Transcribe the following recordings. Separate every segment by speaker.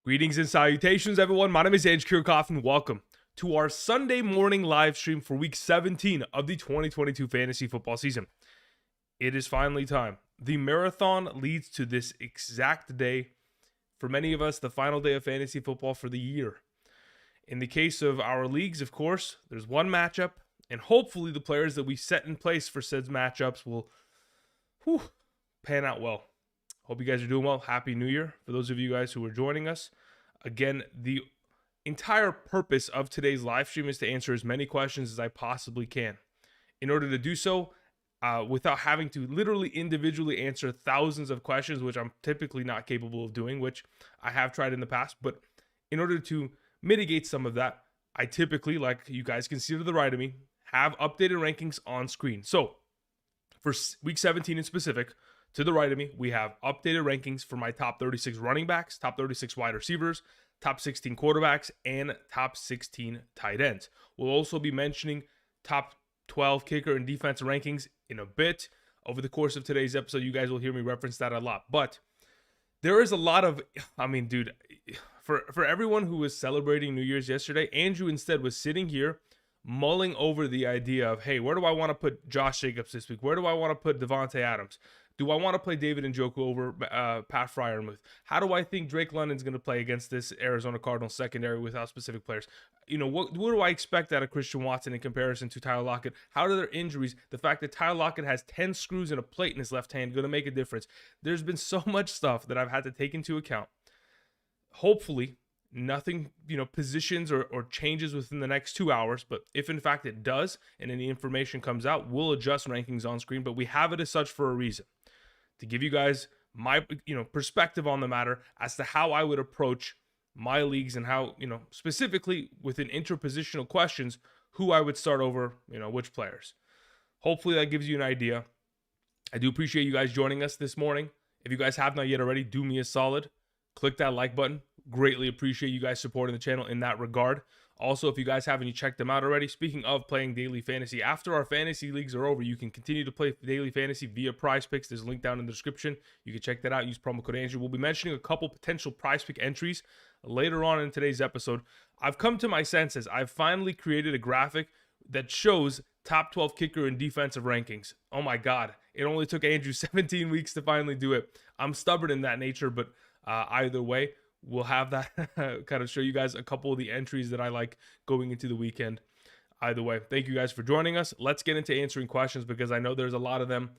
Speaker 1: Greetings and salutations, everyone. My name is Andrew Kirchhoff, and welcome to our Sunday morning live stream for Week 17 of the 2022 fantasy football season. It is finally time. The marathon leads to this exact day. For many of us, the final day of fantasy football for the year. In the case of our leagues, of course, there's one matchup, and hopefully the players that we set in place for said matchups will pan out well. Hope you guys are doing well. Happy New Year for those of you guys who are joining us. Again, the entire purpose of today's live stream is to answer as many questions as I possibly can. In order to do so, without having to literally individually answer thousands of questions, which I'm typically not capable of doing, which I have tried in the past. But in order to mitigate some of that, I typically, like you guys can see to the right of me, have updated rankings on screen. So for Week 17 in specific, to the right of me, we have updated rankings for my top 36 running backs, top 36 wide receivers, top 16 quarterbacks, and top 16 tight ends. We'll also be mentioning top 12 kicker and defense rankings in a bit. Over the course of today's episode, you guys will hear me reference that a lot. But there is a lot of, for everyone who was celebrating New Year's yesterday, Andrew instead was sitting here mulling over the idea of, hey, where do I want to put Josh Jacobs this week? Where do I want to put Devontae Adams? Do I want to play David Njoku over Pat Freiermuth? How do I think Drake London's going to play against this Arizona Cardinals secondary without specific players? You know, what do I expect out of Christian Watson in comparison to Tyler Lockett? How are their injuries? The fact that Tyler Lockett has 10 screws and a plate in his left hand going to make a difference. There's been so much stuff that I've had to take into account. Hopefully, nothing, positions or changes within the next 2 hours. But if in fact it does and any information comes out, we'll adjust rankings on screen. But we have it as such for a reason. To give you guys my, perspective on the matter as to how I would approach my leagues and how, specifically within interpositional questions, who I would start over, which players. Hopefully that gives you an idea. I do appreciate you guys joining us this morning. If you guys have not yet already, do me a solid. Click that like button. Greatly appreciate you guys supporting the channel in that regard. Also, if you guys haven't checked them out already, speaking of playing daily fantasy, after our fantasy leagues are over, you can continue to play daily fantasy via Prize Picks. There's a link down in the description. You can check that out. Use promo code Andrew. We'll be mentioning a couple potential Prize Pick entries later on in today's episode. I've come to my senses. I've finally created a graphic that shows top 12 kicker and defensive rankings. Oh my God. It only took Andrew 17 weeks to finally do it. I'm stubborn in that nature, but either way, we'll have that kind of show you guys a couple of the entries that I like going into the weekend. Either way, thank you guys for joining us. Let's get into answering questions because I know there's a lot of them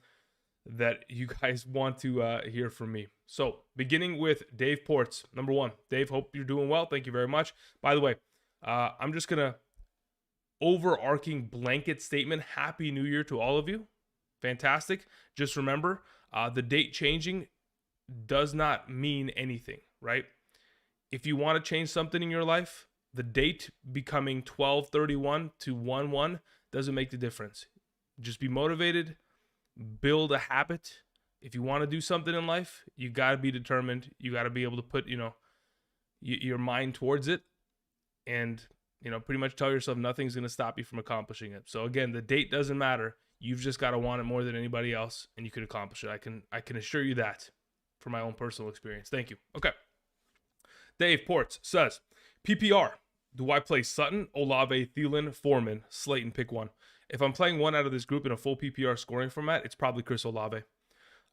Speaker 1: that you guys want to hear from me. So beginning with Dave Ports. Number one, Dave, hope you're doing well. Thank you very much. By the way, I'm just going to overarching blanket statement. Happy New Year to all of you. Fantastic. Just remember, the date changing does not mean anything, right? If you want to change something in your life, the date becoming 12/31 to 1/1 doesn't make the difference. Just be motivated, build a habit. If you want to do something in life, you got to be determined. You got to be able to put, your mind towards it and, pretty much tell yourself nothing's going to stop you from accomplishing it. So again, the date doesn't matter. You've just got to want it more than anybody else and you can accomplish it. I can assure you that from my own personal experience. Thank you. Okay. Dave Ports says, PPR, do I play Sutton, Olave, Thielen, Foreman, Slayton, pick one? If I'm playing one out of this group in a full PPR scoring format, it's probably Chris Olave.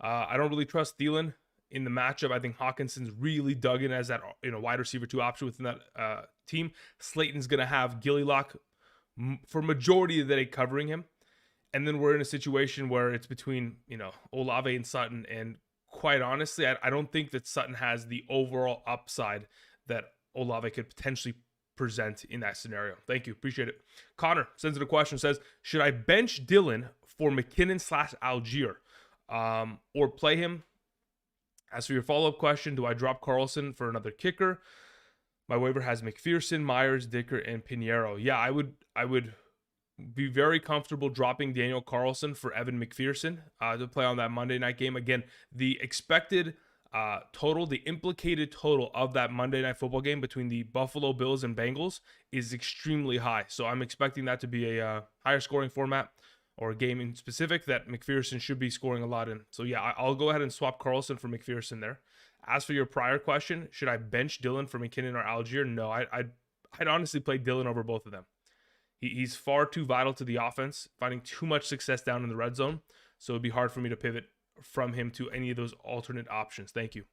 Speaker 1: I don't really trust Thielen in the matchup. I think Hawkinson's really dug in as that wide receiver 2 option within that team. Slayton's going to have Gilly Lock for majority of the day covering him. And then we're in a situation where it's between, Olave and Sutton, and quite honestly, I don't think that Sutton has the overall upside that Olave could potentially present in that scenario. Thank you. Appreciate it. Connor sends in a question, says, should I bench Dylan for McKinnon/Allgeier or play him? As for your follow-up question, do I drop Carlson for another kicker? My waiver has McPherson, Myers, Dicker, and Pinheiro. Yeah, I would be very comfortable dropping Daniel Carlson for Evan McPherson to play on that Monday night game. Again, the expected total, the implicated total of that Monday night football game between the Buffalo Bills and Bengals is extremely high. So I'm expecting that to be a higher scoring format or a game in specific that McPherson should be scoring a lot in. So yeah, I'll go ahead and swap Carlson for McPherson there. As for your prior question, should I bench Dillon for McKinnon or Allgeier? No, I'd honestly play Dillon over both of them. He's far too vital to the offense, finding too much success down in the red zone. So it'd be hard for me to pivot from him to any of those alternate options. Thank you.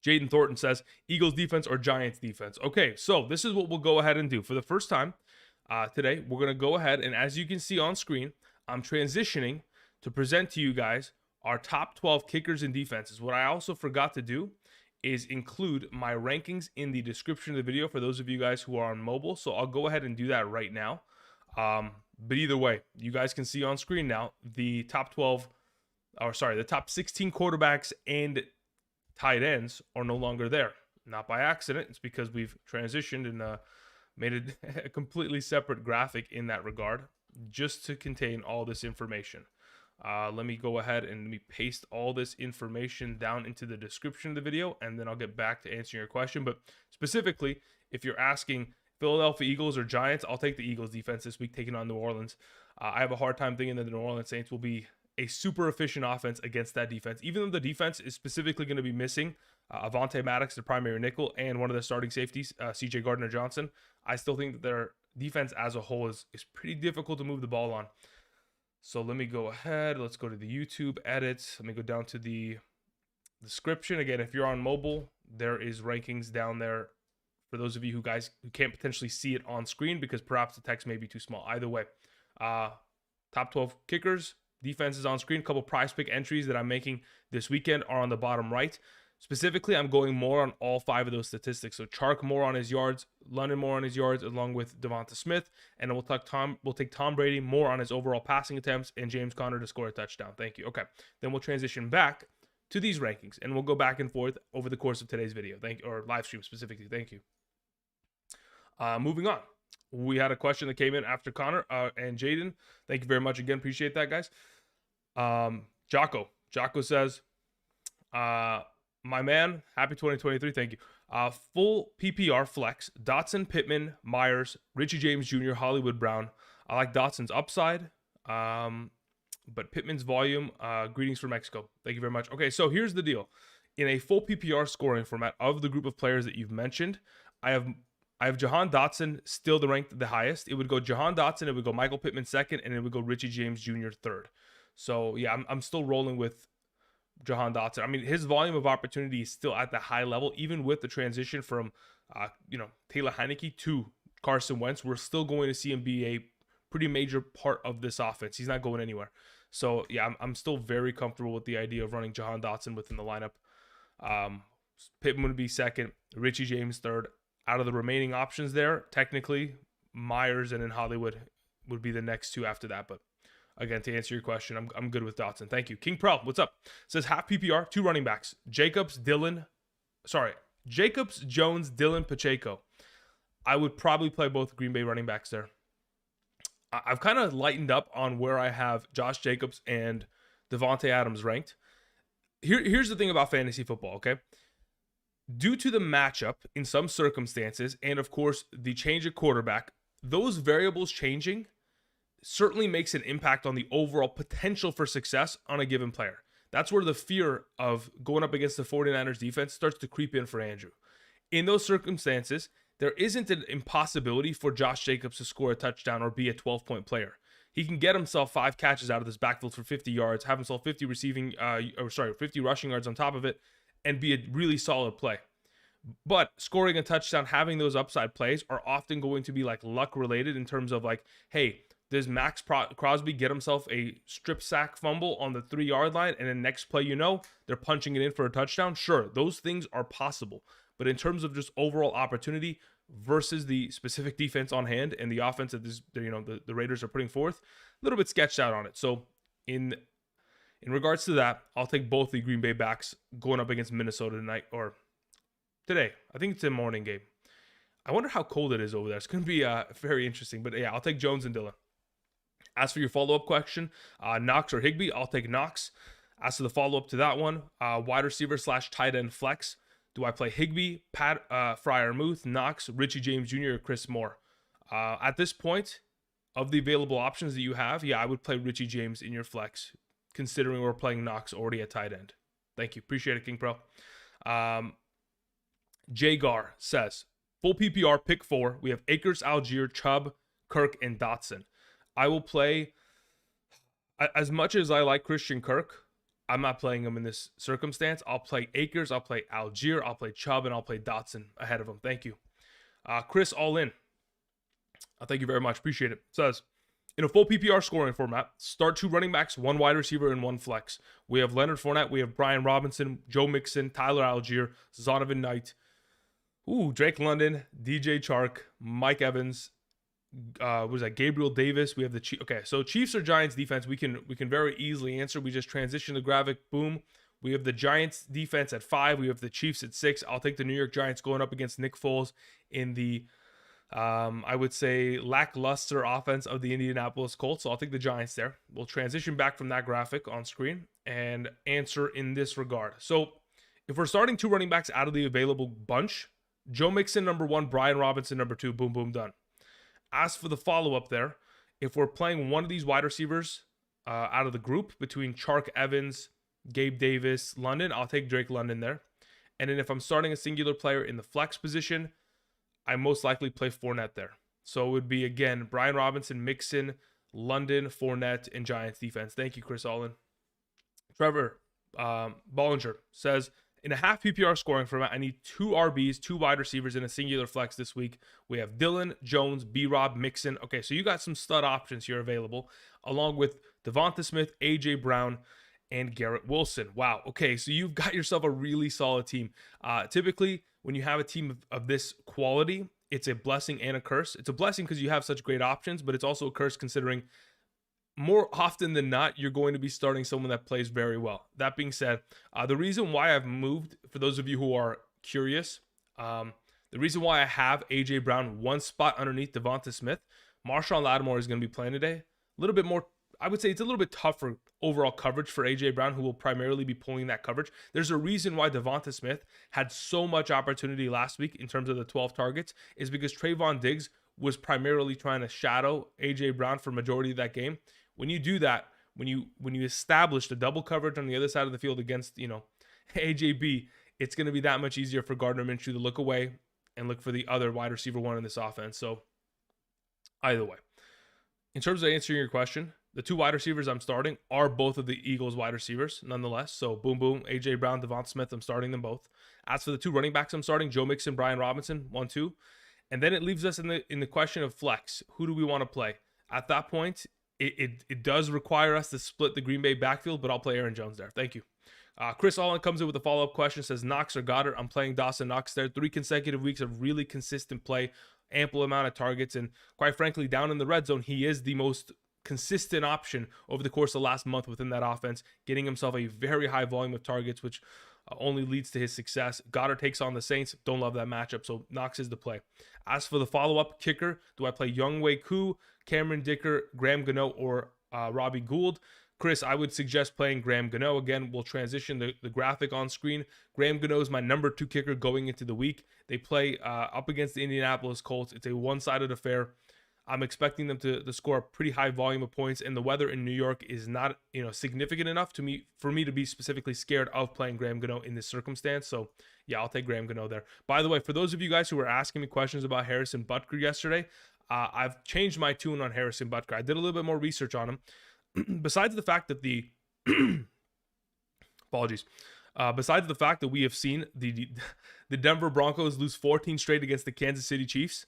Speaker 1: Jaden Thornton says, Eagles defense or Giants defense? Okay, so this is what we'll go ahead and do. For the first time today, we're going to go ahead, and as you can see on screen, I'm transitioning to present to you guys our top 12 kickers and defenses. What I also forgot to do is include my rankings in the description of the video for those of you guys who are on mobile. So I'll go ahead and do that right now. But either way, you guys can see on screen now the top 16 quarterbacks and tight ends are no longer there. Not by accident. It's because we've transitioned and made it a completely separate graphic in that regard, just to contain all this information. Let me go ahead and let me paste all this information down into the description of the video, and then I'll get back to answering your question. But specifically, if you're asking Philadelphia Eagles or Giants, I'll take the Eagles defense this week, taking on New Orleans. I have a hard time thinking that the New Orleans Saints will be a super efficient offense against that defense, even though the defense is specifically going to be missing Avonte Maddox, the primary nickel, and one of the starting safeties, CJ Gardner-Johnson. I still think that their defense as a whole is pretty difficult to move the ball on. So let me go ahead. Let's go to the YouTube edits. Let me go down to the description. Again, if you're on mobile, there is rankings down there for those of you who can't potentially see it on screen because perhaps the text may be too small. Either way, top 12 kickers, defenses on screen. A couple prize pick entries that I'm making this weekend are on the bottom right. Specifically, I'm going more on all 5 of those statistics. So Chark more on his yards, London more on his yards, along with Devonta Smith, and we'll take Tom Brady more on his overall passing attempts, and James Conner to score a touchdown. Thank you. Okay, then we'll transition back to these rankings, and we'll go back and forth over the course of today's video. Or live stream specifically. Thank you. Moving on, we had a question that came in after Connor and Jaden. Thank you very much again. Appreciate that, guys. Jocko says, my man, happy 2023. Thank you. Full PPR flex, Dotson, Pittman, Myers, Richie James Jr., Hollywood Brown. I like Dotson's upside, but Pittman's volume. Greetings from Mexico. Thank you very much. Okay, so here's the deal. In a full PPR scoring format of the group of players that you've mentioned, I have Jahan Dotson still ranked the highest. It would go Jahan Dotson, it would go Michael Pittman second, and it would go Richie James Jr. third. So yeah, I'm still rolling with Jahan Dotson. I mean, his volume of opportunity is still at the high level, even with the transition from, Taylor Heineke to Carson Wentz. We're still going to see him be a pretty major part of this offense. He's not going anywhere. So yeah, I'm still very comfortable with the idea of running Jahan Dotson within the lineup. Pittman would be second, Richie James third. Out of the remaining options there, technically, Myers and then Hollywood would be the next 2 after that. But again, to answer your question, I'm good with Dotson. Thank you. King Prel, what's up? Says half PPR, 2 running backs. Jacobs, Jones, Dillon, Pacheco. I would probably play both Green Bay running backs there. I've kind of lightened up on where I have Josh Jacobs and Devontae Adams ranked. Here's the thing about fantasy football, okay? Due to the matchup in some circumstances, and of course the change of quarterback, those variables changing certainly makes an impact on the overall potential for success on a given player. That's where the fear of going up against the 49ers defense starts to creep in for Andrew. In those circumstances, there isn't an impossibility for Josh Jacobs to score a touchdown or be a 12-point player. He can get himself 5 catches out of this backfield for 50 yards, have himself 50 rushing yards on top of it, and be a really solid play. But scoring a touchdown, having those upside plays are often going to be like luck related in terms of like, hey, does Max Crosby get himself a strip sack fumble on the 3-yard line, and then next play, they're punching it in for a touchdown? Sure, those things are possible. But in terms of just overall opportunity versus the specific defense on hand and the offense that the Raiders are putting forth, a little bit sketched out on it. So in regards to that, I'll take both the Green Bay backs going up against Minnesota tonight or today. I think it's a morning game. I wonder how cold it is over there. It's going to be very interesting. But yeah, I'll take Jones and Dillon. As for your follow-up question, Knox or Higbee, I'll take Knox. As to the follow-up to that one, wide receiver / tight end flex. Do I play Higbee, Pat Freiermuth, Knox, Richie James Jr., or Chris Moore? At this point, of the available options that you have, yeah, I would play Richie James in your flex, considering we're playing Knox already at tight end. Thank you. Appreciate it, King Pro. Jagar says, full PPR, pick 4. We have Akers, Allgeier, Chubb, Kirk, and Dotson. I will play, as much as I like Christian Kirk, I'm not playing him in this circumstance. I'll play Akers, I'll play Allgeier, I'll play Chubb, and I'll play Dotson ahead of him. Thank you. Chris, all in. Thank you very much. Appreciate it. Says, in a full PPR scoring format, start 2 running backs, 1 wide receiver, and 1 flex. We have Leonard Fournette, we have Brian Robinson, Joe Mixon, Tyler Allgeier, Zonovan Knight, Drake London, DJ Chark, Mike Evans, Gabriel Davis. We have the Chiefs. Okay, so Chiefs or Giants defense, we can very easily answer. We just transition the graphic. Boom. We have the Giants defense at 5. We have the Chiefs at 6. I'll take the New York Giants going up against Nick Foles in the I would say lackluster offense of the Indianapolis Colts. So I'll take the Giants there. We'll transition back from that graphic on screen and answer in this regard. So if we're starting 2 running backs out of the available bunch, Joe Mixon number 1, Brian Robinson number 2, boom, boom, done. As for the follow-up there, if we're playing one of these wide receivers out of the group between Chark, Evans, Gabe Davis, London, I'll take Drake London there. And then if I'm starting a singular player in the flex position, I most likely play Fournette there. So it would be, again, Brian Robinson, Mixon, London, Fournette, and Giants defense. Thank you, Chris Allen. Trevor Bollinger says, in a half PPR scoring format, I need 2 RBs, 2 wide receivers, and a singular flex this week. We have Dillon, Jones, B-Rob, Mixon. Okay, so you got some stud options here available, along with Devonta Smith, A.J. Brown, and Garrett Wilson. Wow. Okay, so you've got yourself a really solid team. Typically, when you have a team of this quality, it's a blessing and a curse. It's a blessing because you have such great options, but it's also a curse considering more often than not, you're going to be starting someone that plays very well. That being said, the reason why I've moved, for those of you who are curious, the reason why I have A.J. Brown 1 spot underneath Devonta Smith, Marshawn Lattimore is going to be playing today. A little bit more, I would say it's a little bit tougher overall coverage for A.J. Brown, who will primarily be pulling that coverage. There's a reason why Devonta Smith had so much opportunity last week in terms of the 12 targets, is because Trayvon Diggs was primarily trying to shadow A.J. Brown for majority of that game. When you do that, when you establish the double coverage on the other side of the field against, AJB, it's going to be that much easier for Gardner Minshew to look away and look for the other wide receiver 1 in this offense. So either way, in terms of answering your question, the 2 wide receivers I'm starting are both of the Eagles wide receivers, nonetheless. So boom, boom, A.J. Brown, Devonta Smith, I'm starting them both. As for the 2 running backs I'm starting, Joe Mixon, Brian Robinson, 1, 2. And then it leaves us in the question of flex. Who do we want to play? At that point, it does require us to split the Green Bay backfield, but I'll play Aaron Jones there. Thank you. Chris Allen comes in with a follow-up question, says Knox or Goddard. I'm playing Dawson Knox there. 3 consecutive weeks of really consistent play, ample amount of targets, and quite frankly, down in the red zone, he is the most consistent option over the course of the last month within that offense, getting himself a very high volume of targets, which only leads to his success. Goddard takes on the Saints. Don't love that matchup, so Knox is the play. As for the follow-up kicker, do I play Younghoe Koo, Cameron Dicker, Graham Gano, or Robbie Gould? Chris, I would suggest playing Graham Gano. Again, we'll transition the graphic on screen. Graham Gano is my number 2 kicker going into the week. They play up against the Indianapolis Colts. It's a one-sided affair. I'm expecting them to score a pretty high volume of points, and the weather in New York is not significant enough for me to be specifically scared of playing Graham Gano in this circumstance. So yeah, I'll take Graham Gano there. By the way, for those of you guys who were asking me questions about Harrison Butker yesterday, I've changed my tune on Harrison Butker. I did a little bit more research on him. Besides the fact that besides the fact that we have seen the Denver Broncos lose 14 straight against the Kansas City Chiefs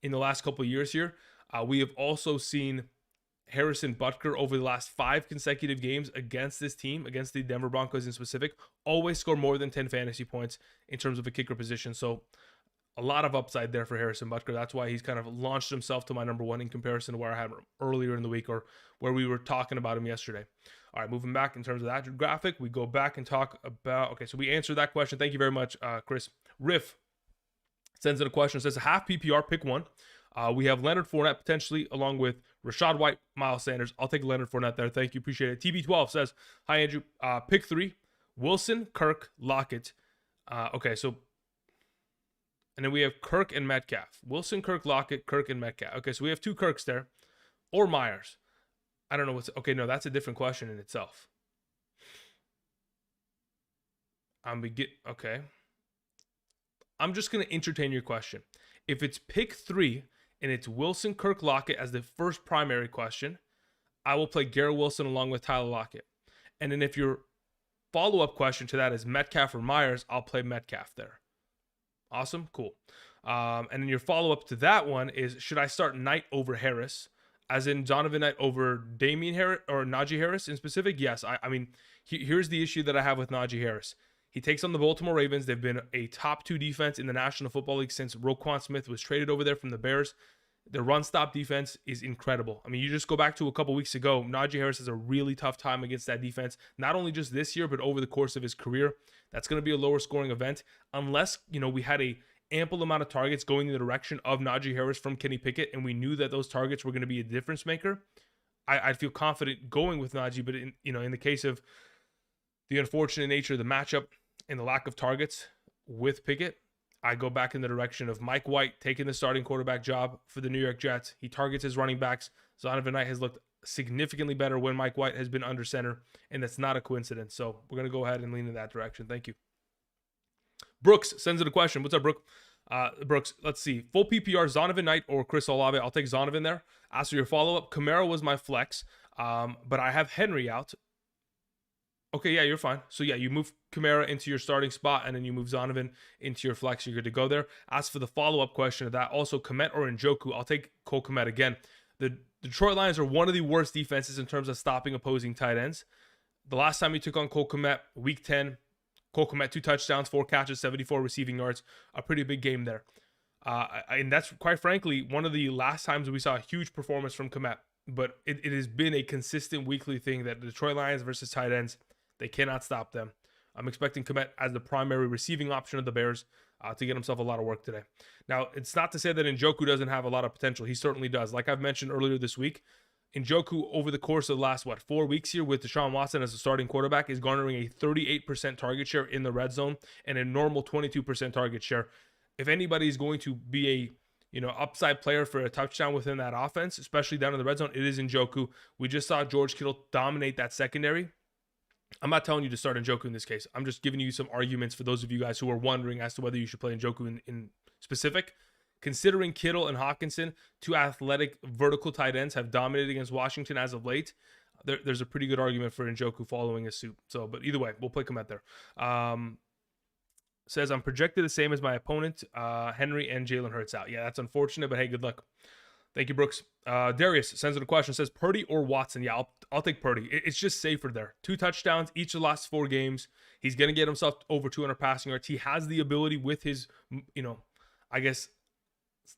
Speaker 1: in the last couple of years here, we have also seen Harrison Butker over the last 5 consecutive games against this team, against the Denver Broncos in specific, always score more than 10 fantasy points in terms of a kicker position. So a lot of upside there for Harrison Butker. That's why he's kind of launched himself to my number 1 in comparison to where I had him earlier in the week, or where we were talking about him yesterday. All right, moving back in terms of that graphic, we go back and talk about, okay, so we answered that question. Thank you very much, Chris. Riff sends in a question, says half PPR, pick 1. We have Leonard Fournette potentially, along with Rashad White, Miles Sanders. I'll take Leonard Fournette there. Thank you. Appreciate it. TB12 says, hi, Andrew. Pick 3, Wilson, Kirk, Lockett. Okay, so, and then we have Kirk and Metcalf. Wilson, Kirk, Lockett, Kirk, and Metcalf. Okay, so we have 2 Kirks there. Or Myers. I don't know what's, okay, no, that's a different question in itself. Okay. I'm just going to entertain your question. If it's pick 3 and it's Wilson, Kirk, Lockett as the first primary question, I will play Garrett Wilson along with Tyler Lockett. And then if your follow-up question to that is Metcalf or Myers, I'll play Metcalf there. Awesome, cool. And then your follow-up to that one is, should I start Knight over Harris? As in Zonovan Knight over Damian Harris or Najee Harris in specific? Yes. I mean, here's the issue that I have with Najee Harris. He takes on the Baltimore Ravens. They've been a top 2 defense in the National Football League since Roquan Smith was traded over there from the Bears. Their run-stop defense is incredible. I mean, you just go back to a couple weeks ago, Najee Harris has a really tough time against that defense, not only just this year, but over the course of his career. That's going to be a lower-scoring event unless, we had a ample amount of targets going in the direction of Najee Harris from Kenny Pickett, and we knew that those targets were going to be a difference maker. I'd feel confident going with Najee, but in the case of the unfortunate nature of the matchup and the lack of targets with Pickett, I go back in the direction of Mike White taking the starting quarterback job for the New York Jets. He targets his running backs. Zonovan Knight has looked significantly better when Mike White has been under center, and that's not a coincidence. So we're going to go ahead and lean in that direction. Thank you. Brooks sends in a question. What's up, Brooke? Brooks, let's see. Full PPR, Zonovan Knight or Chris Olave. I'll take Zonovan there. As for your follow-up, Kamara was my flex, but I have Henry out. Okay, yeah, you're fine. So, yeah, you move Kamara into your starting spot, and then you move Zonovan into your flex. You're good to go there. As for the follow-up question of that, also Kmet or Njoku, I'll take Cole Kmet again. The Detroit Lions are one of the worst defenses in terms of stopping opposing tight ends. The last time you took on Cole Kmet, week 10, Cole Kmet, 2 touchdowns, 4 catches, 74 receiving yards, a pretty big game there. And that's, quite frankly, one of the last times we saw a huge performance from Kmet. But it has been a consistent weekly thing that the Detroit Lions versus tight ends, they cannot stop them. I'm expecting Kmet as the primary receiving option of the Bears to get himself a lot of work today. Now, it's not to say that Njoku doesn't have a lot of potential. He certainly does. Like I've mentioned earlier this week, Njoku, over the course of the last, 4 weeks here with Deshaun Watson as a starting quarterback, is garnering a 38% target share in the red zone and a normal 22% target share. If anybody is going to be a upside player for a touchdown within that offense, especially down in the red zone, it is Njoku. We just saw George Kittle dominate that secondary. I'm not telling you to start Njoku in this case. I'm just giving you some arguments for those of you guys who are wondering as to whether you should play Njoku in specific. Considering Kittle and Hawkinson, 2 athletic vertical tight ends, have dominated against Washington as of late, there's a pretty good argument for Njoku following a suit. So, but either way, we'll play Kmet there. Says, I'm projected the same as my opponent, Henry and Jalen Hurts out. Yeah, that's unfortunate, but hey, good luck. Thank you, Brooks. Darius sends in a question. Says, Purdy or Watson? Yeah, I'll take Purdy. It's just safer there. 2 touchdowns each of the last 4 games. He's going to get himself over 200 passing yards. He has the ability with his, I guess,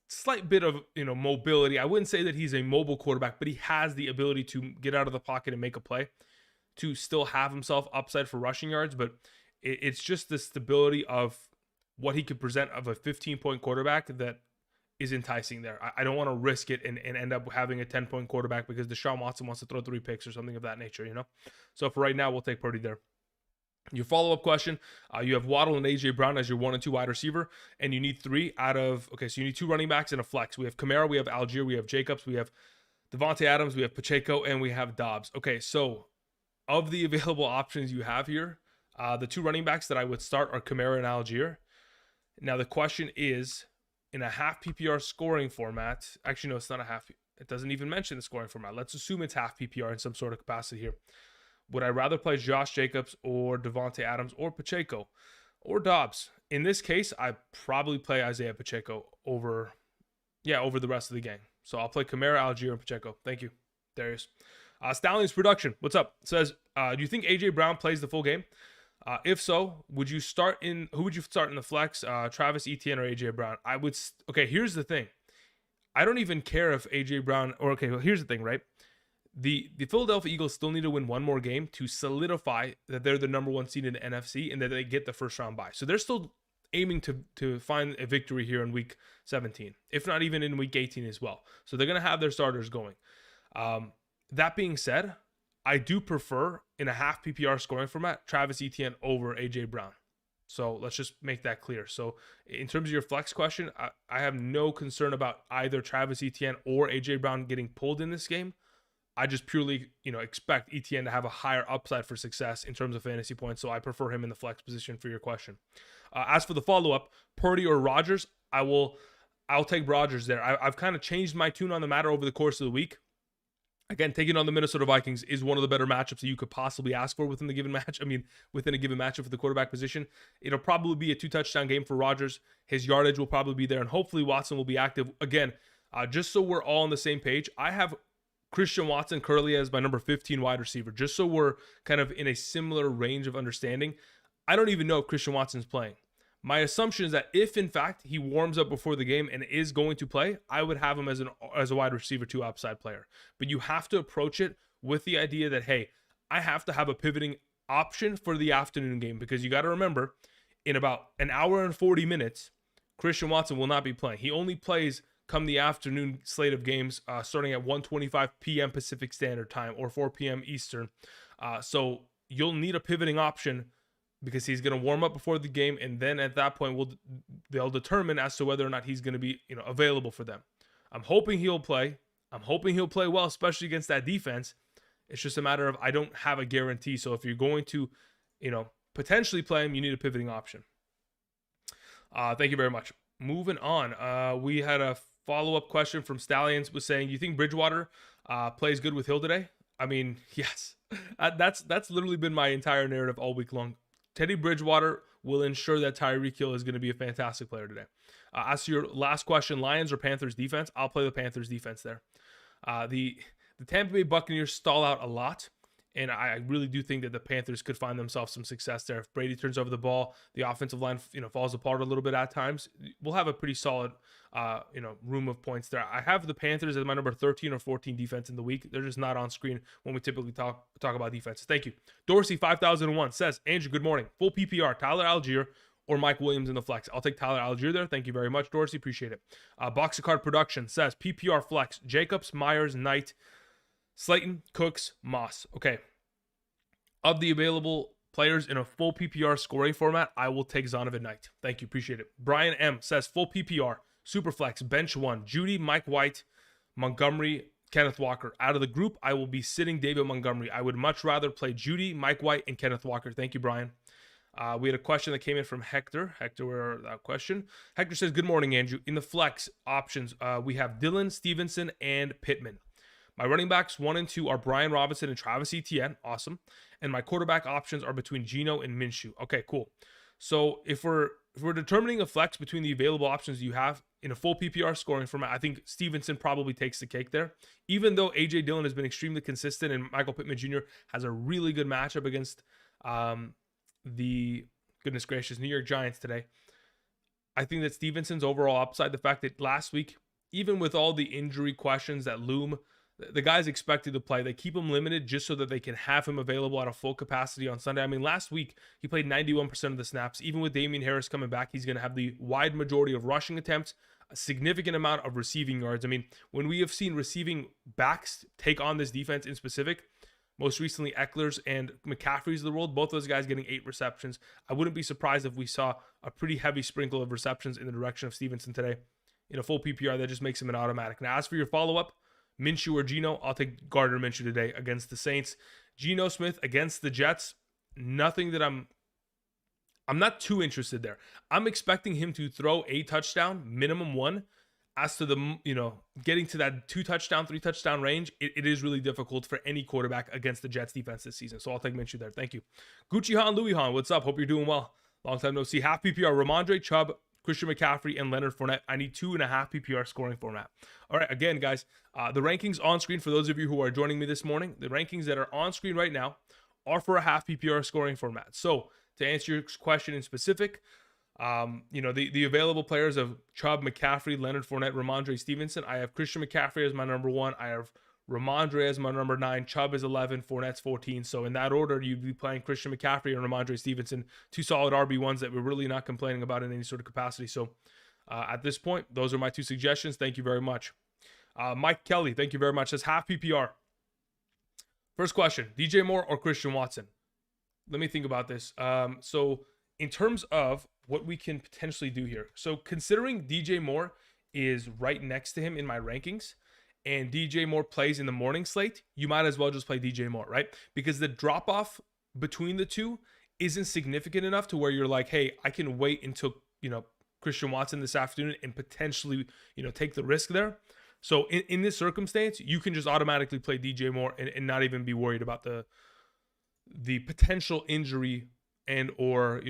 Speaker 1: slight bit of, mobility. I wouldn't say that he's a mobile quarterback, but he has the ability to get out of the pocket and make a play to still have himself upside for rushing yards. But it's just the stability of what he could present of a 15-point quarterback that is enticing there. I don't want to risk it and end up having a 10-point quarterback because Deshaun Watson wants to throw 3 picks or something of that nature, So for right now, we'll take Purdy there. Your follow-up question, you have Waddle and A.J. Brown as your 1 and 2 wide receiver, and you need 3 so you need 2 running backs and a flex. We have Kamara, we have Allgeier, we have Jacobs, we have Davante Adams, we have Pacheco, and we have Dobbs. Okay, so of the available options you have here, the 2 running backs that I would start are Kamara and Allgeier. Now, the question is, in a half PPR scoring format, actually, no, it's not a half. It doesn't even mention the scoring format. Let's assume it's half PPR in some sort of capacity here. Would I rather play Josh Jacobs or Davante Adams or Pacheco or Dobbs? In this case, I probably play Isiah Pacheco over the rest of the gang. So I'll play Kamara, Allgeier, and Pacheco. Thank you, Darius. Stallions Production, what's up? Says, do you think A.J. Brown plays the full game? If so, who would you start in the flex? Travis Etienne or A.J. Brown? Okay, here's the thing. I don't even care if A.J. Brown, here's the thing, right? The Philadelphia Eagles still need to win 1 more game to solidify that they're the number 1 seed in the NFC and that they get the first round bye. So they're still aiming to find a victory here in week 17, if not even in week 18 as well. So they're going to have their starters going. That being said, I do prefer, in a half PPR scoring format, Travis Etienne over A.J. Brown. So let's just make that clear. So in terms of your flex question, I have no concern about either Travis Etienne or A.J. Brown getting pulled in this game. I just purely, expect Etienne to have a higher upside for success in terms of fantasy points. So I prefer him in the flex position for your question. As for the follow-up, Purdy or Rodgers, I'll take Rodgers there. I've kind of changed my tune on the matter over the course of the week. Again, taking on the Minnesota Vikings is one of the better matchups that you could possibly ask for within a given matchup for the quarterback position. It'll probably be a 2-touchdown game for Rodgers. His yardage will probably be there, and hopefully Watson will be active. Again, just so we're all on the same page, I have Christian Watson currently as my number 15 wide receiver, just so we're kind of in a similar range of understanding. I don't even know if Christian Watson's playing. My assumption is that if, in fact, he warms up before the game and is going to play, I would have him as a wide receiver 2 upside player. But you have to approach it with the idea that, hey, I have to have a pivoting option for the afternoon game, because you got to remember, in about an hour and 40 minutes, Christian Watson will not be playing. He only plays come the afternoon slate of games starting at 1:25 p.m. Pacific Standard Time or 4 p.m. Eastern. So you'll need a pivoting option, because he's going to warm up before the game, and then at that point they'll determine as to whether or not he's going to be available for them. I'm hoping he'll play. I'm hoping he'll play well, especially against that defense. It's just a matter of I don't have a guarantee. So if you're going to, potentially play him, you need a pivoting option. Thank you very much. Moving on. We had a follow-up question from Stallions, was saying, you think Bridgewater plays good with Hill today? I mean, yes. That's literally been my entire narrative all week long. Teddy Bridgewater will ensure that Tyreek Hill is going to be a fantastic player today. As to your last question, Lions or Panthers defense, I'll play the Panthers defense there. The Tampa Bay Buccaneers stall out a lot, and I really do think that the Panthers could find themselves some success there. If Brady turns over the ball, the offensive line falls apart a little bit at times, we'll have a pretty solid room of points there. I have the Panthers as my number 13 or 14 defense in the week. They're just not on screen when we typically talk about defenses. Thank you. Dorsey 5001 says, Andrew, good morning. Full PPR, Tyler Allgeier or Mike Williams in the flex. I'll take Tyler Allgeier there. Thank you very much, Dorsey. Appreciate it. Box of Card Production says PPR flex, Jacobs, Myers, Knight, Slayton, Cooks, Moss. Okay. Of the available players in a full PPR scoring format, I will take Zonovan Knight. Thank you. Appreciate it. Brian M says full PPR, Superflex, Bench 1, Judy, Mike White, Montgomery, Kenneth Walker. Out of the group, I will be sitting David Montgomery. I would much rather play Judy, Mike White, and Kenneth Walker. Thank you, Brian. We had a question that came in from Hector. Hector, that question. Hector says, good morning, Andrew. In the flex options, we have Dylan, Stevenson, and Pittman. My running backs 1 and 2 are Brian Robinson and Travis Etienne. Awesome. And my quarterback options are between Geno and Minshew. Okay, cool. So if we're determining a flex between the available options you have in a full PPR scoring format, I think Stevenson probably takes the cake there. Even though A.J. Dillon has been extremely consistent and Michael Pittman Jr. has a really good matchup against the, goodness gracious, New York Giants today, I think that Stevenson's overall upside, the fact that last week, even with all the injury questions that loom, the guy's expected to play. They keep him limited just so that they can have him available at a full capacity on Sunday. I mean, last week, he played 91% of the snaps. Even with Damian Harris coming back, he's going to have the wide majority of rushing attempts, a significant amount of receiving yards. I mean, when we have seen receiving backs take on this defense in specific, most recently Ekeler's and McCaffrey's of the world, both those guys getting 8 receptions. I wouldn't be surprised if we saw a pretty heavy sprinkle of receptions in the direction of Stevenson today. In a full PPR, that just makes him an automatic. Now, as for your follow-up, Minshew or Geno, I'll take Gardner Minshew today against the Saints. Geno Smith against the Jets, nothing that I'm not too interested there. I'm expecting him to throw a touchdown, minimum 1. As to the, getting to that 2-touchdown, 3-touchdown range, it is really difficult for any quarterback against the Jets defense this season. So I'll take Minshew there. Thank you. Gucci Han, Louis Han, what's up? Hope you're doing well. Long time no see. Half PPR, Rhamondre, Chubb, Christian McCaffrey, and Leonard Fournette. I need 2.5 PPR scoring format. All right, again, guys, the rankings on screen for those of you who are joining me this morning, the rankings that are on screen right now are for a half PPR scoring format. So to answer your question in specific, the available players of Chubb, McCaffrey, Leonard Fournette, Rhamondre Stevenson. I have Christian McCaffrey as my number 1. I have Rhamondre as my number 9. Chubb is 11. Fournette's 14. So in that order, you'd be playing Christian McCaffrey and Rhamondre Stevenson, 2 solid RB1s that we're really not complaining about in any sort of capacity. So at this point, those are my 2 suggestions. Thank you very much. Mike Kelly, thank you very much. Says half PPR. First question, DJ Moore or Christian Watson? Let me think about this. So in terms of what we can potentially do here. So considering DJ Moore is right next to him in my rankings, and DJ Moore plays in the morning slate, you might as well just play DJ Moore, right? Because the drop off between the two isn't significant enough to where you're like, hey, I can wait until, Christian Watson this afternoon and potentially, take the risk there. So in this circumstance, you can just automatically play DJ Moore and not even be worried about the potential injury and or,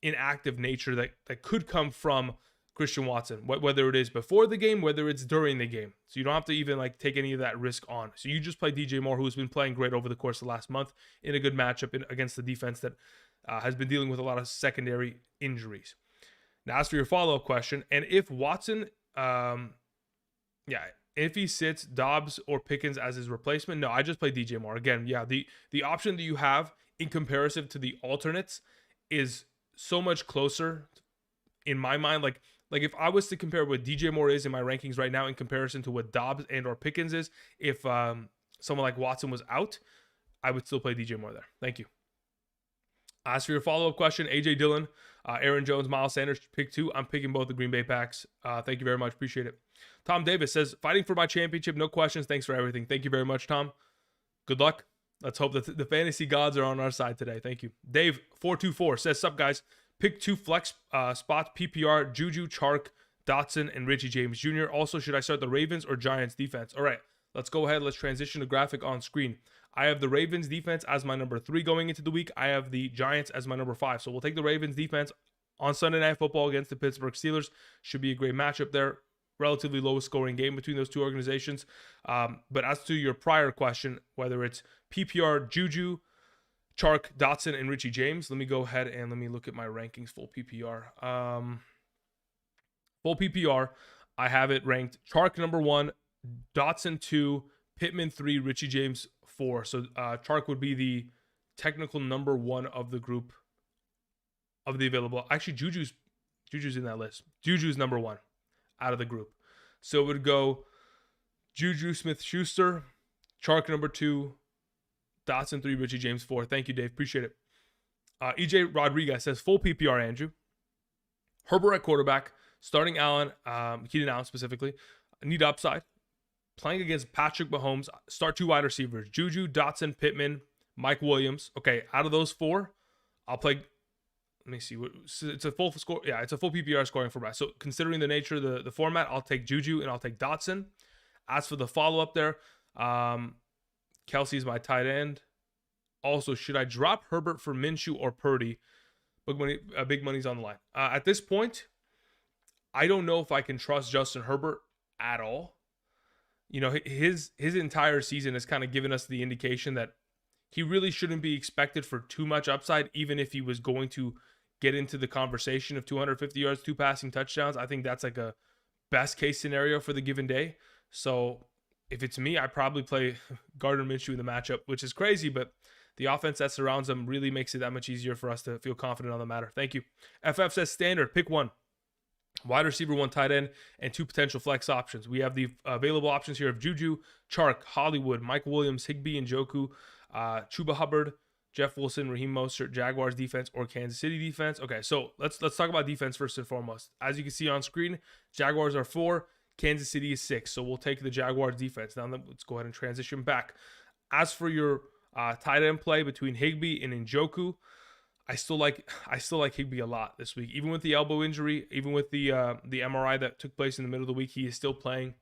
Speaker 1: inactive nature that could come from Christian Watson, whether it is before the game, whether it's during the game. So you don't have to even take any of that risk on. So you just play DJ Moore, who's been playing great over the course of the last month in a good matchup against the defense that has been dealing with a lot of secondary injuries. Now, as for your follow-up question, and if Watson, if he sits Dobbs or Pickens as his replacement, no, I just play DJ Moore. Again, the option that you have in comparison to the alternates is so much closer in my mind. Like if I was to compare what DJ Moore is in my rankings right now in comparison to what Dobbs and or Pickens is, if someone like Watson was out, I would still play DJ Moore there. Thank you. As for your follow-up question, AJ Dillon, Aaron Jones, Miles Sanders, pick 2. I'm picking both the Green Bay Packs. Thank you very much. Appreciate it. Tom Davis says, fighting for my championship. No questions. Thanks for everything. Thank you very much, Tom. Good luck. Let's hope that the fantasy gods are on our side today. Thank you. Dave424 says, sup, guys? Pick 2 flex spots, PPR, Juju, Chark, Dotson, and Richie James Jr. Also, should I start the Ravens or Giants defense? All right, let's go ahead. Let's transition to graphic on screen. I have the Ravens defense as my number 3 going into the week. I have the Giants as my number 5. So we'll take the Ravens defense on Sunday Night Football against the Pittsburgh Steelers. Should be a great matchup there. Relatively low scoring game between those two organizations. But as to your prior question, whether it's PPR, Juju, Chark, Dotson, and Richie James, let me go ahead and let me look at my rankings, full PPR. Full PPR, I have it ranked Chark number 1, Dotson 2, Pittman 3, Richie James 4. So Chark would be the technical number 1 of the group of the available. Actually, Juju's in that list. Juju's number 1 out of the group. So it would go Juju Smith-Schuster, Chark number 2, Dotson 3, Richie James 4. Thank you, Dave. Appreciate it. EJ Rodriguez says, full PPR, Andrew. Herbert at quarterback, starting Allen, Keenan Allen specifically. Need upside. Playing against Patrick Mahomes, start 2 wide receivers. Juju, Dotson, Pittman, Mike Williams. Okay, out of those 4, I'll play. Let me see. It's a full score. Yeah, it's a full PPR scoring format. So considering the nature of the format, I'll take Juju and I'll take Dotson. As for the follow-up there, Kelsey's my tight end. Also, should I drop Herbert for Minshew or Purdy? Big money's on the line. At this point, I don't know if I can trust Justin Herbert at all. His entire season has kind of given us the indication that he really shouldn't be expected for too much upside, even if he was going to get into the conversation of 250 yards, 2 passing touchdowns. I think that's like a best case scenario for the given day. So if it's me, I probably play Gardner Minshew in the matchup, which is crazy, but the offense that surrounds him really makes it that much easier for us to feel confident on the matter. Thank you. FF says standard, pick 1. Wide receiver, 1 tight end, and 2 potential flex options. We have the available options here of Juju, Chark, Hollywood, Mike Williams, Higbee, and Njoku, Chuba Hubbard, Jeff Wilson, Raheem Mostert, Jaguars defense, or Kansas City defense. Okay, so let's talk about defense first and foremost. As you can see on screen, Jaguars are 4, Kansas City is 6. So we'll take the Jaguars defense. Now let's go ahead and transition back. As for your tight end play between Higbee and Njoku, I still like Higbee a lot this week. Even with the elbow injury, even with the MRI that took place in the middle of the week, he is still playing.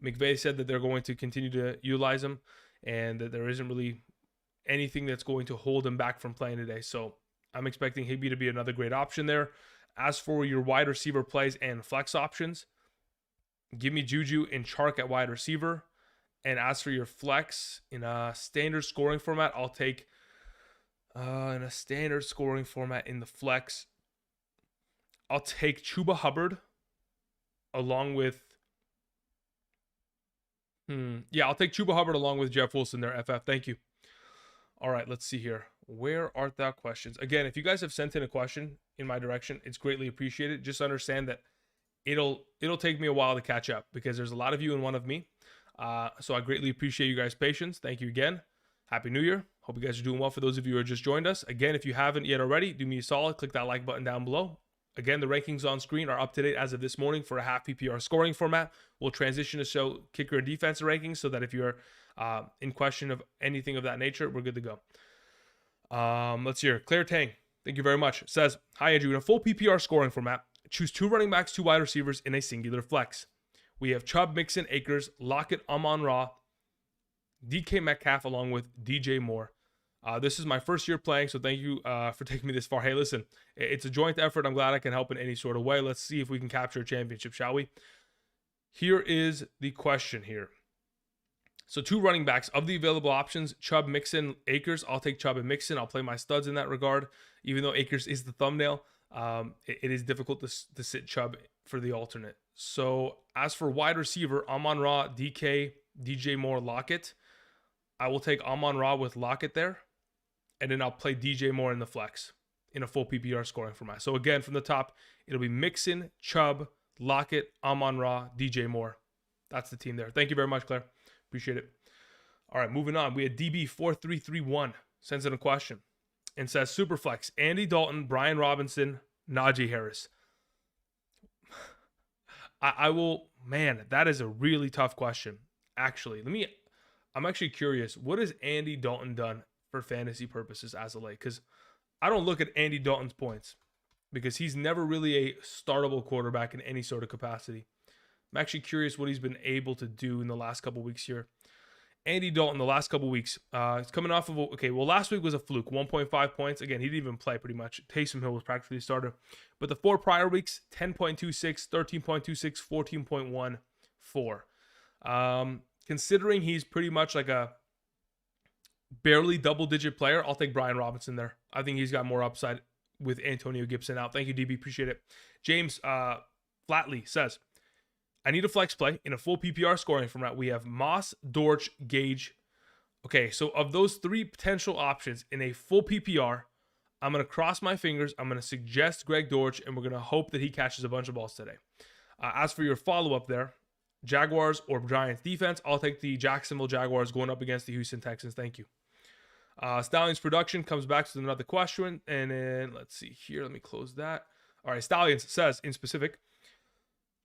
Speaker 1: McVay said that they're going to continue to utilize him and that there isn't really anything that's going to hold him back from playing today. So I'm expecting Higbee to be another great option there. As for your wide receiver plays and flex options, give me Juju and Chark at wide receiver. And as for your flex in a standard scoring format, I'll take in a standard scoring format in the flex, I'll take Chuba Hubbard along with I'll take Chuba Hubbard along with Jeff Wilson there, FF. Thank you. All right, let's see here. Where art thou questions? Again, if you guys have sent in a question in my direction, it's greatly appreciated. Just understand that it'll take me a while to catch up because there's a lot of you and one of me. So I greatly appreciate you guys' patience. Thank you again. Happy New Year. Hope you guys are doing well. For those of you who have just joined us, again, if you haven't yet already, do me a solid. Click that like button down below. Again, the rankings on screen are up to date as of this morning for a half PPR scoring format. We'll transition to show kicker and defensive rankings so that if you're in question of anything of that nature, we're good to go. Let's hear. Claire Tang, thank you very much. Says, hi Andrew, in a full PPR scoring format, choose 2 running backs, 2 wide receivers in a singular flex. We have Chubb, Mixon, Akers, Lockett, Amon-Ra, DK Metcalf, along with DJ Moore. This is my first year playing, so thank you for taking me this far. Hey, listen, it's a joint effort. I'm glad I can help in any sort of way. Let's see if we can capture a championship, shall we? Here is the question here. So 2 running backs. Of the available options, Chubb, Mixon, Akers. I'll take Chubb and Mixon. I'll play my studs in that regard. Even though Akers is the thumbnail, it is difficult to sit Chubb for the alternate. So as for wide receiver, Amon-Ra, DK, DJ Moore, Lockett. I will take Amon-Ra with Lockett there. And then I'll play DJ Moore in the flex in a full PPR scoring format. So again, from the top, it'll be Mixon, Chubb, Lockett, Amon-Ra, DJ Moore. That's the team there. Thank you very much, Claire. Appreciate it. All right, moving on. We had DB4331 sends in a question and says, Superflex, Andy Dalton, Brian Robinson, Najee Harris. I will, man, that is a really tough question. Actually, I'm actually curious. What has Andy Dalton done for fantasy purposes as of late? Because I don't look at Andy Dalton's points because he's never really a startable quarterback in any sort of capacity. I'm actually curious what he's been able to do in the last couple weeks here. Andy Dalton, the last couple weeks, he's coming off of, last week was a fluke, 1.5 points. Again, he didn't even play pretty much. Taysom Hill was practically a starter. But the 4 prior weeks, 10.26, 13.26, 14.14. Considering he's pretty much like a barely double-digit player, I'll take Brian Robinson there. I think he's got more upside with Antonio Gibson out. Thank you, DB. Appreciate it. James Flatley says, I need a flex play in a full PPR scoring format. We have Moss, Dortch, Gage. Okay, so of those 3 potential options in a full PPR, I'm going to cross my fingers. I'm going to suggest Greg Dortch, and we're going to hope that he catches a bunch of balls today. As for your follow-up there, Jaguars or Giants defense, I'll take the Jacksonville Jaguars going up against the Houston Texans. Thank you. Stallions production comes back to another question. And then let's see here. Let me close that. All right. Stallions says in specific,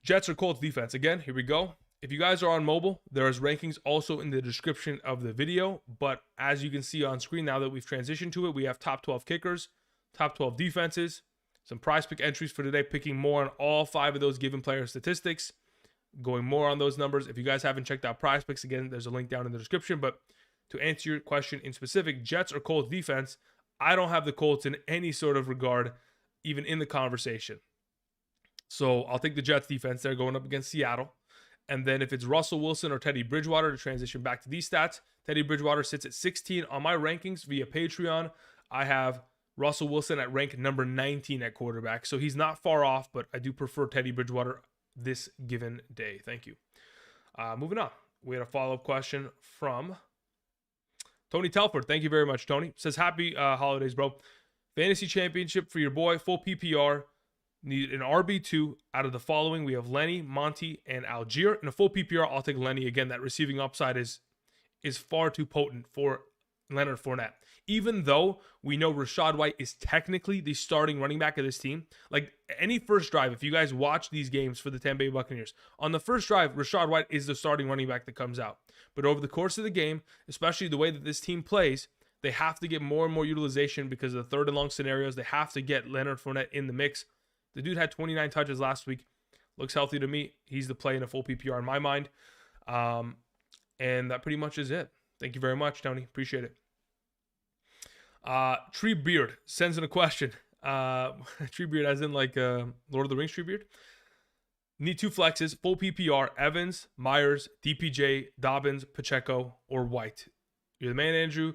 Speaker 1: Jets or Colts defense. Again, here we go. If you guys are on mobile, there's rankings also in the description of the video. But as you can see on screen now that we've transitioned to it, we have top 12 kickers, top 12 defenses, some prize pick entries for today, picking more on all 5 of those given player statistics, going more on those numbers. If you guys haven't checked out prize picks, again, there's a link down in the description. But to answer your question in specific, Jets or Colts defense, I don't have the Colts in any sort of regard, even in the conversation. So I'll take the Jets defense there going up against Seattle. And then if it's Russell Wilson or Teddy Bridgewater, to transition back to these stats, Teddy Bridgewater sits at 16 on my rankings via Patreon. I have Russell Wilson at rank number 19 at quarterback. So he's not far off, but I do prefer Teddy Bridgewater this given day. Thank you. Moving on. We had a follow-up question from Tony Telford. Thank you very much, Tony. Says, happy holidays, bro. Fantasy championship for your boy, full PPR. Need an RB2 out of the following. We have Lenny, Monty, and Allgeier. In a full PPR, I'll take Lenny. Again, that receiving upside is far too potent for Leonard Fournette. Even though we know Rachaad White is technically the starting running back of this team. Like any first drive, if you guys watch these games for the Tampa Bay Buccaneers, on the first drive, Rachaad White is the starting running back that comes out. But over the course of the game, especially the way that this team plays, they have to get more and more utilization because of the 3rd and long scenarios. They have to get Leonard Fournette in the mix. The dude had 29 touches last week. Looks healthy to me. He's the play in a full PPR in my mind. And that pretty much is it. Thank you very much, Tony. Appreciate it. Treebeard sends in a question. Treebeard as in like Lord of the Rings Treebeard. Need 2 flexes, full PPR, Evans, Myers, DPJ, Dobbins, Pacheco, or White. You're the man, Andrew.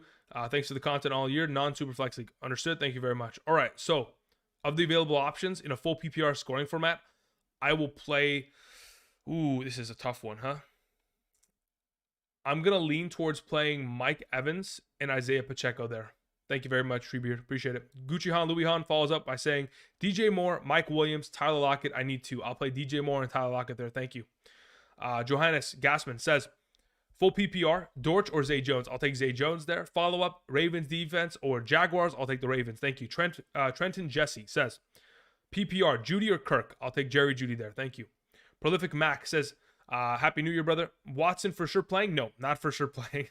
Speaker 1: Thanks for the content all year. Non-super flex league. Understood. Thank you very much. All right. So of the available options in a full PPR scoring format, I will play. Ooh, this is a tough one, huh? I'm going to lean towards playing Mike Evans and Isiah Pacheco there. Thank you very much, Treebeard. Appreciate it. Gucci Han Louis Han follows up by saying, DJ Moore, Mike Williams, Tyler Lockett. I need 2. I'll play DJ Moore and Tyler Lockett there. Thank you. Johannes Gassman says, full PPR, Dortch or Zay Jones. I'll take Zay Jones there. Follow up, Ravens defense or Jaguars. I'll take the Ravens. Thank you. Trenton Jesse says, PPR, Judy or Kirk? I'll take Jerry Judy there. Thank you. Prolific Mac says, Happy New Year, brother. Watson for sure playing? No, not for sure playing.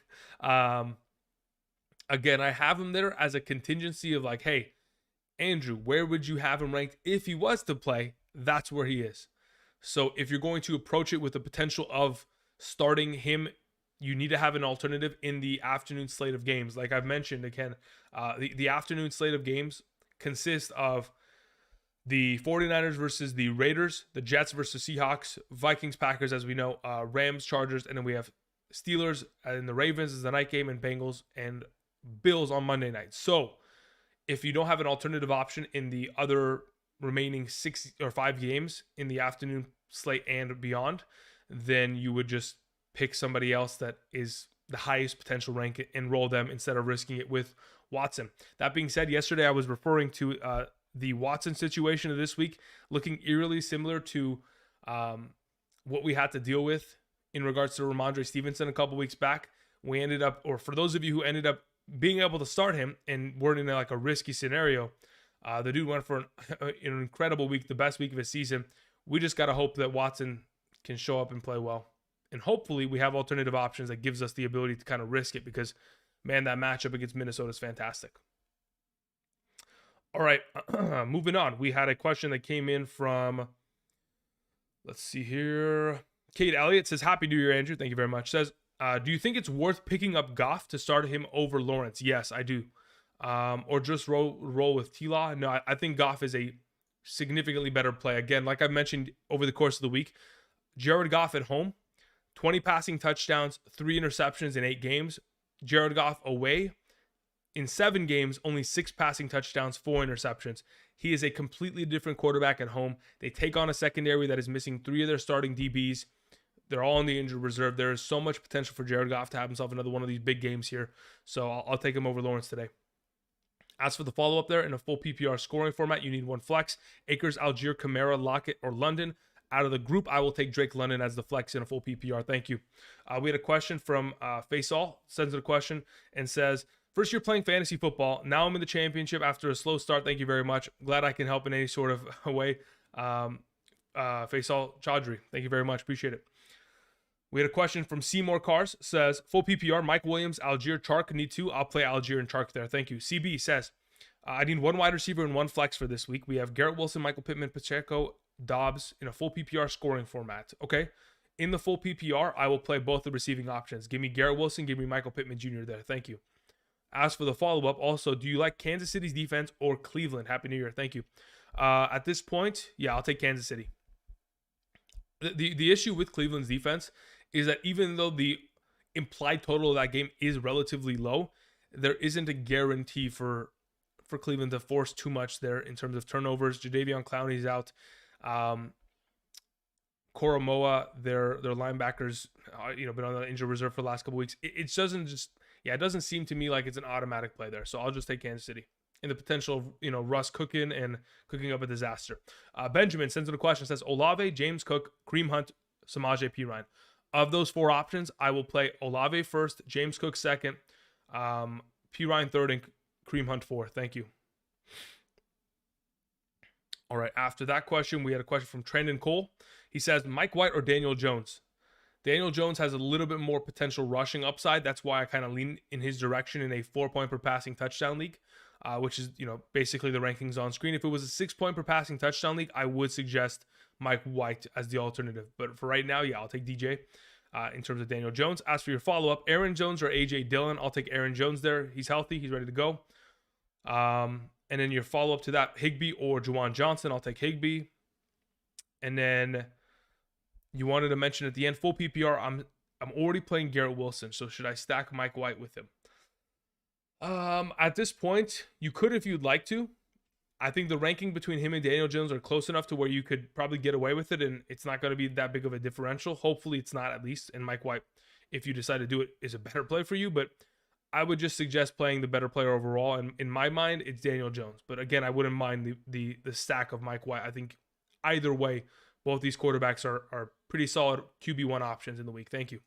Speaker 1: Again, I have him there as a contingency of like, hey, Andrew, where would you have him ranked if he was to play? That's where he is. So if you're going to approach it with the potential of starting him, you need to have an alternative in the afternoon slate of games. Like I've mentioned, again, the afternoon slate of games consists of the 49ers versus the Raiders, the Jets versus Seahawks, Vikings, Packers, as we know, Rams, Chargers, and then we have Steelers and the Ravens is the night game, and Bengals and Bills on Monday night. So if you don't have an alternative option in the other remaining 6 or 5 games in the afternoon slate and beyond, then you would just pick somebody else that is the highest potential rank and roll them instead of risking it with Watson. That being said, yesterday I was referring to the Watson situation of this week looking eerily similar to what we had to deal with in regards to Rhamondre Stevenson a couple weeks back. We ended up, or for those of you who ended up being able to start him and weren't in like a risky scenario, the dude went for an incredible week, the best week of his season. We just got to hope that Watson can show up and play well. And hopefully we have alternative options that gives us the ability to kind of risk it because, man, that matchup against Minnesota is fantastic. All right, moving on. We had a question that came in from, let's see here. Kate Elliott says, Happy New Year, Andrew. Thank you very much. Says, do you think it's worth picking up Goff to start him over Lawrence? Yes, I do. Or just roll with T-Law? No, I think Goff is a significantly better play. Again, like I mentioned over the course of the week, Jared Goff at home, 20 passing touchdowns, 3 interceptions in 8 games. Jared Goff away, in 7 games, only 6 passing touchdowns, 4 interceptions. He is a completely different quarterback at home. They take on a secondary that is missing 3 of their starting DBs. They're all in the injured reserve. There is so much potential for Jared Goff to have himself another one of these big games here. So I'll take him over Lawrence today. As for the follow-up there, in a full PPR scoring format, you need one flex. Akers, Allgeier, Kamara, Lockett, or London. Out of the group, I will take Drake London as the flex in a full PPR. Thank you. We had a question from Faisal. Sends a question and says, first year playing fantasy football. Now I'm in the championship after a slow start. Thank you very much. Glad I can help in any sort of way. Faisal Chaudhry, thank you very much. Appreciate it. We had a question from Seymour Cars. Says, full PPR, Mike Williams, Allgeier, Chark. Need 2. I'll play Allgeier and Chark there. Thank you. CB says, I need 1 wide receiver and 1 flex for this week. We have Garrett Wilson, Michael Pittman, Pacheco, Dobbs in a full PPR scoring format. Okay. In the full PPR, I will play both the receiving options. Give me Garrett Wilson, give me Michael Pittman Jr. there. Thank you. As for the follow-up, also, do you like Kansas City's defense or Cleveland? Happy New Year. Thank you. At this point, yeah, I'll take Kansas City. The issue with Cleveland's defense is that even though the implied total of that game is relatively low, there isn't a guarantee for Cleveland to force too much there in terms of turnovers. Jadeveon Clowney's out. Koromoa, their linebackers, been on the injured reserve for the last couple weeks. It doesn't seem to me like it's an automatic play there. So I'll just take Kansas City. And the potential of, Russ cooking up a disaster. Benjamin sends in a question, says, Olave, James Cook, Kareem Hunt, Samaje Perine. Of those 4 options, I will play Olave first, James Cook second, Perine third, and Kareem Hunt fourth. Thank you. All right, after that question, we had a question from Trendon Cole. He says, Mike White or Daniel Jones? Daniel Jones has a little bit more potential rushing upside. That's why I kind of lean in his direction in a 4-point per passing touchdown league, which is, basically the rankings on screen. If it was a 6-point per passing touchdown league, I would suggest Mike White as the alternative. But for right now, yeah, I'll take DJ in terms of Daniel Jones. As for your follow-up, Aaron Jones or A.J. Dillon, I'll take Aaron Jones there. He's healthy. He's ready to go. And then your follow-up to that, Higbee or Juwan Johnson, I'll take Higbee. And then you wanted to mention at the end, full PPR, I'm already playing Garrett Wilson, so should I stack Mike White with him? At this point, you could if you'd like to. I think the ranking between him and Daniel Jones are close enough to where you could probably get away with it, and it's not going to be that big of a differential. Hopefully it's not, at least. And Mike White, if you decide to do it, is a better play for you. But I would just suggest playing the better player overall. And in my mind, it's Daniel Jones. But again, I wouldn't mind the stack of Mike White. I think either way, both these quarterbacks are pretty solid QB1 options in the week. Thank you.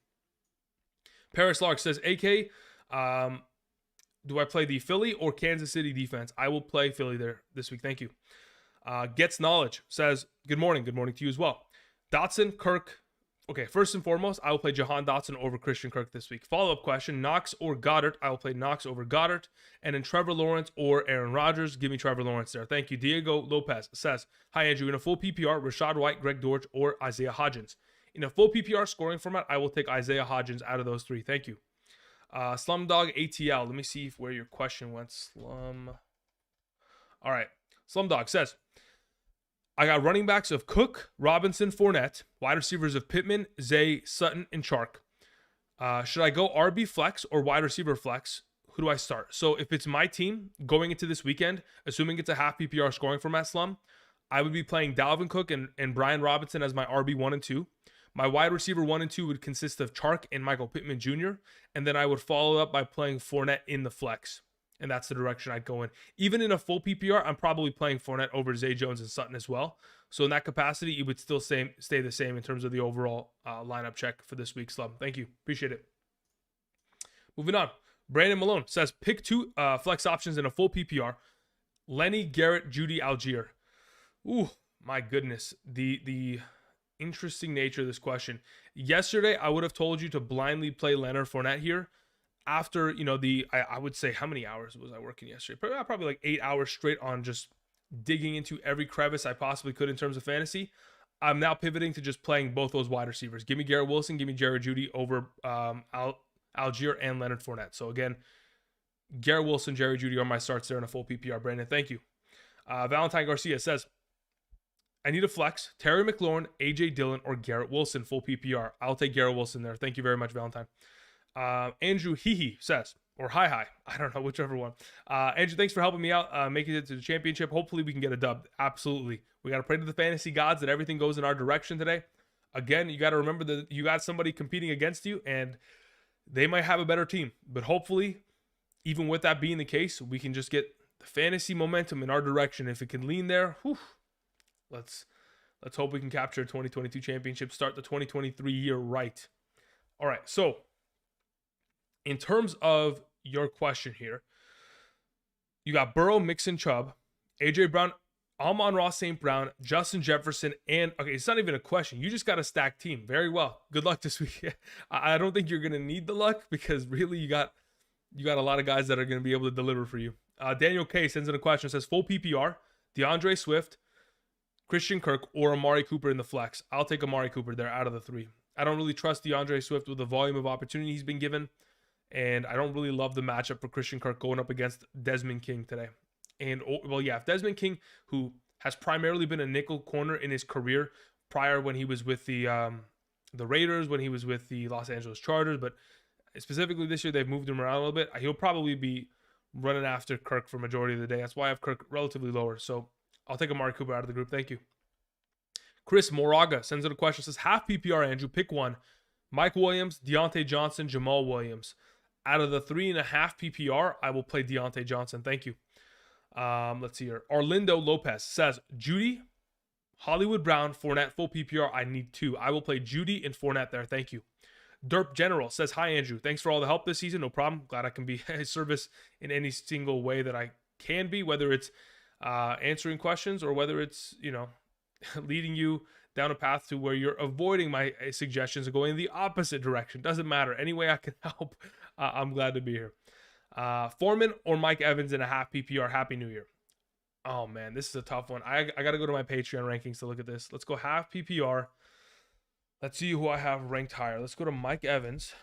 Speaker 1: Paris Lark says, AK, do I play the Philly or Kansas City defense? I will play Philly there this week. Thank you. Gets Knowledge says, good morning. Good morning to you as well. Dotson, Kirk. Okay, first and foremost, I will play Jahan Dotson over Christian Kirk this week. Follow-up question, Knox or Goddard? I will play Knox over Goddard. And then Trevor Lawrence or Aaron Rodgers. Give me Trevor Lawrence there. Thank you. Diego Lopez says, hi, Andrew. In a full PPR, Rashad White, Greg Dortch, or Isaiah Hodgins. In a full PPR scoring format, I will take Isaiah Hodgins out of those three. Thank you. Slumdog ATL. Let me see where your question went. All right. Slumdog says, I got running backs of Cook, Robinson, Fournette, wide receivers of Pittman, Zay, Sutton, and Chark. Should I go RB flex or wide receiver flex? Who do I start? So if it's my team going into this weekend, assuming it's a half PPR scoring format slum, I would be playing Dalvin Cook and Brian Robinson as my RB 1 and 2. My wide receiver 1 and 2 would consist of Chark and Michael Pittman Jr. And then I would follow up by playing Fournette in the flex. And that's the direction I'd go in. Even in a full PPR, I'm probably playing Fournette over Zay Jones and Sutton as well. So in that capacity, it would still stay the same in terms of the overall lineup check for this week's slum. Thank you. Appreciate it. Moving on. Brandon Malone says, pick 2 flex options in a full PPR. Lenny, Garrett, Judy, Allgeier. Ooh, my goodness. The interesting nature of this question. Yesterday, I would have told you to blindly play Leonard Fournette here. After, I would say, how many hours was I working yesterday? Probably like 8 hours straight on just digging into every crevice I possibly could in terms of fantasy. I'm now pivoting to just playing both those wide receivers. Give me Garrett Wilson, give me Jared Judy over Allgeier and Leonard Fournette. So again, Garrett Wilson, Jared Judy are my starts there in a full PPR. Brandon, thank you. Valentine Garcia says, I need a flex. Terry McLaurin, AJ Dillon, or Garrett Wilson, full PPR. I'll take Garrett Wilson there. Thank you very much, Valentine. Andrew Hehe says, or hi, I don't know, whichever one. Andrew, thanks for helping me out, making it to the championship. Hopefully we can get a dub. Absolutely. We got to pray to the fantasy gods that everything goes in our direction today. Again, you got to remember that you got somebody competing against you and they might have a better team, but hopefully, even with that being the case, we can just get the fantasy momentum in our direction. If it can lean there, let's hope we can capture a 2022 championship, start the 2023 year right. All right, so in terms of your question here, you got Burrow, Mixon, Chubb, AJ Brown, Amon-Ra St. Brown, Justin Jefferson, and okay, it's not even a question. You just got a stacked team. Very well. Good luck this week. I don't think you're gonna need the luck because really you got a lot of guys that are gonna be able to deliver for you. Daniel K sends in a question. Says full PPR, DeAndre Swift, Christian Kirk, or Amari Cooper in the flex. I'll take Amari Cooper there out of the 3. I don't really trust DeAndre Swift with the volume of opportunity he's been given. And I don't really love the matchup for Christian Kirk going up against Desmond King today. And, well, yeah, if Desmond King, who has primarily been a nickel corner in his career prior when he was with the Raiders, when he was with the Los Angeles Chargers, but specifically this year they've moved him around a little bit. He'll probably be running after Kirk for majority of the day. That's why I have Kirk relatively lower. So I'll take Amari Cooper out of the group. Thank you. Chris Moraga sends in a question. Says, half PPR, Andrew, pick 1. Mike Williams, Deontay Johnson, Jamal Williams. Out of the 3.5 PPR, I will play Deontay Johnson. Thank you. Let's see here. Orlando Lopez says, Judy, Hollywood Brown, Fournette, full PPR. I need 2. I will play Judy and Fournette there. Thank you. Derp General says, hi, Andrew. Thanks for all the help this season. No problem. Glad I can be a service in any single way that I can be, whether it's answering questions or whether it's, leading you down a path to where you're avoiding my suggestions and going in the opposite direction. Doesn't matter. Any way I can help, I'm glad to be here. Foreman or Mike Evans in a half PPR. Happy New Year. Oh, man, this is a tough one. I got to go to my Patreon rankings to look at this. Let's go half PPR. Let's see who I have ranked higher. Let's go to Mike Evans.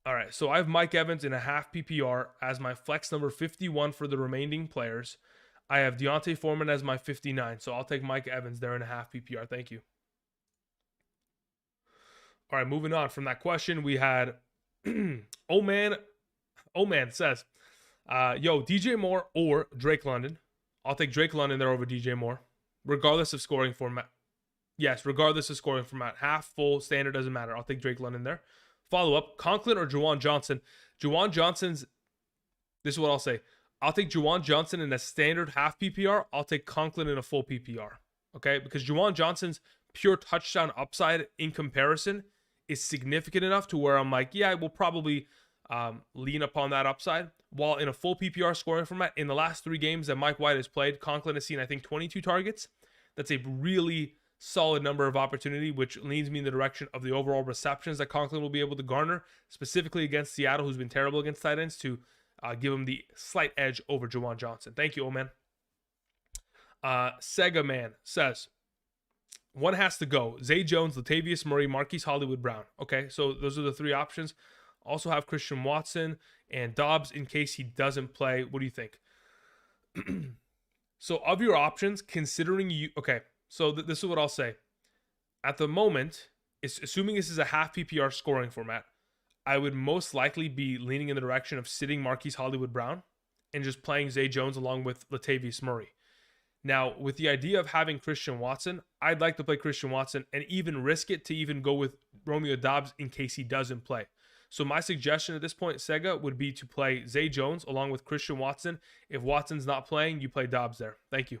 Speaker 1: All right, so I have Mike Evans in a half PPR as my flex number 51 for the remaining players. I have D'Onta Foreman as my 59, so I'll take Mike Evans there in a half PPR. Thank you. All right, moving on from that question, we had Oh man says, yo, DJ Moore or Drake London. I'll take Drake London there over DJ Moore, regardless of scoring format. Yes, regardless of scoring format. Half, full, standard, doesn't matter. I'll take Drake London there. Follow up, Conklin or Juwan Johnson. Juwan Johnson's, this is what I'll say. I'll take Juwan Johnson in a standard half PPR. I'll take Conklin in a full PPR. Okay? Because Juwan Johnson's pure touchdown upside in comparison is significant enough to where I'm like, yeah, we'll probably lean upon that upside. While in a full PPR scoring format, in the last 3 games that Mike White has played, Conklin has seen, I think, 22 targets. That's a really solid number of opportunity, which leads me in the direction of the overall receptions that Conklin will be able to garner, specifically against Seattle, who's been terrible against tight ends, to give him the slight edge over Juwan Johnson. Thank you, old man. Sega Man says, one has to go. Zay Jones, Latavius Murray, Marquise Hollywood Brown. Okay, so those are the 3 options. Also have Christian Watson and Dobbs in case he doesn't play. What do you think? So of your options, considering you... Okay, so this is what I'll say. At the moment, assuming this is a half PPR scoring format, I would most likely be leaning in the direction of sitting Marquise Hollywood Brown and just playing Zay Jones along with Latavius Murray. Now, with the idea of having Christian Watson, I'd like to play Christian Watson and even risk it to even go with Romeo Dobbs in case he doesn't play. So my suggestion at this point, Sega, would be to play Zay Jones along with Christian Watson. If Watson's not playing, you play Dobbs there. Thank you.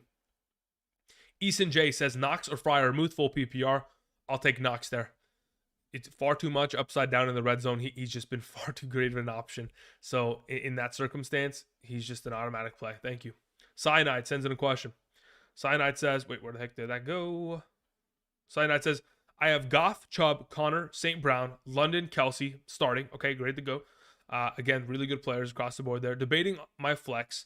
Speaker 1: Eason J says, Knox or Fryer Muth full PPR. I'll take Knox there. It's far too much upside down in the red zone. He's just been far too great of an option. So in that circumstance, he's just an automatic play. Thank you. Cyanide sends in a question. Cyanide says, wait, where the heck did that go? Cyanide says, I have Goff, Chubb, Connor, St. Brown, London, Kelsey starting. Okay, great to go. Again, really good players across the board there. Debating my flex.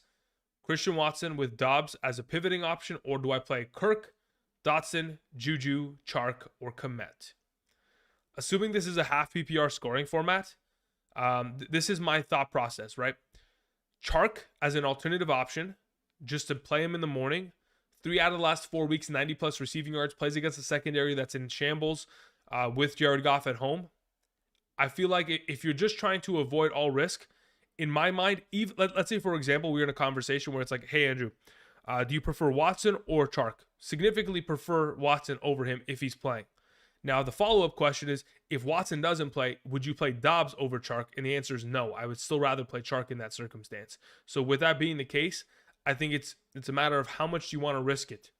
Speaker 1: Christian Watson with Dobbs as a pivoting option, or do I play Kirk, Dotson, Juju, Chark, or Komet? Assuming this is a half PPR scoring format, this is my thought process, right? Chark as an alternative option, just to play him in the morning. 3 out of the last 4 weeks, 90+ receiving yards, plays against a secondary that's in shambles with Jared Goff at home. I feel like if you're just trying to avoid all risk, in my mind, even, let's say, for example, we're in a conversation where it's like, hey, Andrew, do you prefer Watson or Chark? Significantly prefer Watson over him if he's playing. Now, the follow-up question is, if Watson doesn't play, would you play Dobbs over Chark? And the answer is no. I would still rather play Chark in that circumstance. So with that being the case, I think it's a matter of how much you want to risk it.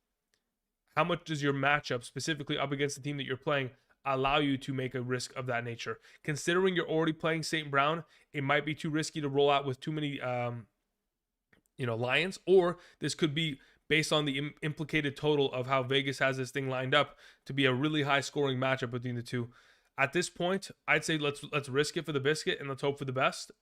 Speaker 1: How much does your matchup, specifically up against the team that you're playing, allow you to make a risk of that nature? Considering you're already playing St. Brown, it might be too risky to roll out with too many Lions, or this could be based on the implicated total of how Vegas has this thing lined up to be a really high scoring matchup between the two. At this point, I'd say let's risk it for the biscuit and let's hope for the best.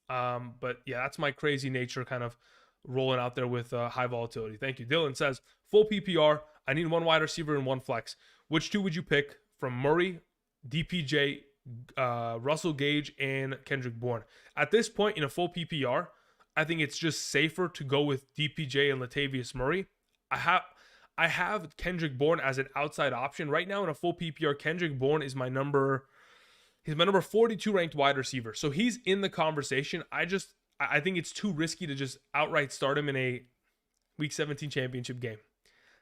Speaker 1: But yeah, that's my crazy nature kind of rolling out there with high volatility. Thank you. Dylan says, full PPR, I need 1 wide receiver and 1 flex. Which 2 would you pick from Murray, DPJ, Russell Gage, and Kendrick Bourne? At this point in a full PPR, I think it's just safer to go with DPJ and Latavius Murray. I have Kendrick Bourne as an outside option. Right now in a full PPR, Kendrick Bourne is my number 42 ranked wide receiver. So he's in the conversation. I think it's too risky to just outright start him in a Week 17 championship game.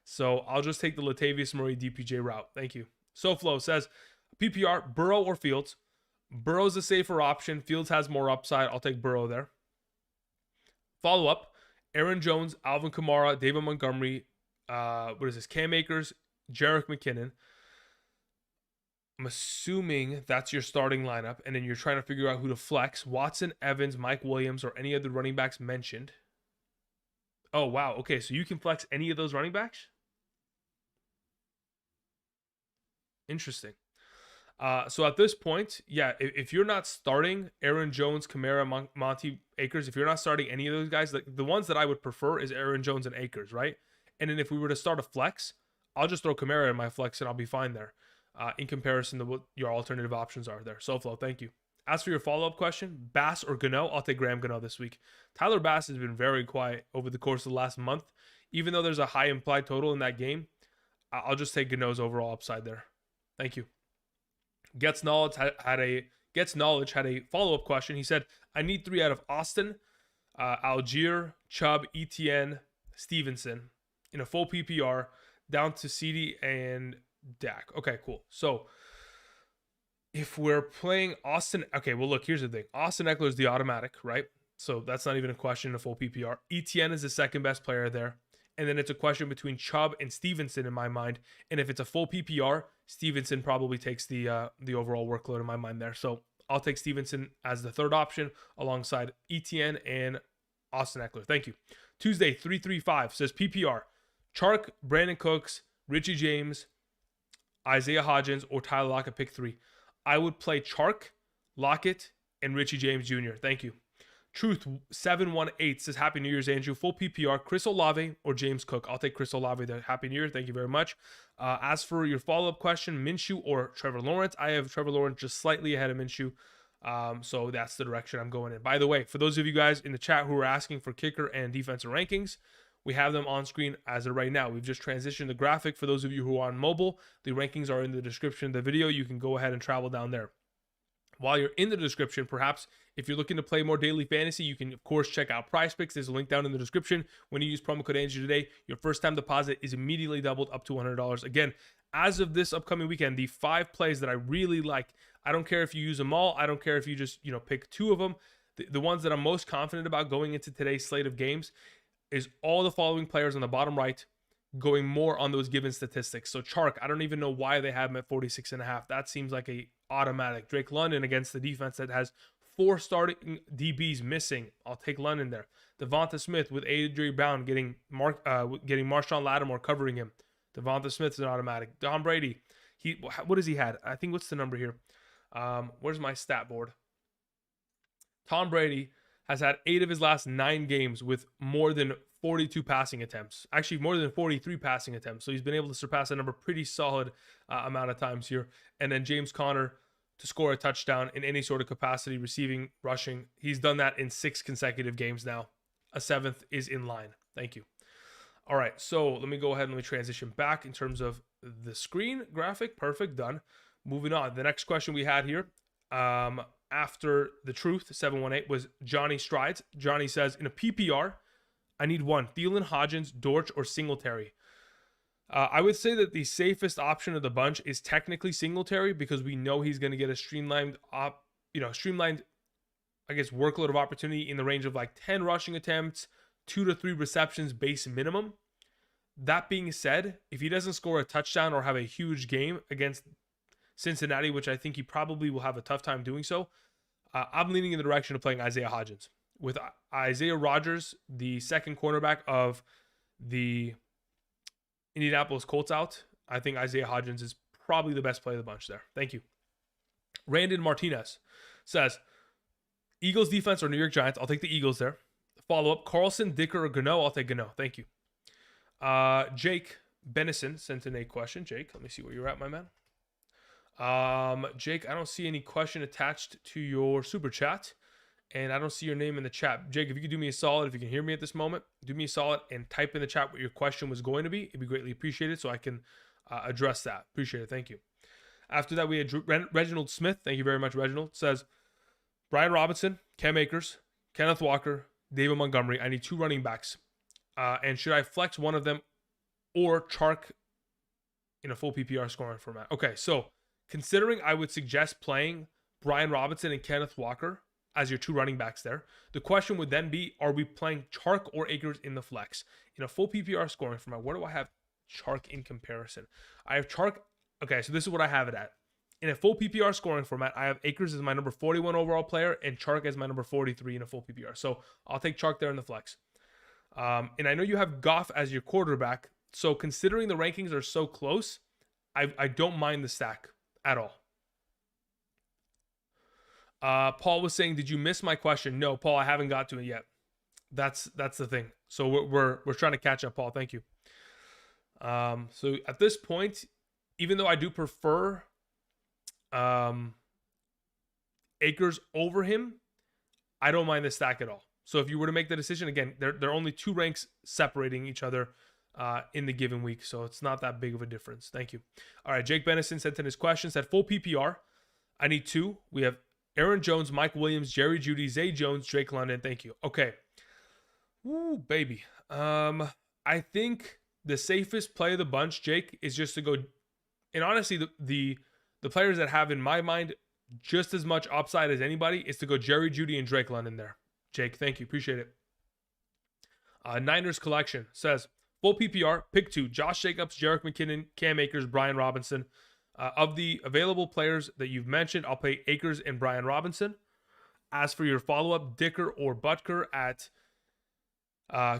Speaker 1: So I'll just take the Latavius Murray DPJ route. Thank you. SoFlo says, PPR, Burrow or Fields? Burrow's a safer option. Fields has more upside. I'll take Burrow there. Follow up, Aaron Jones, Alvin Kamara, David Montgomery, Cam Akers, Jerick McKinnon. I'm assuming that's your starting lineup, and then you're trying to figure out who to flex. Watson, Evans, Mike Williams, or any other running backs mentioned. Oh, wow. Okay, so you can flex any of those running backs? Interesting. So at this point, yeah, if you're not starting Aaron Jones, Kamara, Monty, Akers, if you're not starting any of those guys, the ones that I would prefer is Aaron Jones and Akers, right? And then if we were to start a flex, I'll just throw Kamara in my flex and I'll be fine there in comparison to what your alternative options are there. SoFlo, thank you. As for your follow-up question, Bass or Gano, I'll take Graham Gano this week. Tyler Bass has been very quiet over the course of the last month. Even though there's a high implied total in that game, I'll just take Gano's overall upside there. Thank you. Gets Knowledge had a follow-up question. He said, I need 3 out of Austin, Allgeier, Chubb, Etienne, Stevenson in a full PPR down to CD and Dak. Okay, cool. So if we're playing Austin, okay, well, look, here's the thing. Austin Ekeler is the automatic, right? So that's not even a question in a full PPR. Etienne is the second best player there. And then it's a question between Chubb and Stevenson in my mind. And if it's a full PPR, Stevenson probably takes the overall workload in my mind there. So I'll take Stevenson as the third option alongside Etienne and Austin Ekeler. Thank you. Tuesday, 335 says PPR. Chark, Brandon Cooks, Richie James, Isaiah Hodgins, or Tyler Lockett, pick 3. I would play Chark, Lockett, and Richie James Jr. Thank you. Truth 718 says Happy New Year's, Andrew. Full PPR, Chris Olave or James Cook. I'll take Chris Olave there. Happy New Year. Thank you very much. As for your follow-up question, Minshew or Trevor Lawrence, I have Trevor Lawrence just slightly ahead of Minshew. So that's the direction I'm going in. By the way, for those of you guys in the chat who are asking for kicker and defensive rankings, we have them on screen as of right now. We've just transitioned the graphic. For those of you who are on mobile, the rankings are in the description of the video. You can go ahead and travel down there. While you're in the description, perhaps if you're looking to play more daily fantasy, you can, of course, check out PrizePicks. There's a link down in the description. When you use promo code Andrew today, your first-time deposit is immediately doubled up to $100. Again, as of this upcoming weekend, the 5 plays that I really like, I don't care if you use them all. I don't care if you just, pick 2 of them. The ones that I'm most confident about going into today's slate of games is all the following players on the bottom right going more on those given statistics. So Chark, I don't even know why they have him at 46.5. That seems like a automatic. Drake London against the defense that has 4 starting DBs missing. I'll take London there. Devonta Smith with Adrian Brown getting Marshawn Lattimore covering him. Devonta Smith is an automatic. Tom Brady, what has he had? I think what's the number here? Where's my stat board? Tom Brady has had 8 of his last 9 games with more than 42 passing attempts. Actually, more than 43 passing attempts. So he's been able to surpass that number pretty solid amount of times here. And then James Conner to score a touchdown in any sort of capacity, receiving, rushing. He's done that in 6 consecutive games now. A 7th is in line. Thank you. All right, so let me go ahead and let me transition back in terms of the screen graphic. Perfect, done. Moving on. The next question we had here after the truth, 718, was Johnny Strides. Johnny says, in a PPR, I need 1. Thielen, Hodgins, Dortch, or Singletary. I would say that the safest option of the bunch is technically Singletary because we know he's going to get a streamlined, I guess, workload of opportunity in the range of like 10 rushing attempts, 2 to 3 receptions base minimum. That being said, if he doesn't score a touchdown or have a huge game against Cincinnati, which I think he probably will have a tough time doing so, I'm leaning in the direction of playing Isaiah Hodgins. With Isaiah Rodgers, the second cornerback of the Indianapolis Colts out, I think Isaiah Hodgins is probably the best play of the bunch there. Thank you. Randon Martinez says, Eagles defense or New York Giants? I'll take the Eagles there. Follow-up, Carlson, Dicker, or Gano? I'll take Gano. Thank you. Jake Benison sent in a question. Jake, let me see where you're at, my man. Jake, I don't see any question attached to your super chat, and I don't see your name in the chat. Jake, if you could do me a solid, if you can hear me at this moment, do me a solid and type in the chat what your question was going to be. It'd be greatly appreciated so I can address that. Appreciate it. Thank you. After that, we had Reginald Smith. Thank you very much, Reginald. Says, Brian Robinson, Cam Akers, Kenneth Walker, David Montgomery. I need 2 running backs. And should I flex one of them or Chark in a full PPR scoring format? Okay, so considering I would suggest playing Brian Robinson and Kenneth Walker as your 2 running backs there, the question would then be, are we playing Chark or Akers in the flex? In a full PPR scoring format, where do I have Chark in comparison? I have Chark. Okay, so this is what I have it at. In a full PPR scoring format, I have Akers as my number 41 overall player and Chark as my number 43 in a full PPR. So I'll take Chark there in the flex. And I know you have Goff as your quarterback. So considering the rankings are so close, I don't mind the stack at all. Paul was saying, did you miss my question? No, Paul, I haven't got to it yet. That's the thing. So we're trying to catch up, Paul. Thank you. So at this point, even though I do prefer Akers over him, I don't mind the stack at all. So if you were to make the decision, again, there are only 2 ranks separating each other in the given week. So it's not that big of a difference. Thank you. All right, Jake Benison sent in his question, said full PPR. I need 2. We have Aaron Jones, Mike Williams, Jerry Jeudy, Zay Jones, Drake London. Thank you. Okay. Ooh, baby. I think the safest play of the bunch, Jake, is just to go. And honestly, the players that have in my mind just as much upside as anybody is to go Jerry Jeudy and Drake London there. Jake, thank you. Appreciate it. Niners Collection says, full PPR, pick 2. Josh Jacobs, Jerick McKinnon, Cam Akers, Brian Robinson. Of the available players that you've mentioned, I'll play Akers and Brian Robinson. As for your follow-up, Dicker or Butker at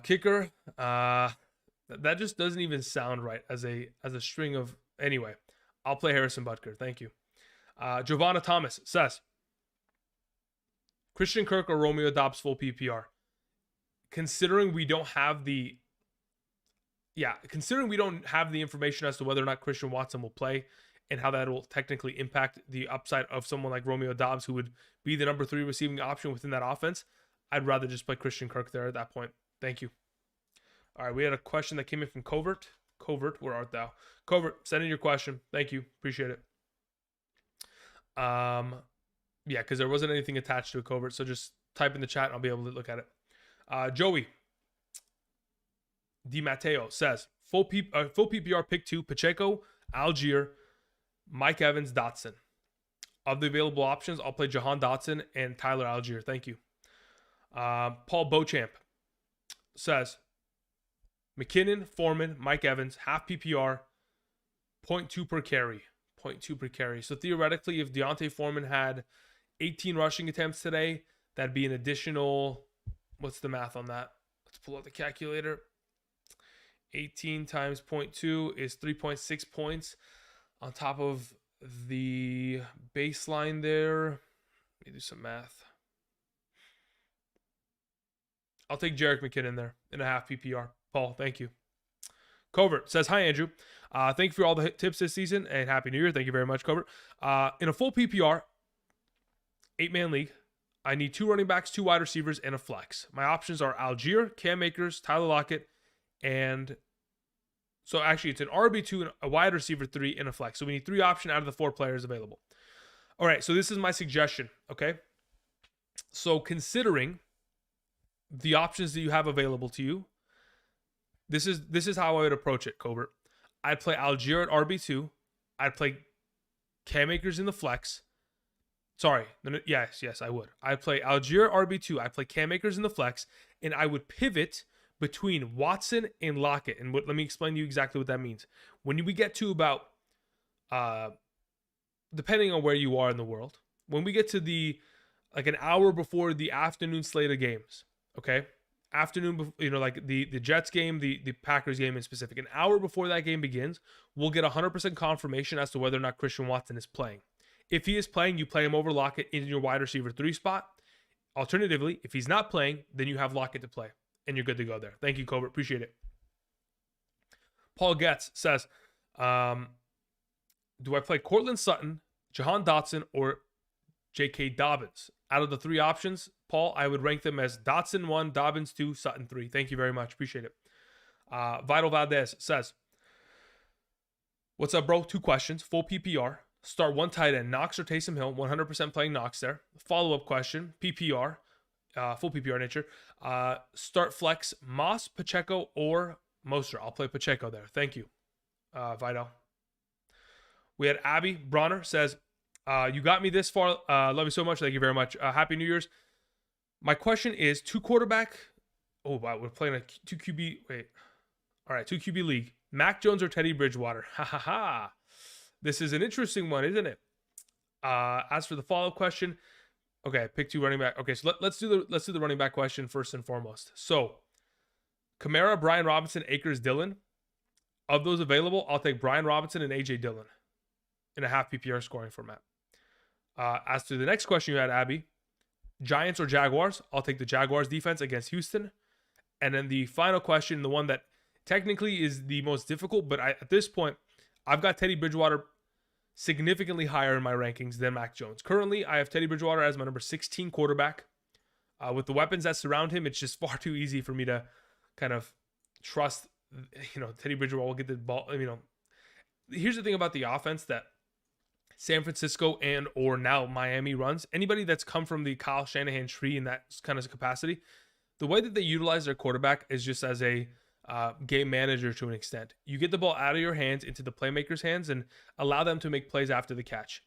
Speaker 1: kicker, that just doesn't even sound right as a string of. Anyway, I'll play Harrison Butker. Thank you. Giovanna Thomas says, Christian Kirk or Romeo Doubs full PPR. Considering we don't have the information as to whether or not Christian Watson will play and how that will technically impact the upside of someone like Romeo Doubs, who would be the number 3 receiving option within that offense, I'd rather just play Christian Kirk there at that point. Thank you. All right, we had a question that came in from Covert. Covert, where art thou? Covert, send in your question. Thank you. Appreciate it. Yeah, because there wasn't anything attached to a Covert, so just type in the chat and I'll be able to look at it. Joey DiMatteo says, full PPR pick 2, Pacheco, Allgeier, Mike Evans, Dotson. Of the available options, I'll play Jahan Dotson and Tyler Allgeier. Thank you. Paul Beauchamp says, McKinnon, Foreman, Mike Evans, half PPR, 0.2 per carry. 0.2 per carry. So theoretically, if D'Onta Foreman had 18 rushing attempts today, that'd be an additional, what's the math on that? Let's pull out the calculator. 18 times 0.2 is 3.6 points on top of the baseline there. Let me do some math. I'll take Jerick McKinnon there in a half PPR. Paul, thank you. Covert says, hi, Andrew. Thank you for all the tips this season and Happy New Year. Thank you very much, Covert. In a full PPR, 8-man league, I need 2 running backs, 2 wide receivers, and a flex. My options are Allgeier, Cam Akers, Tyler Lockett, and so actually it's an RB2, a wide receiver 3, and a flex. So we need 3 options out of the 4 players available. All right, so this is my suggestion, okay? So considering the options that you have available to you, this is how I would approach it, Covert. I'd play Allgeier at RB2. I'd play Cam Akers in the flex. Sorry. Yes, I would. I'd play Allgeier RB2. I'd play Cam Akers in the flex. And I would pivot between Watson and Lockett. And let me explain to you exactly what that means. When we get to about, depending on where you are in the world, when we get to like an hour before the afternoon slate of games, okay? Afternoon, like the Jets game, the Packers game in specific, an hour before that game begins, we'll get 100% confirmation as to whether or not Christian Watson is playing. If he is playing, you play him over Lockett in your wide receiver 3 spot. Alternatively, if he's not playing, then you have Lockett to play, and you're good to go there. Thank you, Covert. Appreciate it. Paul Getz says, do I play Cortland Sutton, Jahan Dotson, or J.K. Dobbins? Out of the 3 options, Paul, I would rank them as Dotson 1, Dobbins 2, Sutton 3. Thank you very much. Appreciate it. Vital Valdez says, what's up, bro? 2 questions. Full PPR. Start 1 tight end, Knox or Taysom Hill. 100% playing Knox there. Follow-up question, PPR, full PPR nature. Start flex, Moss, Pacheco, or Mostert. I'll play Pacheco there. Thank you, Vital. We had Abby Bronner says, you got me this far. Love you so much. Thank you very much. Happy New Year's. My question is 2 quarterback. Oh, wow. We're playing a 2 QB. Wait. All right. 2 QB league. Mac Jones or Teddy Bridgewater? Ha ha ha. This is an interesting one, isn't it? As for the follow-up question, okay, pick 2 running back. Okay, so let's do the running back question first and foremost. So, Kamara, Brian Robinson, Akers, Dillon. Of those available, I'll take Brian Robinson and AJ Dillon in a half PPR scoring format. As to the next question you had, Abby, Giants or Jaguars? I'll take the Jaguars defense against Houston. And then the final question, the one that technically is the most difficult, but at this point, I've got Teddy Bridgewater significantly higher in my rankings than Mac Jones. Currently, I have Teddy Bridgewater as my number 16 quarterback. With the weapons that surround him, it's just far too easy for me to kind of trust, Teddy Bridgewater will get the ball. Here's the thing about the offense that San Francisco and or now Miami runs. Anybody that's come from the Kyle Shanahan tree in that kind of capacity, the way that they utilize their quarterback is just as a game manager to an extent. You get the ball out of your hands into the playmaker's hands and allow them to make plays after the catch.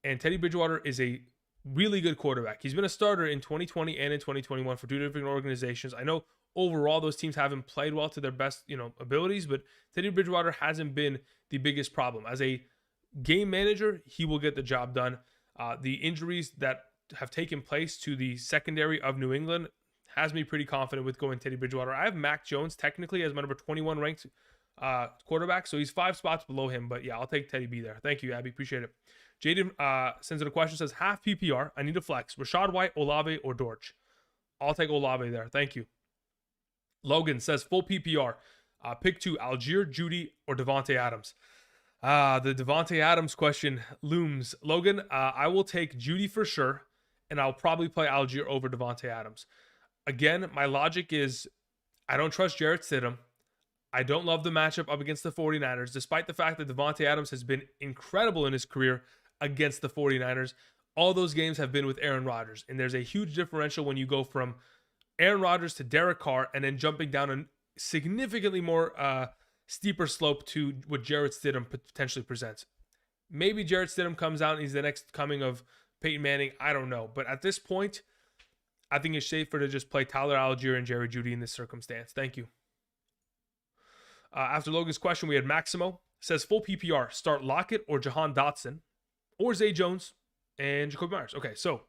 Speaker 1: And Teddy Bridgewater is a really good quarterback. He's been a starter in 2020 and in 2021 for 2 different organizations. I know overall those teams haven't played well to their best, abilities, but Teddy Bridgewater hasn't been the biggest problem. As a game manager, he will get the job done. The injuries that have taken place to the secondary of New England has me pretty confident with going Teddy Bridgewater. I have Mac Jones technically as my number 21 ranked quarterback, so he's 5 spots below him. But yeah, I'll take Teddy B there. Thank you, Abby. Appreciate it. Jaden sends in a question, says, half PPR, I need a flex. Rachaad White, Olave, or Dortch? I'll take Olave there. Thank you. Logan says, full PPR. Pick 2, Allgeier, Judy, or Devontae Adams. The Devontae Adams question looms. Logan, I will take Judy for sure, and I'll probably play Allgeier over Devontae Adams. Again, my logic is I don't trust Jarrett Stidham. I don't love the matchup up against the 49ers, despite the fact that Devontae Adams has been incredible in his career against the 49ers. All those games have been with Aaron Rodgers, and there's a huge differential when you go from Aaron Rodgers to Derek Carr and then jumping down a significantly more steeper slope to what Jarrett Stidham potentially presents. Maybe Jarrett Stidham comes out and he's the next coming of Peyton Manning. I don't know. But at this point, I think it's safer to just play Tyler Allgeier and Jerry Jeudy in this circumstance. Thank you. After Logan's question, we had Maximo. Says full PPR. Start Lockett or Jahan Dotson or Zay Jones and Jacoby Myers. Okay, so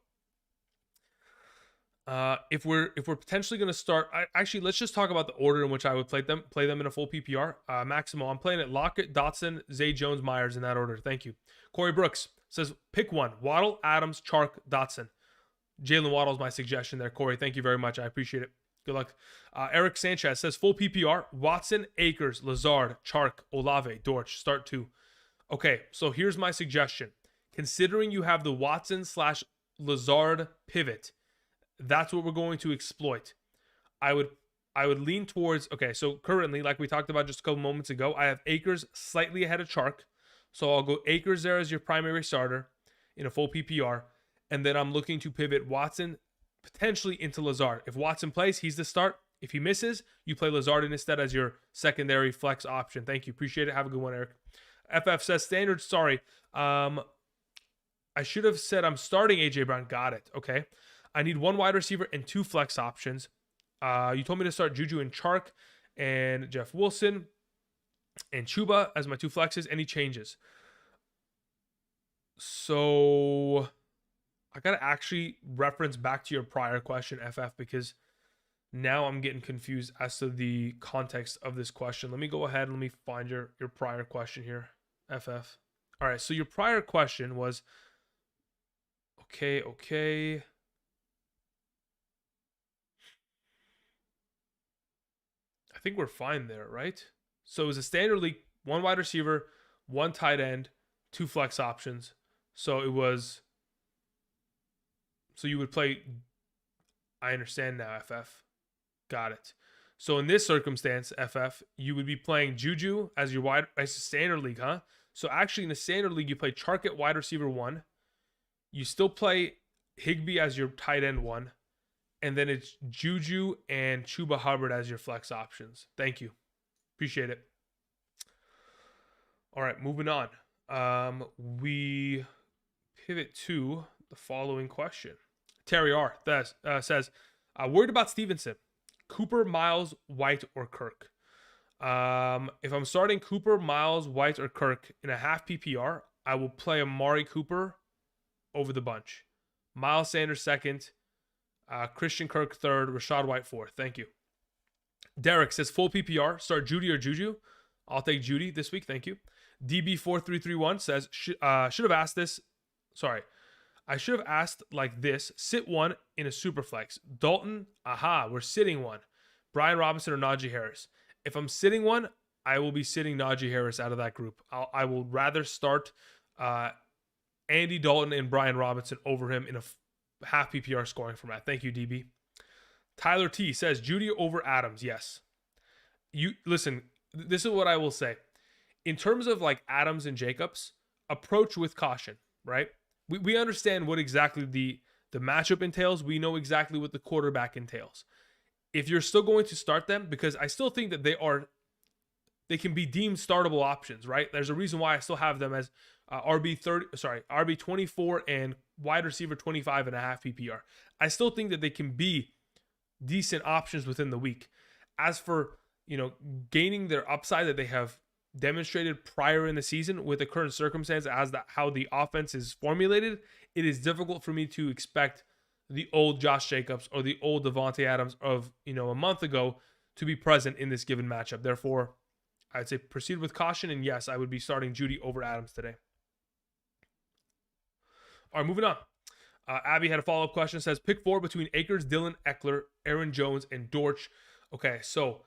Speaker 1: if we're potentially going to start, actually let's just talk about the order in which I would play them in a full PPR. Maximo, I'm playing it Lockett, Dotson, Zay Jones, Myers in that order. Thank you. Corey Brooks says pick one: Waddle, Adams, Chark, Dotson. Jalen Waddle is my suggestion there. Corey, thank you very much. I appreciate it. Good luck. Eric Sanchez says full PPR: Watson, Akers, Lazard, Chark, Olave, Dortch. Start 2. Okay, so here's my suggestion. Considering you have the Watson/Lazard pivot, that's what we're going to exploit. I would lean towards, okay, so currently, like we talked about just a couple moments ago, I have Akers slightly ahead of Chark. So I'll go Akers there as your primary starter in a full PPR. And then I'm looking to pivot Watson potentially into Lazard. If Watson plays, he's the start. If he misses, you play Lazard instead as your secondary flex option. Thank you. Appreciate it. Have a good one, Eric. FF says standard. Sorry. I should have said I'm starting AJ Brown. Got it. Okay. I need 1 wide receiver and 2 flex options. You told me to start Juju and Chark and Jeff Wilson and Chuba as my 2 flexes. Any changes? So I got to actually reference back to your prior question, FF, because now I'm getting confused as to the context of this question. Let me go ahead and let me find your prior question here, FF. All right, so your prior question was, okay. I think we're fine there, right? So it was a standard league, 1 wide receiver, 1 tight end, 2 flex options. So it was, so you would play, I understand now, FF. Got it. So in this circumstance, FF, you would be playing Juju as your as a standard league, huh? So actually in the standard league, you play Chark at wide receiver 1. You still play Higbee as your tight end 1. And then it's Juju and Chuba Hubbard as your flex options. Thank you. Appreciate it. All right, moving on. We pivot to the following question. Terry R. says, worried about Stevenson. Cooper, Miles, White, or Kirk? If I'm starting Cooper, Miles, White, or Kirk in a half PPR, I will play Amari Cooper over the bunch. Miles Sanders second. Christian Kirk third. Rachaad White fourth. Thank you. Derek says full PPR. Start Judy or Juju. I'll take Judy this week. Thank you. DB4331 says, should have asked this. Sorry. I should have asked like this. Sit 1 in a super flex. Dalton, we're sitting 1. Brian Robinson or Najee Harris. If I'm sitting 1, I will be sitting Najee Harris out of that group. I will rather start Andy Dalton and Brian Robinson over him in a half PPR scoring format. Thank you, DB. Tyler T says Judy over Adams. Yes. You listen, this is what I will say. In terms of like Adams and Jacobs, approach with caution, right? We understand what exactly the matchup entails. We know exactly what the quarterback entails. If you're still going to start them, because I still think that they can be deemed startable options, right? There's a reason why I still have them as RB 24 and wide receiver 25 and a half PPR. I still think that they can be decent options within the week. As for, gaining their upside that they have demonstrated prior in the season with the current circumstance as how the offense is formulated, it is difficult for me to expect the old Josh Jacobs or the old Davante Adams of, a month ago to be present in this given matchup. Therefore, I'd say proceed with caution, and yes, I would be starting Judy over Adams today. All right, moving on. Abby had a follow-up question. It says, pick 4 between Akers, Dillon, Ekeler, Aaron Jones, and Dortch. Okay, so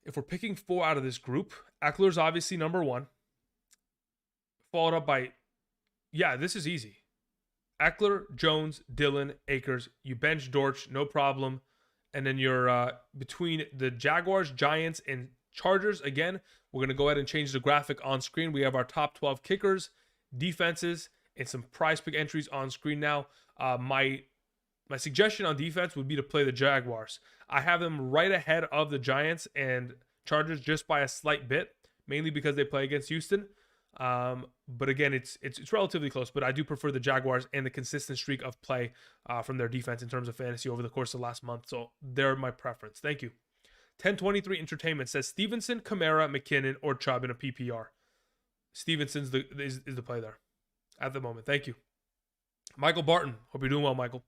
Speaker 1: if we're picking 4 out of this group, Eckler's obviously number 1. Followed up by, this is easy. Ekeler, Jones, Dillon, Akers. You bench Dortch, no problem. And then you're between the Jaguars, Giants, and Chargers. Again, we're going to go ahead and change the graphic on screen. We have our top 12 kickers, defenses, and some prize pick entries on screen now. My suggestion on defense would be to play the Jaguars. I have them right ahead of the Giants and Chargers just by a slight bit, mainly because they play against Houston. But again, it's relatively close, but I do prefer the Jaguars and the consistent streak of play from their defense in terms of fantasy over the course of the last month. So they're my preference. Thank you. 1023 Entertainment says Stevenson, Kamara, McKinnon, or Chubb in a PPR. Stevenson's is the play there at the moment. Thank you. Michael Barton, hope you're doing well, Michael,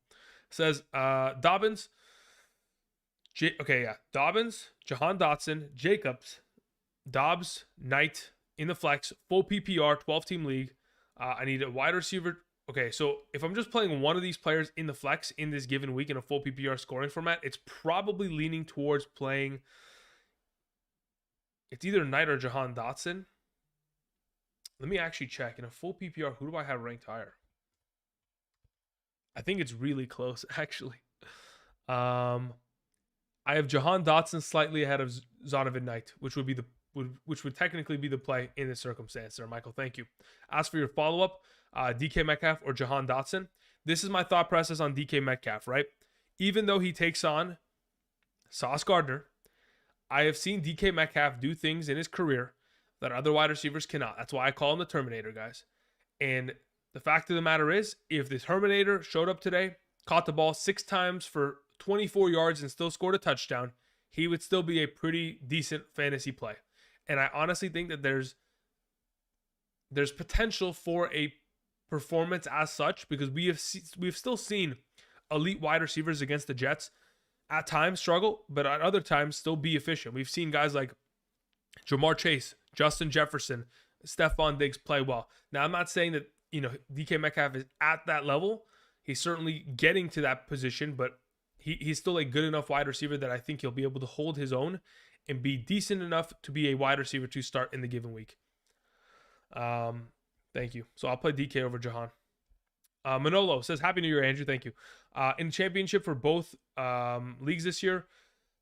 Speaker 1: says Dobbins, Dobbins, Jahan Dotson, Jacobs, Dobbs, Knight in the flex, full PPR, 12-team league. I need a wide receiver. Okay, so if I'm just playing one of these players in the flex in this given week in a full PPR scoring format, it's probably leaning towards playing. It's either Knight or Jahan Dotson. Let me actually check. In a full PPR, who do I have ranked higher? I think it's really close, actually. I have Jahan Dotson slightly ahead of Zonovan Knight, which would technically be the play in this circumstance there, Michael. Thank you. As for your follow-up, DK Metcalf or Jahan Dotson, this is my thought process on DK Metcalf, right? Even though he takes on Sauce Gardner, I have seen DK Metcalf do things in his career that other wide receivers cannot. That's why I call him the Terminator, guys. And the fact of the matter is, if the Terminator showed up today, caught the ball 6 times for 24 yards and still scored a touchdown, he would still be a pretty decent fantasy play. And I honestly think that there's potential for a performance as such, because we've still seen elite wide receivers against the Jets at times struggle, but at other times still be efficient. We've seen guys like Jamar Chase, Justin Jefferson, Stephon Diggs play well. Now, I'm not saying that DK Metcalf is at that level. He's certainly getting to that position, but he's still a good enough wide receiver that I think he'll be able to hold his own and be decent enough to be a wide receiver to start in the given week. Thank you. So I'll play DK over Jahan. Manolo says, Happy New Year, Andrew. Thank you. In championship for both leagues this year,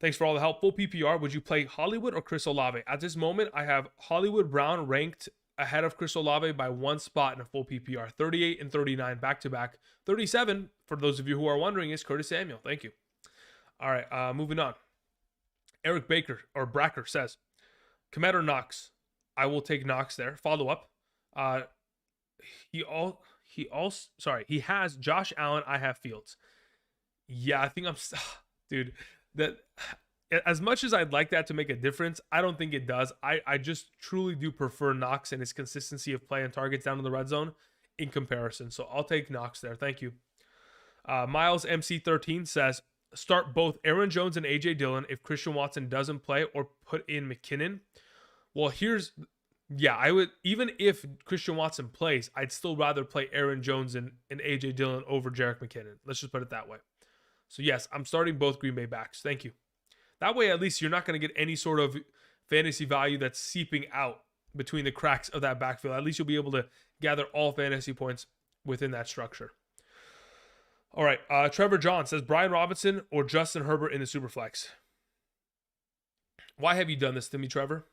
Speaker 1: thanks for all the help. Full PPR, would you play Hollywood or Chris Olave? At this moment, I have Hollywood Brown ranked ahead of Chris Olave by 1 spot in a full PPR. 38 and 39 back-to-back. 37, for those of you who are wondering, is Curtis Samuel. Thank you. All right, moving on. Eric Bracker says, Komet or Knox? I will take Knox there. Follow up. He has Josh Allen. I have Fields. Yeah, I think dude, that as much as I'd like that to make a difference, I don't think it does. I just truly do prefer Knox and his consistency of play and targets down in the red zone in comparison. So I'll take Knox there. Thank you. Miles MC13 says, start both Aaron Jones and AJ Dillon if Christian Watson doesn't play, or put in McKinnon. Well, I would, even if Christian Watson plays, I'd still rather play Aaron Jones and AJ Dillon over Jerick McKinnon. Let's just put it that way. So yes, I'm starting both Green Bay backs. Thank you. That way, at least you're not going to get any sort of fantasy value that's seeping out between the cracks of that backfield. At least you'll be able to gather all fantasy points within that structure. All right, Trevor John says, Brian Robinson or Justin Herbert in the Superflex. Why have you done this to me, Trevor?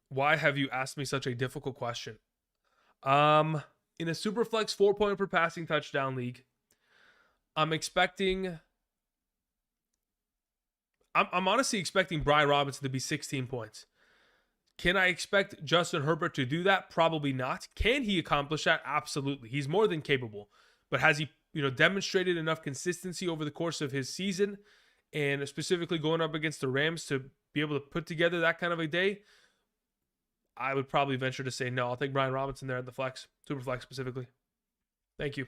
Speaker 1: Why have you asked me such a difficult question? In a Superflex 4-point per passing touchdown league, I'm honestly expecting Brian Robinson to be 16 points. Can I expect Justin Herbert to do that? Probably not. Can he accomplish that? Absolutely. He's more than capable. But has he, demonstrated enough consistency over the course of his season, and specifically going up against the Rams, to be able to put together that kind of a day? I would probably venture to say no. I'll take Brian Robinson there at the flex, super flex specifically. Thank you.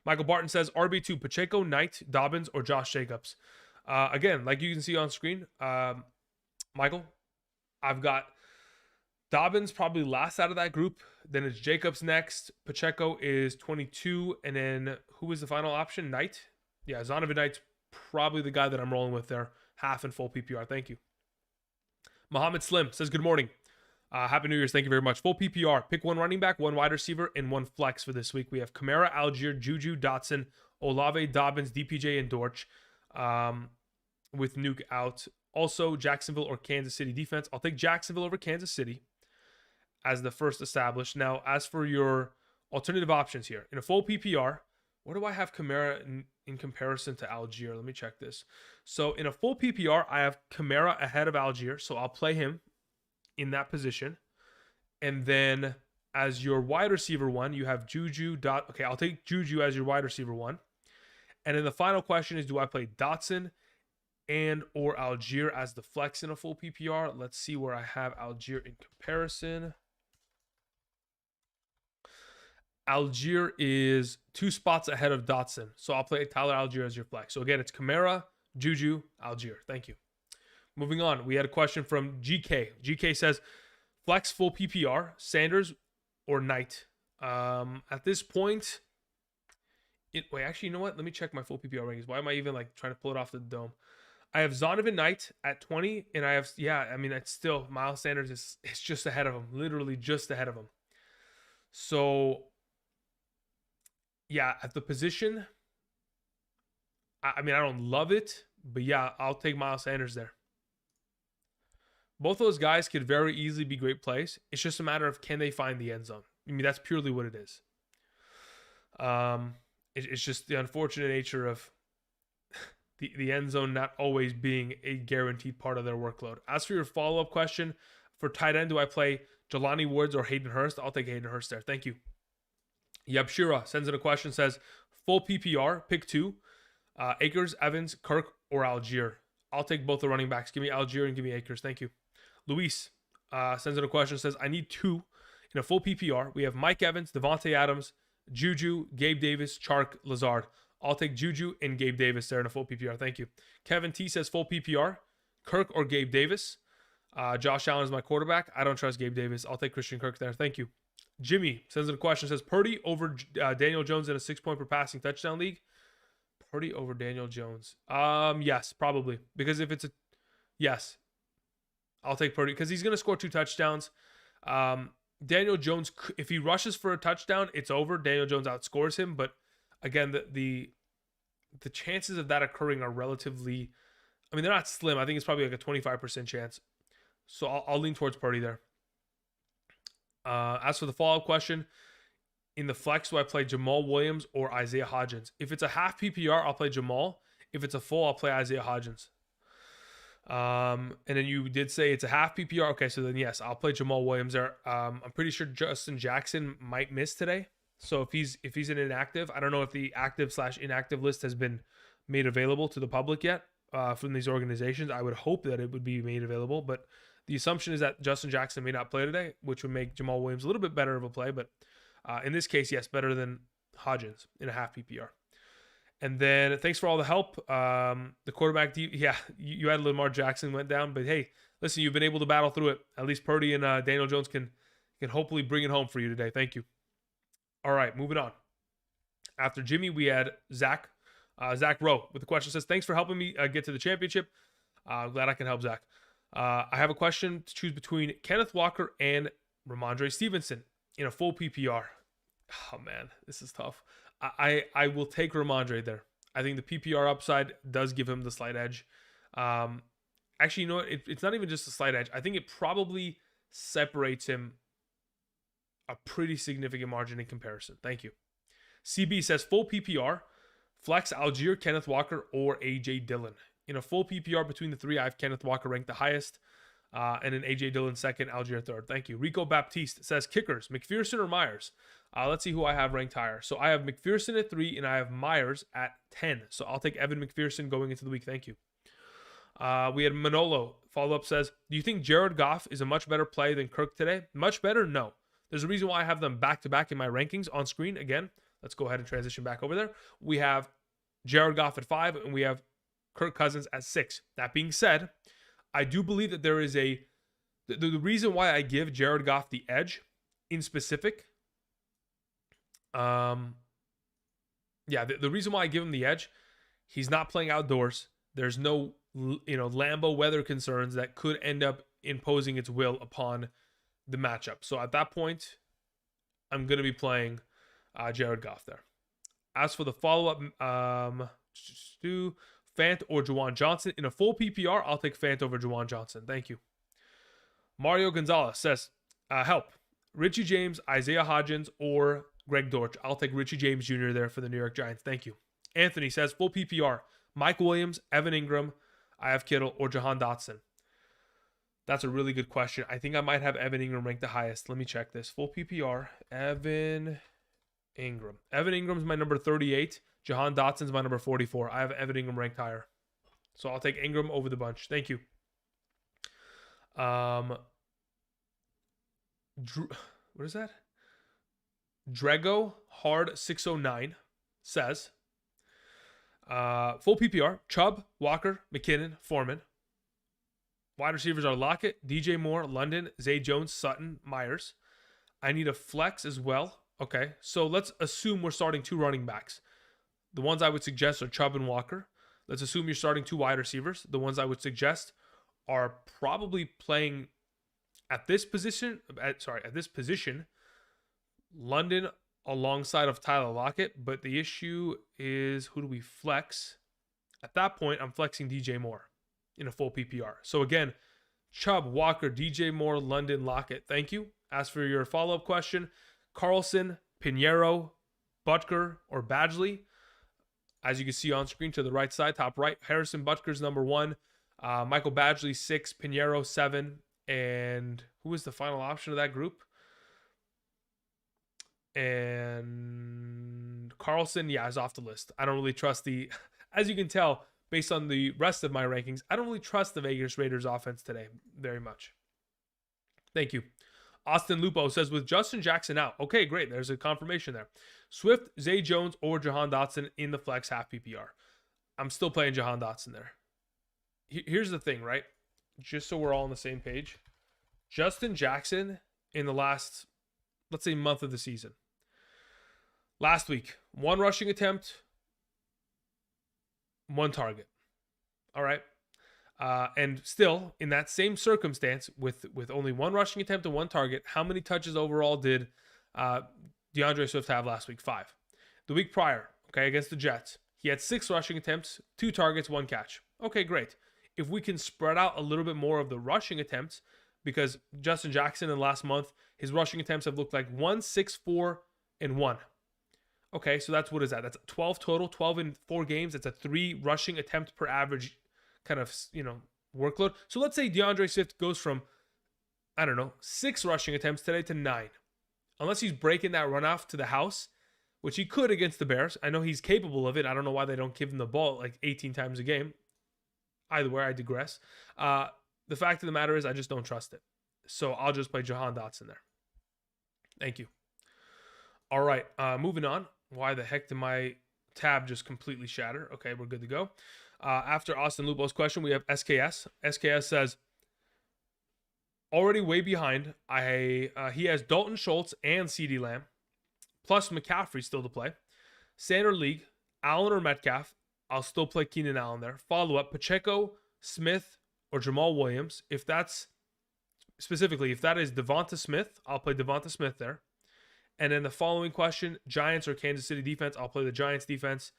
Speaker 1: Michael Barton says RB2, Pacheco, Knight, Dobbins, or Josh Jacobs. Again, like you can see on screen, Michael, I've got Dobbins probably last out of that group. Then it's Jacobs next. Pacheco is 22. And then who is the final option? Knight. Yeah, Zonovan Knight's probably the guy that I'm rolling with there. Half and full PPR. Thank you. Muhammad Slim says, good morning. Happy New Year's. Thank you very much. Full PPR. Pick one running back, one wide receiver, and one flex for this week. We have Kamara, Allgeier, Juju, Dotson, Olave, Dobbins, DPJ, and Dortch with Nuke out. Also, Jacksonville or Kansas City defense. I'll take Jacksonville over Kansas City as the first established. Now, as for your alternative options here, in a full PPR, where do I have Kamara in comparison to Allgeier? Let me check this. So in a full PPR, I have Kamara ahead of Allgeier, so I'll play him in that position. And then as your wide receiver one, you have Juju. Okay, I'll take Juju as your wide receiver one. And then the final question is, do I play Dotson and or Allgeier as the flex in a full PPR? Let's see where I have Allgeier in comparison. Allgeier is 2 spots ahead of Dotson. So I'll play Tyler Allgeier as your flex. So again, it's Kamara, Juju, Allgeier. Thank you. Moving on, we had a question from GK. GK says, flex full PPR, Sanders or Knight? At this point, wait, actually, you know what? Let me check my full PPR rankings. Why am I even like trying to pull it off the dome? I have Zonovan Knight at 20, and I have, it's still, Miles Sanders is just ahead of him, literally just ahead of him. So, yeah, at the position, I don't love it, but yeah, I'll take Miles Sanders there. Both those guys could very easily be great plays. It's just a matter of can they find the end zone. That's purely what it is. It's just the unfortunate nature of the end zone not always being a guaranteed part of their workload. As for your follow-up question, for tight end, do I play Jelani Woods or Hayden Hurst? I'll take Hayden Hurst there. Thank you. Yep, Shira sends in a question, says, full PPR, pick 2. Akers, Evans, Kirk, or Allgeier. I'll take both the running backs. Give me Allgeier and give me Akers. Thank you. Luis sends in a question, says, I need 2 in a full PPR. We have Mike Evans, Devontae Adams, Juju, Gabe Davis, Chark, Lazard. I'll take Juju and Gabe Davis there in a full PPR. Thank you. Kevin T says full PPR, Kirk or Gabe Davis. Josh Allen is my quarterback. I don't trust Gabe Davis. I'll take Christian Kirk there. Thank you. Jimmy sends in a question, says Purdy over Daniel Jones in a 6-point per passing touchdown league. Purdy over Daniel Jones. Yes, probably. Because if it's yes, I'll take Purdy because he's going to score 2 touchdowns. Daniel Jones, if he rushes for a touchdown, it's over. Daniel Jones outscores him. But again, the chances of that occurring are relatively, they're not slim. I think it's probably like a 25% chance. So I'll lean towards Purdy there. As for the follow-up question, in the flex, do I play Jamal Williams or Isaiah Hodgins? If it's a half PPR, I'll play Jamal. If it's a full, I'll play Isaiah Hodgins. And then you did say it's a half PPR. Okay, so then yes, I'll play Jamal Williams there. I'm pretty sure Justin Jackson might miss today. So if he's an inactive, I don't know if the active/inactive list has been made available to the public yet from these organizations. I would hope that it would be made available, but the assumption is that Justin Jackson may not play today, which would make Jamal Williams a little bit better of a play. But in this case, yes, better than Hodgins in a half PPR. And then thanks for all the help. The quarterback, you had Lamar Jackson went down, but hey, listen, you've been able to battle through it. At least Purdy and Daniel Jones can hopefully bring it home for you today. Thank you. All right, moving on. After Jimmy, we had Zach Rowe with the question. Says, thanks for helping me get to the championship. Glad I can help Zach. I have a question to choose between Kenneth Walker and Rhamondre Stevenson in a full PPR. Oh man, this is tough. I will take Rhamondre there. I think the PPR upside does give him the slight edge. Actually, you know what? It's not even just a slight edge. I think it probably separates him a pretty significant margin in comparison. Thank you. CB says full PPR, flex Allgeier, Kenneth Walker, or AJ Dillon. In a full PPR between the 3, I have Kenneth Walker ranked the highest, and then AJ Dillon second, Allgeier third. Thank you. Rico Baptiste says kickers, McPherson or Myers? Let's see who I have ranked higher. So I have McPherson at 3, and I have Myers at 10. So I'll take Evan McPherson going into the week. Thank you. We had Manolo follow-up says, do you think Jared Goff is a much better play than Kirk today? Much better? No. There's a reason why I have them back-to-back in my rankings on screen. Again, let's go ahead and transition back over there. We have Jared Goff at 5, and we have Kirk Cousins at 6. That being said, I do believe that there is the reason why I give Jared Goff the edge in specific. The reason why I give him the edge, he's not playing outdoors. There's no, Lambeau weather concerns that could end up imposing its will upon the matchup. So at that point, I'm going to be playing Jared Goff there. As for the follow-up, Fant or Juwan Johnson. In a full PPR, I'll take Fant over Juwan Johnson. Thank you. Mario Gonzalez says, help. Richie James, Isaiah Hodgins, or Greg Dortch. I'll take Richie James Jr. there for the New York Giants. Thank you. Anthony says, full PPR. Mike Williams, Evan Ingram, I have Kittle, or Jahan Dotson. That's a really good question. I think I might have Evan Ingram ranked the highest. Let me check this. Full PPR, Evan Ingram. Evan Ingram's my number 38. Jahan Dotson's my number 44. I have Evan Ingram ranked higher. So I'll take Ingram over the bunch. Thank you. What is that? Drego Hard 609 says, full PPR, Chubb, Walker, McKinnon, Foreman. Wide receivers are Lockett, DJ Moore, London, Zay Jones, Sutton, Myers. I need a flex as well. Okay, so let's assume we're starting 2 running backs. The ones I would suggest are Chubb and Walker. Let's assume you're starting 2 wide receivers. The ones I would suggest are probably playing at this position, London alongside of Tyler Lockett. But the issue is, who do we flex? At that point, I'm flexing DJ Moore in a full PPR. So again, Chubb, Walker, DJ Moore, London, Lockett. Thank you. As for your follow-up question, Carlson, Pinheiro, Butker, or Badgley. As you can see on screen to the right side, top right, Harrison Butker's number 1, Michael Badgley 6, Pinheiro 7, and who was the final option of that group? And Carlson, is off the list. I don't really trust as you can tell, based on the rest of my rankings, I don't really trust the Vegas Raiders offense today very much. Thank you. Austin Lupo says, with Justin Jackson out. Okay, great. There's a confirmation there. Swift, Zay Jones, or Jahan Dotson in the flex half PPR. I'm still playing Jahan Dotson there. Here's the thing, right? Just so we're all on the same page. Justin Jackson in the last, let's say, month of the season. Last week, 1 rushing attempt, 1 target. All right. And still, in that same circumstance, with only 1 rushing attempt and 1 target, how many touches overall did DeAndre Swift have last week? 5. The week prior, against the Jets, he had 6 rushing attempts, 2 targets, 1 catch. Okay, great. If we can spread out a little bit more of the rushing attempts, because Justin Jackson in the last month, his rushing attempts have looked like 1, 6, 4, and 1. Okay, so that's, what is that? That's 12 total, 12 in 4 games. That's a 3 rushing attempt per average kind of, workload. So let's say DeAndre Swift goes from, 6 rushing attempts today to 9. Unless he's breaking that runoff to the house, which he could against the Bears. I know he's capable of it. I don't know why they don't give him the ball like 18 times a game. Either way, I digress. The fact of the matter is I just don't trust it. So I'll just play Jahan Dotson there. Thank you. All right, moving on. Why the heck did my tab just completely shatter? Okay, we're good to go. After Austin Lupo's question, we have SKS. SKS says, already way behind. He has Dalton Schultz and CeeDee Lamb, plus McCaffrey still to play. Standard League, Allen or Metcalf. I'll still play Keenan Allen there. Follow-up, Pacheco, Smith, or Jamal Williams. If that is Devonta Smith, I'll play Devonta Smith there. And then the following question, Giants or Kansas City defense, I'll play the Giants defense.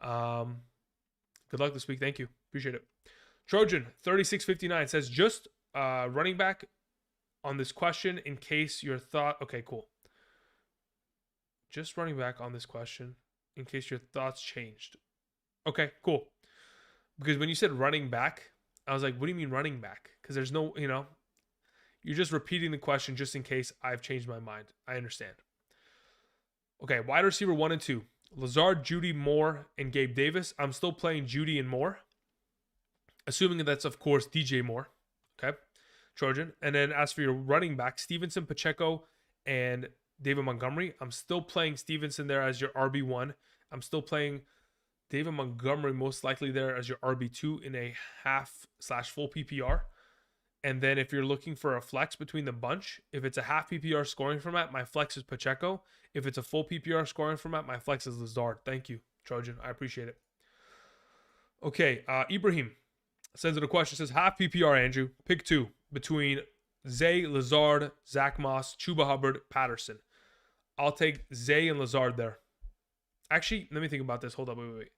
Speaker 1: Good luck this week. Thank you. Appreciate it. Trojan 3659 says, just running back on this question in case your thought. Okay, cool. Just running back on this question in case your thoughts changed. Okay, cool. Because when you said running back, I was like, what do you mean running back? Because there's no, you're just repeating the question just in case I've changed my mind. I understand. Okay, wide receiver 1 and 2. Lazard, Judy, Moore, and Gabe Davis. I'm still playing Judy and Moore. Assuming that's, of course, DJ Moore. Trojan. And then as for your running back, Stevenson, Pacheco, and David Montgomery, I'm still playing Stevenson there as your RB1. I'm still playing David Montgomery most likely there as your RB2 in a half/full PPR. And then if you're looking for a flex between the bunch, if it's a half PPR scoring format, my flex is Pacheco. If it's a full PPR scoring format, my flex is Lazard. Thank you, Trojan. I appreciate it. Okay, Ibrahim sends in a question. Says, half PPR, Andrew. Pick 2 between Zay, Lazard, Zach Moss, Chuba Hubbard, Patterson. I'll take Zay and Lazard there. Actually, let me think about this. Hold up, wait.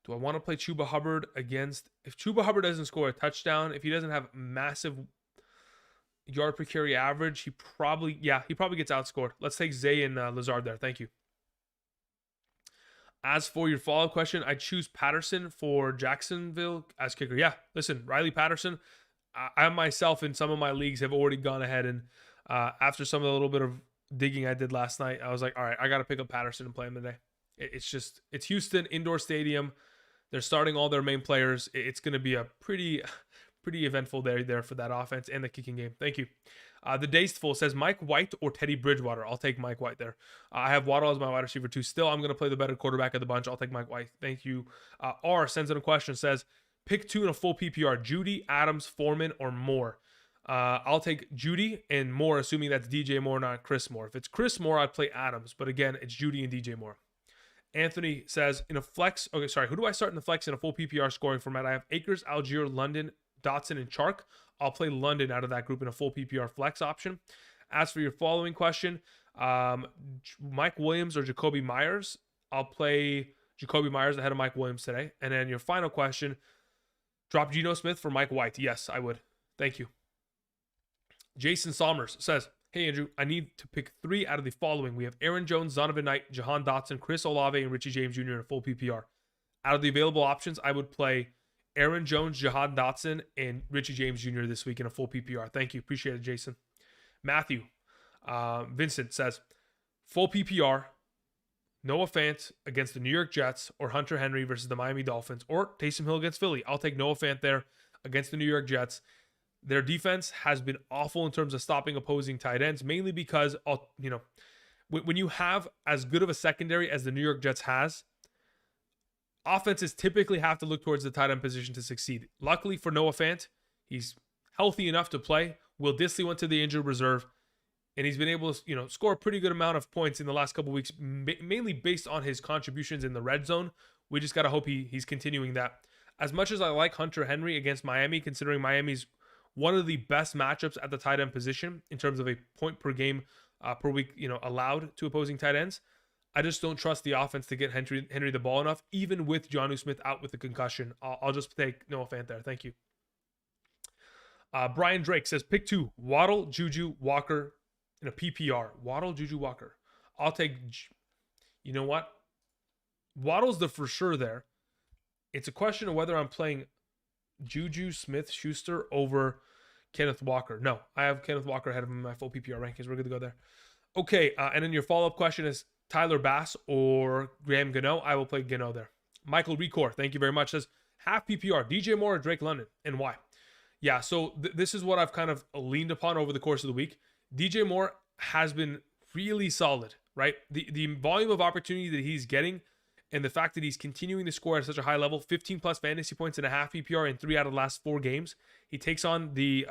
Speaker 1: Do I want to play Chuba Hubbard against... If Chuba Hubbard doesn't score a touchdown, if he doesn't have massive yard per carry average, he probably gets outscored. Let's take Zay and Lazard there. Thank you. As for your follow-up question, I choose Patterson for Jacksonville as kicker. Yeah, listen, Riley Patterson, I myself in some of my leagues have already gone ahead and after some of the little bit of digging I did last night, I was like, all right, I got to pick up Patterson and play him today. It's Houston, indoor stadium. They're starting all their main players. It's going to be a pretty eventful day there for that offense and the kicking game. Thank you. The Dasteful says Mike White or Teddy Bridgewater. I'll take Mike White there. I have Waddle as my wide receiver too. Still, I'm going to play the better quarterback of the bunch. I'll take Mike White. Thank you. R sends in a question. Says, pick 2 in a full PPR. Judy, Adams, Foreman, or Moore. I'll take Judy and Moore, assuming that's DJ Moore, not Chris Moore. If it's Chris Moore, I'd play Adams. But again, it's Judy and DJ Moore. Anthony says, in a flex, who do I start in the flex in a full PPR scoring format? I have Akers, Allgeier, London, Dotson, and Chark. I'll play London out of that group in a full PPR flex option. As for your following question, Mike Williams or Jacoby Myers, I'll play Jacoby Myers ahead of Mike Williams today. And then your final question, drop Geno Smith for Mike White. Yes, I would. Thank you. Jason Somers says, hey, Andrew, I need to pick 3 out of the following. We have Aaron Jones, Zonovan Knight, Jahan Dotson, Chris Olave, and Richie James Jr. in a full PPR. Out of the available options, I would play Aaron Jones, Jahan Dotson, and Richie James Jr. this week in a full PPR. Thank you. Appreciate it, Jason. Matthew Vincent says, full PPR, Noah Fant against the New York Jets or Hunter Henry versus the Miami Dolphins or Taysom Hill against Philly. I'll take Noah Fant there against the New York Jets. Their defense has been awful in terms of stopping opposing tight ends, mainly because, when you have as good of a secondary as the New York Jets has, offenses typically have to look towards the tight end position to succeed. Luckily for Noah Fant, he's healthy enough to play. Will Dissly went to the injured reserve, and he's been able to, score a pretty good amount of points in the last couple of weeks, mainly based on his contributions in the red zone. We just got to hope he's continuing that. As much as I like Hunter Henry against Miami, considering Miami's one of the best matchups at the tight end position in terms of a point per game per week, allowed to opposing tight ends, I just don't trust the offense to get Henry the ball enough, even with Jonnu Smith out with the concussion. I'll just take Noah Fant there. Thank you. Brian Drake says, pick 2, Waddle, Juju, Walker in a PPR. Waddle, Juju, Walker. I'll take, you know what? Waddle's the for sure there. It's a question of whether I'm playing Juju Smith-Schuster over Kenneth Walker. No, I have Kenneth Walker ahead of him in my full PPR rankings. We're good to go there. Okay, and then your follow-up question is Tyler Bass or Graham Gano. I will play Gano there. Michael Recor, thank you very much, says, half PPR, DJ Moore or Drake London, and why? Yeah, so this is what I've kind of leaned upon over the course of the week. DJ Moore has been really solid, right? The volume of opportunity that he's getting and the fact that he's continuing to score at such a high level, 15 plus fantasy points in a half PPR in 3 out of the last 4 games. He takes on the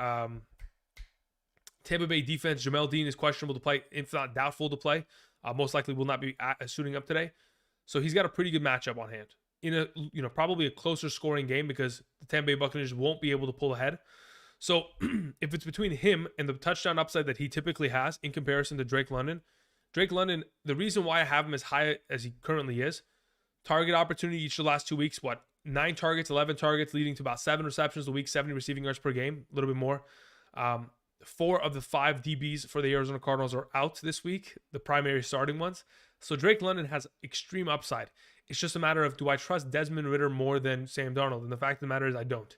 Speaker 1: Tampa Bay defense. Jamel Dean is questionable to play, if not doubtful to play. Most likely will not be suiting up today. So he's got a pretty good matchup on hand in a probably a closer scoring game because the Tampa Bay Buccaneers won't be able to pull ahead. So if it's between him and the touchdown upside that he typically has in comparison to Drake London, the reason why I have him as high as he currently is, target opportunity each of the last 2 weeks, 9 targets, 11 targets, leading to about 7 receptions a week, 70 receiving yards per game, a little bit more. 4 of the 5 DBs for the Arizona Cardinals are out this week, the primary starting ones. So Drake London has extreme upside. It's just a matter of, do I trust Desmond Ridder more than Sam Darnold? And the fact of the matter is I don't.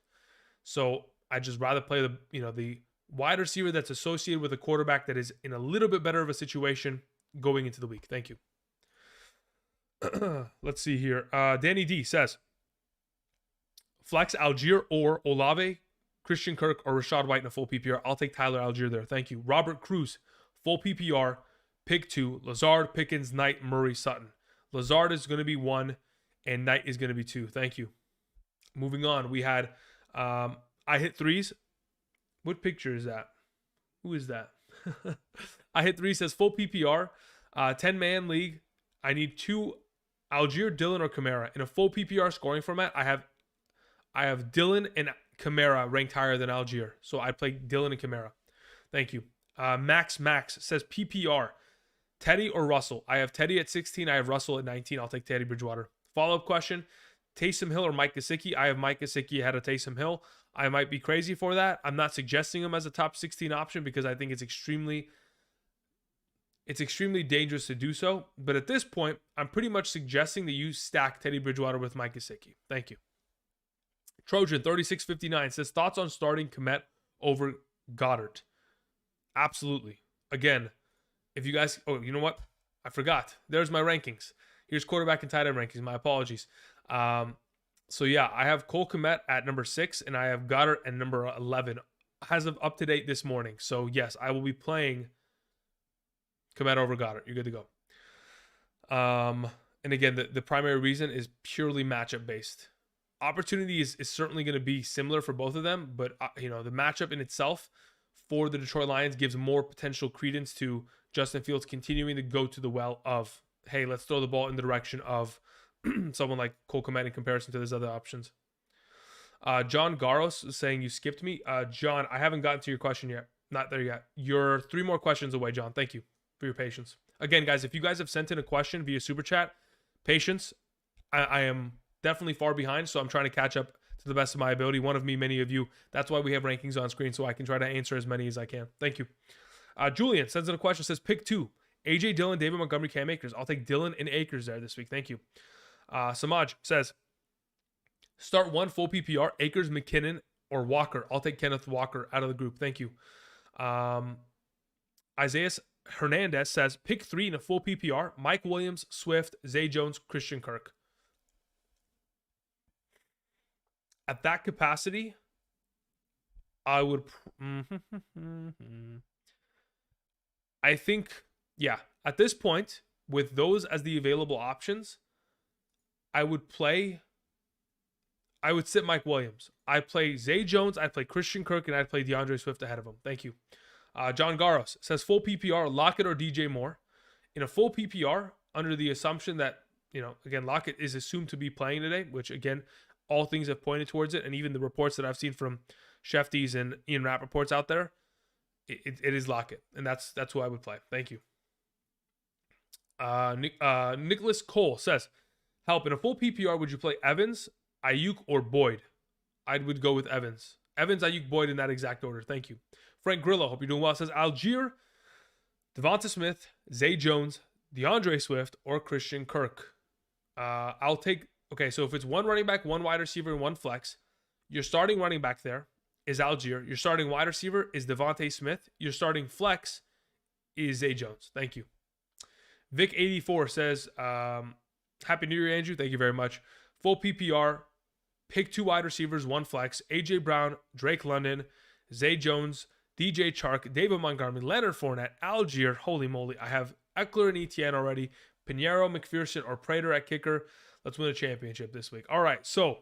Speaker 1: So I just rather play the wide receiver that's associated with a quarterback that is in a little bit better of a situation going into the week. Thank you. Let's see here. Danny D says, flex Allgeier or Olave Christian Kirk or Rashad White in a full PPR. I'll take Tyler Allgeier there. Thank you. Robert Cruz, full PPR, pick 2. Lazard, Pickens, Knight, Murray, Sutton. Lazard is going to be 1, and Knight is going to be 2. Thank you. Moving on, we had I hit 3s. What picture is that? Who is that? I hit 3 says full PPR, 10-man league. I need 2 Allgeier, Dillon, or Kamara. In a full PPR scoring format, I have Dillon and Kamara ranked higher than Allgeier. So I play Dillon and Kamara. Thank you. Max says PPR, Teddy or Russell. I have Teddy at 16. I have Russell at 19. I'll take Teddy Bridgewater. Follow-up question, Taysom Hill or Mike Gesicki. I have Mike Gesicki ahead of Taysom Hill. I might be crazy for that. I'm not suggesting him as a top 16 option because I think it's extremely dangerous to do so. But at this point, I'm pretty much suggesting that you stack Teddy Bridgewater with Mike Gesicki. Thank you. Trojan 3659 says thoughts on starting Kmet over Goddard. Absolutely. Again, if you guys, oh, you know what? I forgot. There's my rankings. Here's quarterback and tight end rankings. My apologies. So yeah, I have Cole Kmet at number 6, and I have Goddard at number 11 as of up to date this morning. So yes, I will be playing Kmet over Goddard. You're good to go. And again, the primary reason is purely matchup based. Opportunity is certainly going to be similar for both of them, but the matchup in itself for the Detroit Lions gives more potential credence to Justin Fields continuing to go to the well of, hey, let's throw the ball in the direction of someone like Cole Kmet in comparison to those other options. John Garros is saying you skipped me. John, I haven't gotten to your question yet. Not there yet. You're 3 more questions away, John. Thank you for your patience. Again, guys, if you guys have sent in a question via Super Chat, patience. I am definitely far behind, so I'm trying to catch up to the best of my ability. One of me, many of you. That's why we have rankings on screen, so I can try to answer as many as I can. Thank you. Julian sends in a question, says pick 2. AJ Dillon, David Montgomery, Cam Akers. I'll take Dillon and Akers there this week. Thank you. Samaj says, start 1 full PPR, Akers, McKinnon, or Walker. I'll take Kenneth Walker out of the group. Thank you. Isaiah Hernandez says, pick 3 in a full PPR, Mike Williams, Swift, Zay Jones, Christian Kirk. At that capacity, I would... I think, yeah, at this point, with those as the available options, I would sit Mike Williams. I'd play Zay Jones, I'd play Christian Kirk, and I'd play DeAndre Swift ahead of him. Thank you. John Garros says full PPR, Lockett or DJ Moore. In a full PPR, under the assumption that, again, Lockett is assumed to be playing today, which, again, all things have pointed towards it, and even the reports that I've seen from Shefties and Ian Rappaport's out there, it is Lockett, and that's who I would play. Thank you. Nicholas Cole says, help, in a full PPR, would you play Evans, Ayuk, or Boyd? I would go with Evans. Evans, Ayuk, Boyd in that exact order. Thank you. Frank Grillo, hope you're doing well, says Allgeier, Devonta Smith, Zay Jones, DeAndre Swift, or Christian Kirk. I'll take, okay, so if it's 1 running back, 1 wide receiver, and 1 flex, your starting running back there is Allgeier. Your starting wide receiver is Devonta Smith. Your starting flex is Zay Jones. Thank you. Vic84 says, Happy New Year, Andrew. Thank you very much. Full PPR, pick 2 wide receivers, 1 flex, AJ Brown, Drake London, Zay Jones, DJ Chark, David Montgomery, Leonard Fournette, Allgeier. Holy moly. I have Ekeler and Etienne already. Pinheiro, McPherson, or Prater at kicker. Let's win a championship this week. All right, so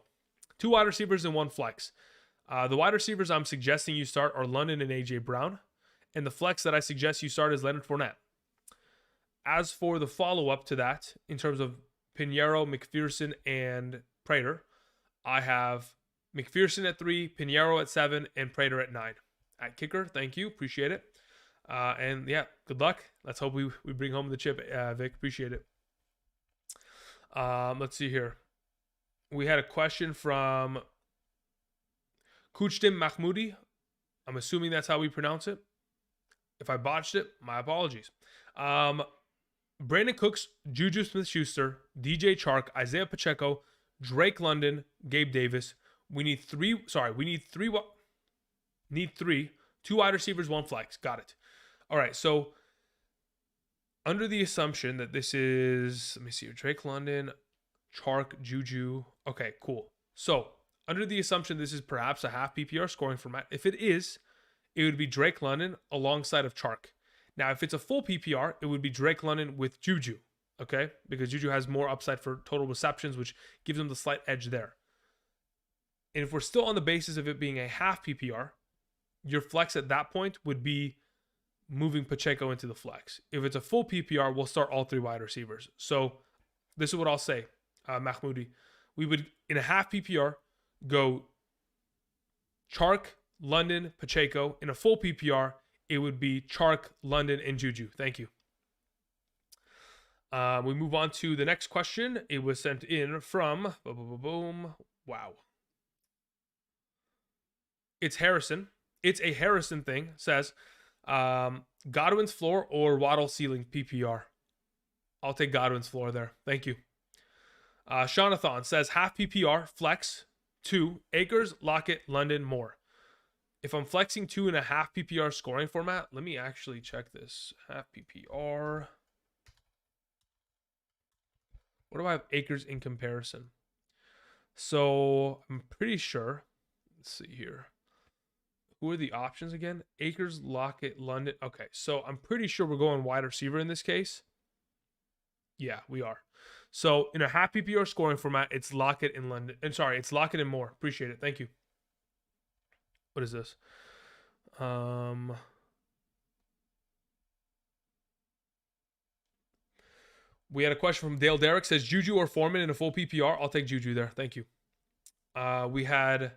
Speaker 1: 2 wide receivers and 1 flex. The wide receivers I'm suggesting you start are London and AJ Brown. And the flex that I suggest you start is Leonard Fournette. As for the follow-up to that, in terms of Pinheiro, McPherson, and Prater, I have McPherson at 3, Pinheiro at 7, and Prater at 9. At kicker, thank you. Appreciate it. And yeah, good luck. Let's hope we bring home the chip, Vic. Appreciate it. Let's see here. We had a question from Kuchdim Mahmoudi. I'm assuming that's how we pronounce it. If I botched it, my apologies. Brandon Cooks, Juju Smith-Schuster, DJ Chark, Isiah Pacheco, Drake London, Gabe Davis. We need 3. We need 3. Need 3. 2 wide receivers, 1 flex. Got it. All right. So under the assumption that this is, let me see, Drake London, Chark, Juju. Okay, cool. So Under the assumption this is perhaps a half PPR scoring format, if it is, it would be Drake London alongside of Chark. Now, if it's a full PPR, it would be Drake London with Juju, okay? Because Juju has more upside for total receptions, which gives him the slight edge there. And if we're still on the basis of it being a half PPR, your flex at that point would be moving Pacheco into the flex. If it's a full PPR, we'll start all 3 wide receivers. So this is what I'll say, Mahmoudi. We would, in a half PPR, go Chark, London, Pacheco. In a full PPR, it would be Chark, London, and Juju. Thank you. We move on to the next question. It was sent in from, wow. It's Harrison. It's a Harrison thing. Says, Godwin's floor or Waddle ceiling PPR. I'll take Godwin's floor there. Thank you. Shaunathon says, half PPR, flex, 2, Akers, Lockett, London, Moore. If I'm flexing 2.5 PPR scoring format, let me actually check this. Half PPR. What do I have Akers in comparison? So I'm pretty sure. Let's see here. Who are the options again? Akers, Lockett, London. Okay, so I'm pretty sure we're going wide receiver in this case. Yeah, we are. So in a half PPR scoring format, it's Lockett and London. And sorry, it's Lockett and Moore. Appreciate it. Thank you. What is this? We had a question from Dale Derrick. Says Juju or Foreman in a full PPR. I'll take Juju there. Thank you. We had a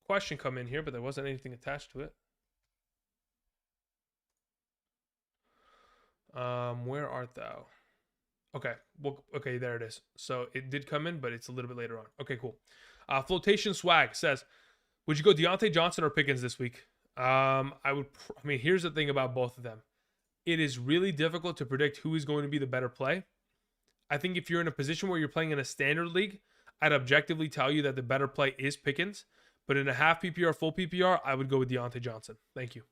Speaker 1: question come in here, but there wasn't anything attached to it. Where art thou? Okay. Well, okay, there it is. So it did come in, but it's a little bit later on. Okay, cool. Flotation Swag says, would you go Deontay Johnson or Pickens this week? Here's the thing about both of them. It is really difficult to predict who is going to be the better play. I think if you're in a position where you're playing in a standard league, I'd objectively tell you that the better play is Pickens. But in a half PPR, full PPR, I would go with Deontay Johnson. Thank you.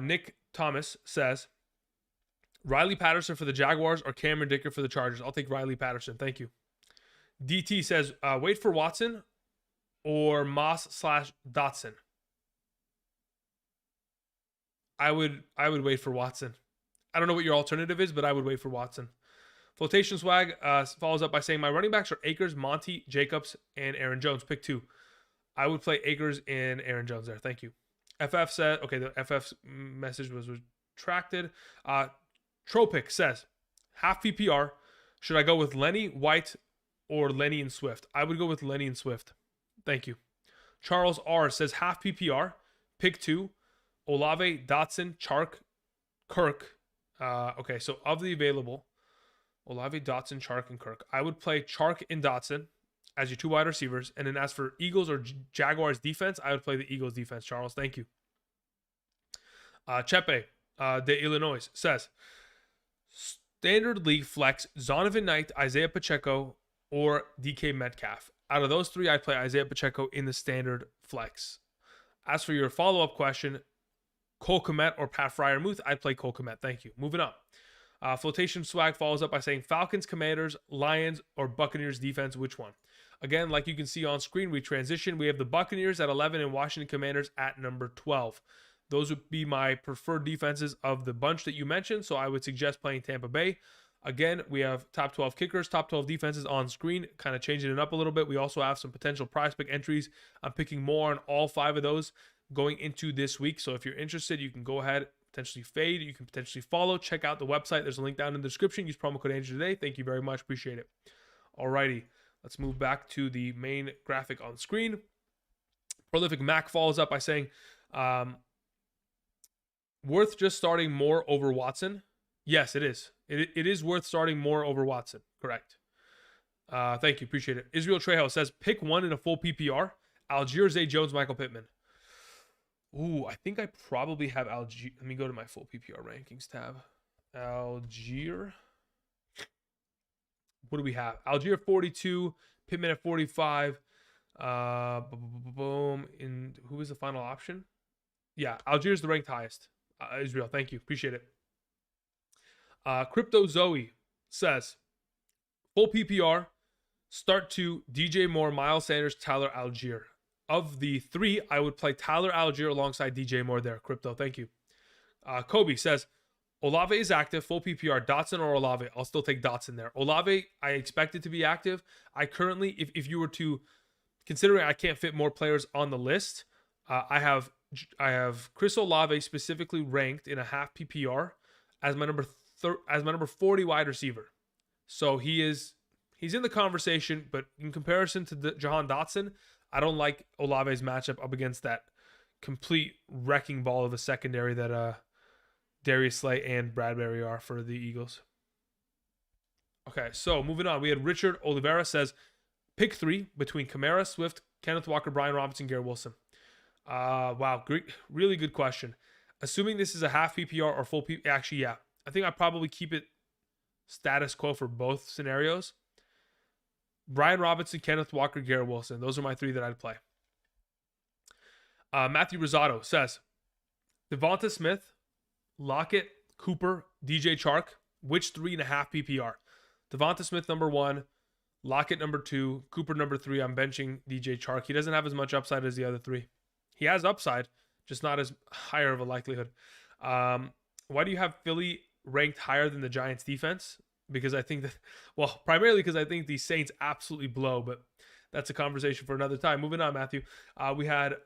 Speaker 1: Nick Thomas says, Riley Patterson for the Jaguars or Cameron Dicker for the Chargers? I'll take Riley Patterson. Thank you. DT says, wait for Watson or Moss/Dotson. I would wait for Watson. I don't know what your alternative is, but I would wait for Watson. Flotation Swag follows up by saying, my running backs are Akers, Monty, Jacobs, and Aaron Jones. Pick 2. I would play Akers and Aaron Jones there. Thank you. FF said, okay, the FF's message was retracted. Tropic says, half PPR, should I go with Lenny, White, or Lenny and Swift? I would go with Lenny and Swift. Thank you. Charles R says, half PPR, pick 2, Olave, Dotson, Chark, Kirk. Okay, so of the available, Olave, Dotson, Chark, and Kirk, I would play Chark and Dotson as your 2 wide receivers. And then as for Eagles or Jaguars defense, I would play the Eagles defense, Charles. Thank you. Chepe de Illinois says, standard league flex, Zonovan Knight, Isiah Pacheco, or DK Metcalf. Out of those 3, I'd play Isiah Pacheco in the standard flex. As for your follow-up question, Cole Kmet or Pat Freiermuth, I'd play Cole Kmet. Thank you. Moving up. Flotation Swag follows up by saying Falcons, Commanders, Lions, or Buccaneers defense, which one? Again, like you can see on screen, we transition. We have the Buccaneers at 11 and Washington Commanders at number 12. Those would be my preferred defenses of the bunch that you mentioned, so I would suggest playing Tampa Bay. Again, we have top 12 kickers, top 12 defenses on screen, kind of changing it up a little bit. We also have some potential prize pick entries. I'm picking more on all 5 of those going into this week. So if you're interested, you can go ahead, potentially fade. You can potentially follow. Check out the website. There's a link down in the description. Use promo code Andrew today. Thank you very much. Appreciate it. Alrighty, let's move back to the main graphic on screen. Prolific Mac follows up by saying, worth just starting Moore over Watson? Yes, it is. It is worth starting Moore over Watson. Correct. Thank you. Appreciate it. Israel Trejo says, pick 1 in a full PPR. Algier, Zay Jones, Michael Pittman. Ooh, I think I probably have Algier. Let me go to my full PPR rankings tab. Algier. What do we have? Algier 42, Pittman at 45. Boom. And who is the final option? Yeah, Algier is the ranked highest. Israel, thank you. Appreciate it. Crypto Zoe says, full PPR, Start 2, DJ Moore, Miles Sanders, Tyler Allgeier. Of the 3, I would play Tyler Allgeier alongside DJ Moore there. Crypto, thank you. Kobe says, Olave is active, full PPR, Dotson or Olave. I'll still take Dotson there. Olave, I expect it to be active. I currently, if you were to, considering I can't fit more players on the list, I have Chris Olave specifically ranked in a half PPR as my number 40 wide receiver. So he's in the conversation, but in comparison to Jahan Dotson, I don't like Olave's matchup up against that complete wrecking ball of a secondary that Darius Slay and Bradbury are for the Eagles. Okay, so moving on. We had Richard Oliveira says, pick 3 between Kamara, Swift, Kenneth Walker, Brian Robinson, Garrett Wilson. Wow, great, really good question. Assuming this is a half PPR or full PPR, actually, yeah. I think I'd probably keep it status quo for both scenarios. Brian Robinson, Kenneth Walker, Garrett Wilson. Those are my 3 that I'd play. Matthew Rosado says, Devonta Smith, Lockett, Cooper, DJ Chark. Which 3.5 PPR? Devonta Smith number 1, Lockett number 2, Cooper number 3. I'm benching DJ Chark. He doesn't have as much upside as the other 3. He has upside, just not as higher of a likelihood. Why do you have Philly ranked higher than the Giants defense? Because I think that, well, primarily because I think the Saints absolutely blow, but that's a conversation for another time. Moving on, Matthew. We had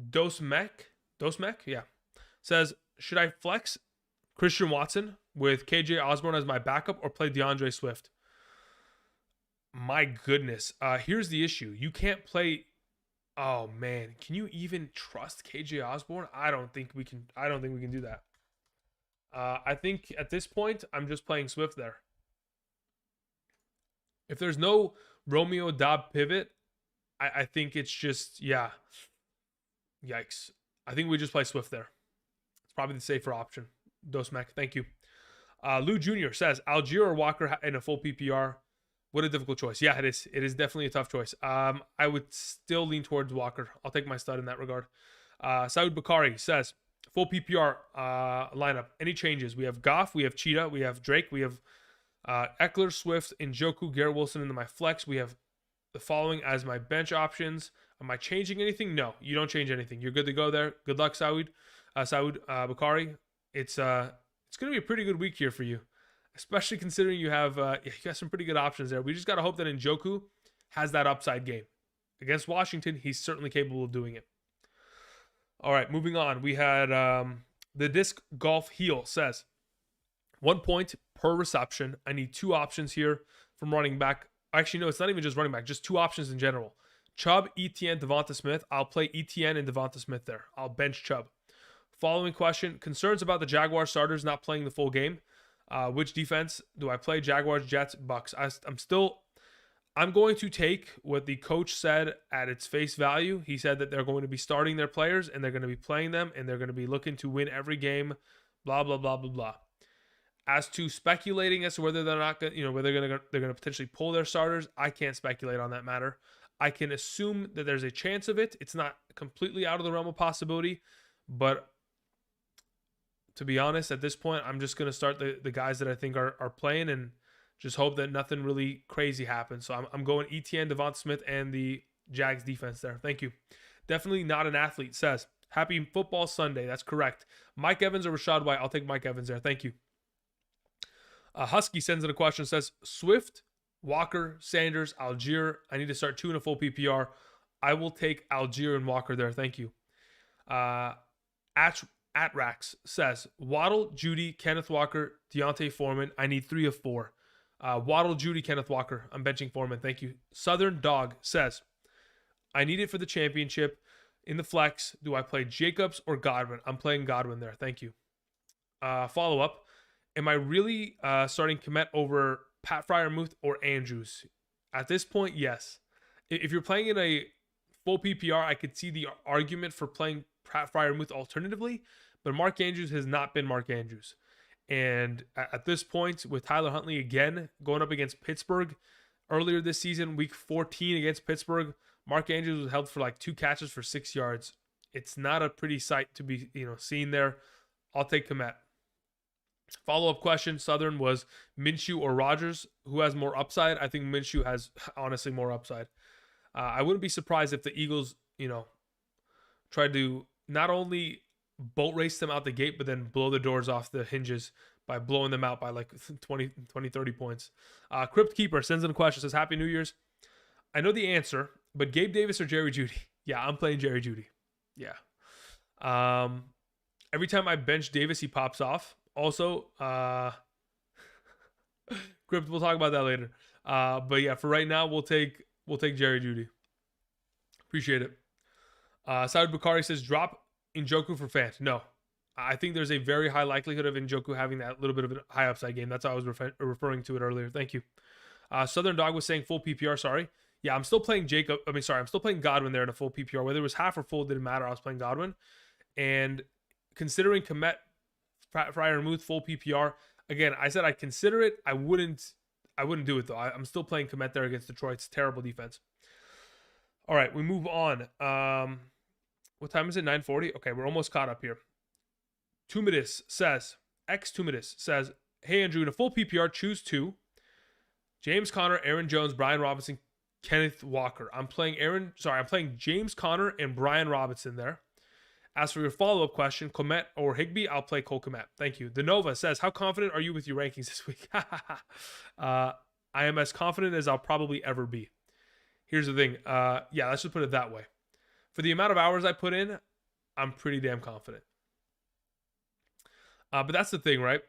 Speaker 1: Dosmek, yeah. Says, should I flex Christian Watson with KJ Osborne as my backup or play DeAndre Swift? My goodness. Here's the issue. You can't play. Oh man, can you even trust KJ Osborne? I don't think we can do that. I think at this point, I'm just playing Swift there. If there's no Romeo Dobb pivot, I think it's just, yeah. Yikes. I think we just play Swift there. It's probably the safer option. Dosmek, thank you. Lou Jr. says, Allgeier or Walker in a full PPR? What a difficult choice. Yeah, it is. It is definitely a tough choice. I would still lean towards Walker. I'll take my stud in that regard. Saud Bakari says, full PPR lineup. Any changes? We have Goff, we have Cheetah, we have Drake, we have Ekeler, Swift, Njoku, Garrett Wilson into my flex. We have the following as my bench options. Am I changing anything? No, you don't change anything. You're good to go there. Good luck, Saud Bakari. It's going to be a pretty good week here for you, especially considering you have you got some pretty good options there. We just got to hope that Njoku has that upside game. Against Washington, he's certainly capable of doing it. All right, moving on. We had the Disc Golf Heel says, 1 point per reception. I need 2 options here from running back. Actually, no, it's not even just running back, just 2 options in general. Chubb, Etienne, Devonta Smith. I'll play Etienne and Devonta Smith there. I'll bench Chubb. Following question, concerns about the Jaguar starters not playing the full game. Which defense do I play? Jaguars, Jets, Bucks. I'm going to take what the coach said at its face value. He said that they're going to be starting their players and they're going to be playing them and they're going to be looking to win every game, blah, blah, blah, blah, blah. As to speculating as to whether they're not going, whether they're going to potentially pull their starters, I can't speculate on that matter. I can assume that there's a chance of it. It's not completely out of the realm of possibility, but to be honest, at this point, I'm just going to start the guys that I think are playing and just hope that nothing really crazy happens. So I'm going Etienne, Devonta Smith, and the Jags defense there. Thank you. Definitely not an athlete says, happy football Sunday. That's correct. Mike Evans or Rachaad White? I'll take Mike Evans there. Thank you. Husky sends in a question, says, Swift, Walker, Sanders, Allgeier. I need to start 2 in a full PPR. I will take Allgeier and Walker there. Thank you. Atrax says, Waddle, Judy, Kenneth Walker, D'Onta Foreman. I need 3 of 4. Waddle, Judy, Kenneth Walker. I'm benching Foreman. Thank you. Southern Dog says, I need it for the championship. In the flex, do I play Jacobs or Godwin? I'm playing Godwin there. Thank you. Follow up. Am I really starting Kmet over Pat Freiermuth or Andrews? At this point, yes. If you're playing in a full PPR, I could see the argument for playing Pat Freiermuth alternatively, but Mark Andrews has not been Mark Andrews. And at this point, with Tyler Huntley again going up against Pittsburgh earlier this season, week 14 against Pittsburgh, Mark Andrews was held for like 2 catches for 6 yards. It's not a pretty sight to be seen there. I'll take Kmet. Follow-up question, Southern, was Minshew or Rodgers? Who has more upside? I think Minshew has, honestly, more upside. I wouldn't be surprised if the Eagles, tried to not only boat race them out the gate, but then blow the doors off the hinges by blowing them out by like 20, 30 points. Crypt Keeper sends in a question, says, Happy New Year's. I know the answer, but Gabe Davis or Jerry Jeudy? Yeah, I'm playing Jerry Jeudy. Yeah. Every time I bench Davis, he pops off. Also, Crypt, we'll talk about that later. But yeah, for right now, we'll take Jerry Jeudy. Appreciate it. Saud Bukhari says, drop Njoku for Fant. No. I think there's a very high likelihood of Njoku having that little bit of a high upside game. That's how I was referring to it earlier. Thank you. Southern Dog was saying full PPR, sorry. Yeah, I'm still playing I'm still playing Godwin there in a full PPR. Whether it was half or full, didn't matter. I was playing Godwin. And considering Komet, Freiermuth, full PPR, again, I said I'd consider it. I wouldn't do it, though. I'm still playing Komet there against Detroit's terrible defense. All right, we move on. What time is it? 9:40? Okay, we're almost caught up here. Tumidus says, hey, Andrew, in a full PPR, choose two. James Conner, Aaron Jones, Brian Robinson, Kenneth Walker. I'm playing James Conner and Brian Robinson there. As for your follow-up question, Komet or Higbee, I'll play Cole Komet. Thank you. The Nova says, how confident are you with your rankings this week? I am as confident as I'll probably ever be. Here's the thing. Yeah, let's just put it that way. For the amount of hours I put in, I'm pretty damn confident. But that's the thing, right?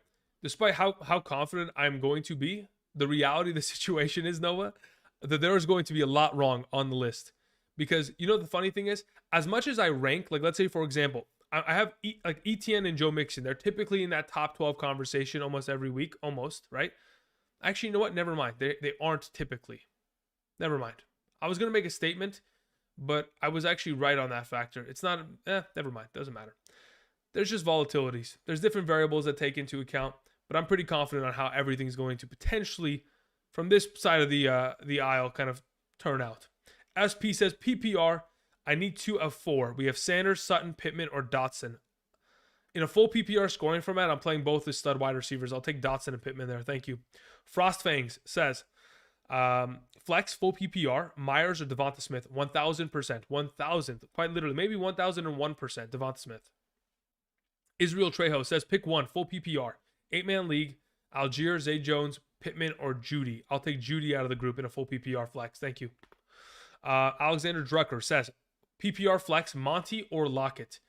Speaker 1: Despite how confident I'm going to be, the reality of the situation is, Noah, that there is going to be a lot wrong on the list. Because, the funny thing is, as much as I rank, like, let's say, for example, I have Etienne and Joe Mixon. They're typically in that top 12 conversation almost every week, right? Actually, you know what? Never mind. They aren't typically. Never mind. I was going to make a statement, but I was actually right on that factor. It's not, never mind. Doesn't matter. There's just volatilities. There's different variables that take into account, but I'm pretty confident on how everything's going to potentially, from this side of the aisle, kind of turn out. SP says, PPR, I need 2 of 4. We have Sanders, Sutton, Pittman, or Dotson. In a full PPR scoring format, I'm playing both the stud wide receivers. I'll take Dotson and Pittman there. Thank you. Frostfangs says, flex, full PPR, Myers or Devonta Smith, 1,000%. 1,000. Quite literally. Maybe 1,001% Devonta Smith. Israel Trejo says, pick one, full PPR. 8-man league, Allgeier, Zay Jones, Pittman, or Jeudy. I'll take Jeudy out of the group in a full PPR flex. Thank you. Alexander Drucker says, PPR flex, Monty or Lockett.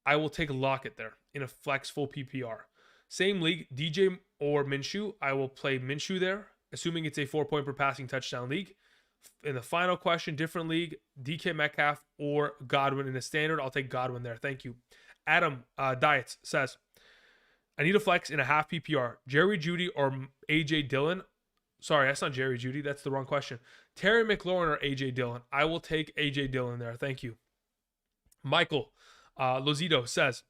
Speaker 1: I will take Lockett there in a flex full PPR. Same league, DJ or Minshew. I will play Minshew there, assuming it's a 4-point per passing touchdown league. In the final question, different league, DK Metcalf or Godwin in a standard. I'll take Godwin there. Thank you. Adam Diets says, I need a flex in a half PPR. Jerry Jeudy or AJ Dillon. Sorry, that's not Jerry Jeudy. That's the wrong question. Terry McLaurin or AJ Dillon. I will take AJ Dillon there. Thank you. Michael Lozito says,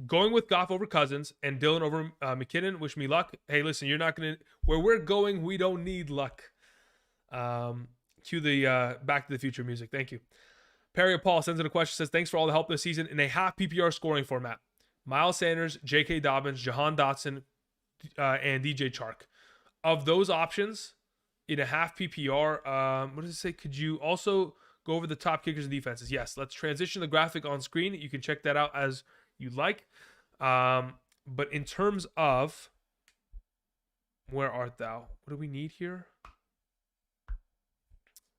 Speaker 1: going with Goff over Cousins and Dillon over McKinnon. Wish me luck. Hey, listen, you're not going to, where we're going, we don't need luck. Cue the Back to the Future music. Thank you. Perry Paul sends in a question, says, thanks for all the help this season in a half PPR scoring format. Miles Sanders, J.K. Dobbins, Jahan Dotson, and DJ Chark. Of those options in a half PPR, what does it say? Could you also go over the top kickers and defenses? Yes, let's transition the graphic on screen. You can check that out as you'd like. But in terms of, where art thou? What do we need here?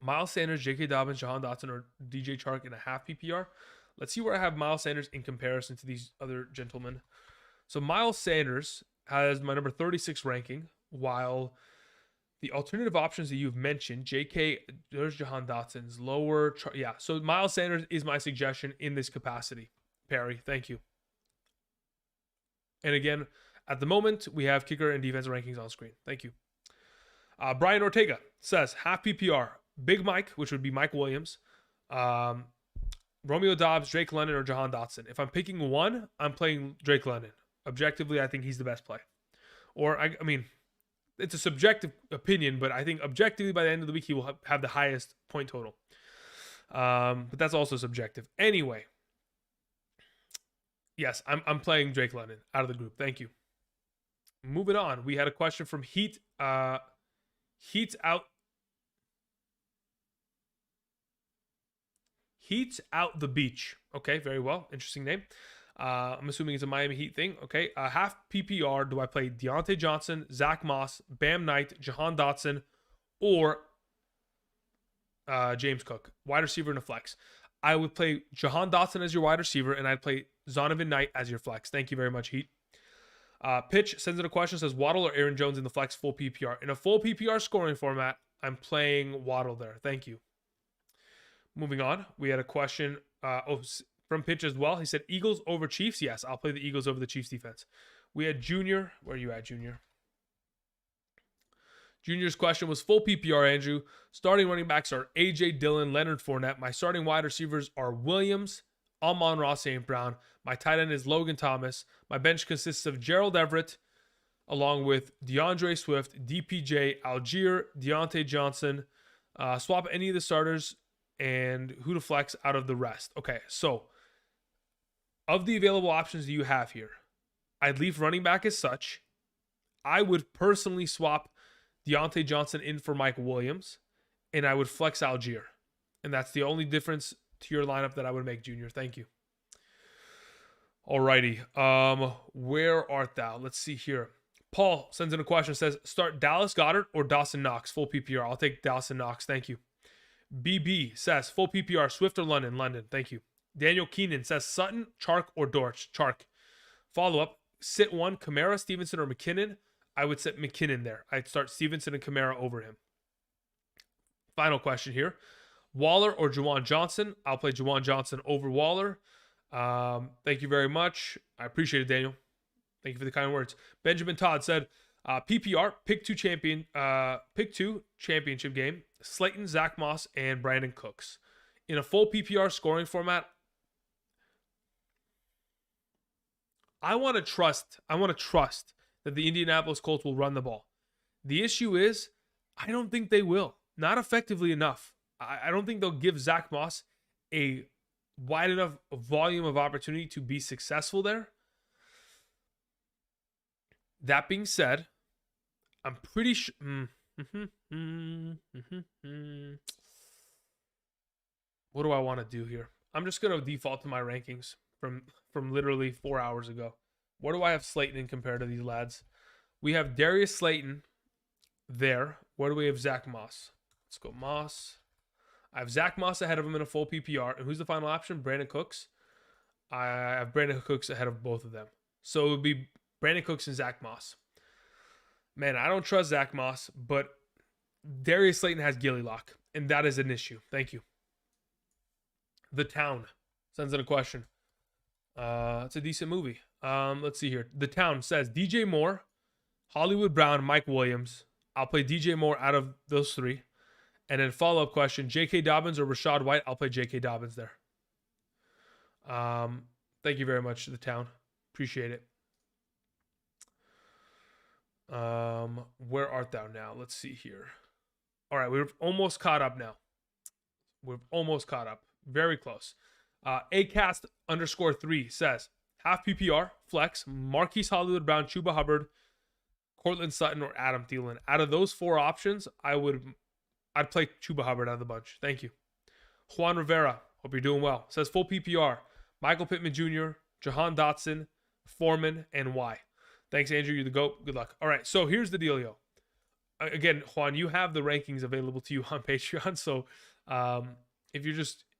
Speaker 1: Miles Sanders, J.K. Dobbins, Jahan Dotson, or DJ Chark in a half PPR. Let's see where I have Miles Sanders in comparison to these other gentlemen. So Miles Sanders has my number 36 ranking, while the alternative options that you've mentioned, J.K., there's Jahan Dotson's lower. Yeah, so Miles Sanders is my suggestion in this capacity. Perry, thank you. And again, at the moment, we have kicker and defensive rankings on screen. Thank you. Brian Ortega says, half PPR. Big Mike, which would be Mike Williams, Romeo Dobbs, Drake London, or Jahan Dotson. If I'm picking one, I'm playing Drake London. Objectively, I think he's the best play. Or, I mean, it's a subjective opinion, but I think objectively by the end of the week, he will have the highest point total. But that's also subjective. Anyway, Yes, I'm playing Drake London out of the group. Thank you. Moving on, we had a question from Heat. Heat's out. Heat's out the beach. Okay, very well. Interesting name. I'm assuming it's a Miami Heat thing. Okay. Half PPR. Do I play Deontay Johnson, Zach Moss, Bam Knight, Jahan Dotson, or James Cook? Wide receiver in a flex. I would play Jahan Dotson as your wide receiver, and I'd play Zonovan Knight as your flex. Thank you very much, Heat. Pitch sends in a question, says Waddle or Aaron Jones in the flex full PPR. In a full PPR scoring format, I'm playing Waddle there. Thank you. Moving on, we had a question from Pitch as well. He said Eagles over Chiefs. Yes, I'll play the Eagles over the Chiefs defense. We had Junior. Where are you at, Junior? Junior's question was full PPR, Andrew. Starting running backs are A.J. Dillon, Leonard Fournette. My starting wide receivers are Williams, Amon-Ra St. Brown. My tight end is Logan Thomas. My bench consists of Gerald Everett, along with DeAndre Swift, DPJ, Allgeier, Deontay Johnson. Swap any of the starters and who to flex out of the rest. Okay, so of the available options that you have here, I'd leave running back as such. I would personally swap Deontay Johnson in for Mike Williams, and I would flex Allgeier. And that's the only difference to your lineup that I would make, Junior. Thank you. Alrighty. Where art thou? Let's see here. Paul sends in a question, says, start Dallas Goedert or Dawson Knox, full PPR. I'll take Dawson Knox. Thank you. BB says, full PPR, Swift or London? London. Thank you. Daniel Keenan says, Sutton, Chark, or Dortch? Chark. Follow-up, sit one, Kamara, Stevenson, or McKinnon? I would set McKinnon there. I'd start Stevenson and Kamara over him. Final question here. Waller or Juwan Johnson? I'll play Juwan Johnson over Waller. Thank you very much. I appreciate it, Daniel. Thank you for the kind words. Benjamin Todd said, PPR, pick two championship game, Slayton, Zach Moss, and Brandon Cooks. In a full PPR scoring format, I want to trust that the Indianapolis Colts will run the ball. The issue is, I don't think they will. Not effectively enough. I don't think they'll give Zach Moss a wide enough volume of opportunity to be successful there. That being said, I'm pretty sure... What do I want to do here? I'm just going to default to my rankings from literally 4 hours ago. Where do I have Slayton in compared to these lads? We have Darius Slayton there. Where do we have Zach Moss? Let's go Moss. I have Zach Moss ahead of him in a full PPR. And who's the final option? Brandon Cooks. I have Brandon Cooks ahead of both of them. So it would be Brandon Cooks and Zach Moss. Man, I don't trust Zach Moss, but Darius Slayton has Gilly Lock, and that is an issue. Thank you. The Town sends in a question. It's a decent movie. Let's see here. The Town says DJ Moore, Hollywood Brown, Mike Williams. I'll play DJ Moore out of those three. And then follow-up question, J.K. Dobbins or Rashad White? I'll play J.K. Dobbins there. Thank you very much, The Town. Appreciate it. Where art thou now? Let's see here. All right, we're almost caught up now. We're almost caught up. Very close. Acast_3 says, half PPR, flex, Marquise Hollywood Brown, Chuba Hubbard, Cortland Sutton, or Adam Thielen. Out of those four options, I'd play Chuba Hubbard out of the bunch. Thank you. Juan Rivera, hope you're doing well. Says full PPR, Michael Pittman Jr., Jahan Dotson, Foreman, and Y. Thanks, Andrew. You're the GOAT. Good luck. All right, so here's the dealio. Again, Juan, you have the rankings available to you on Patreon. So if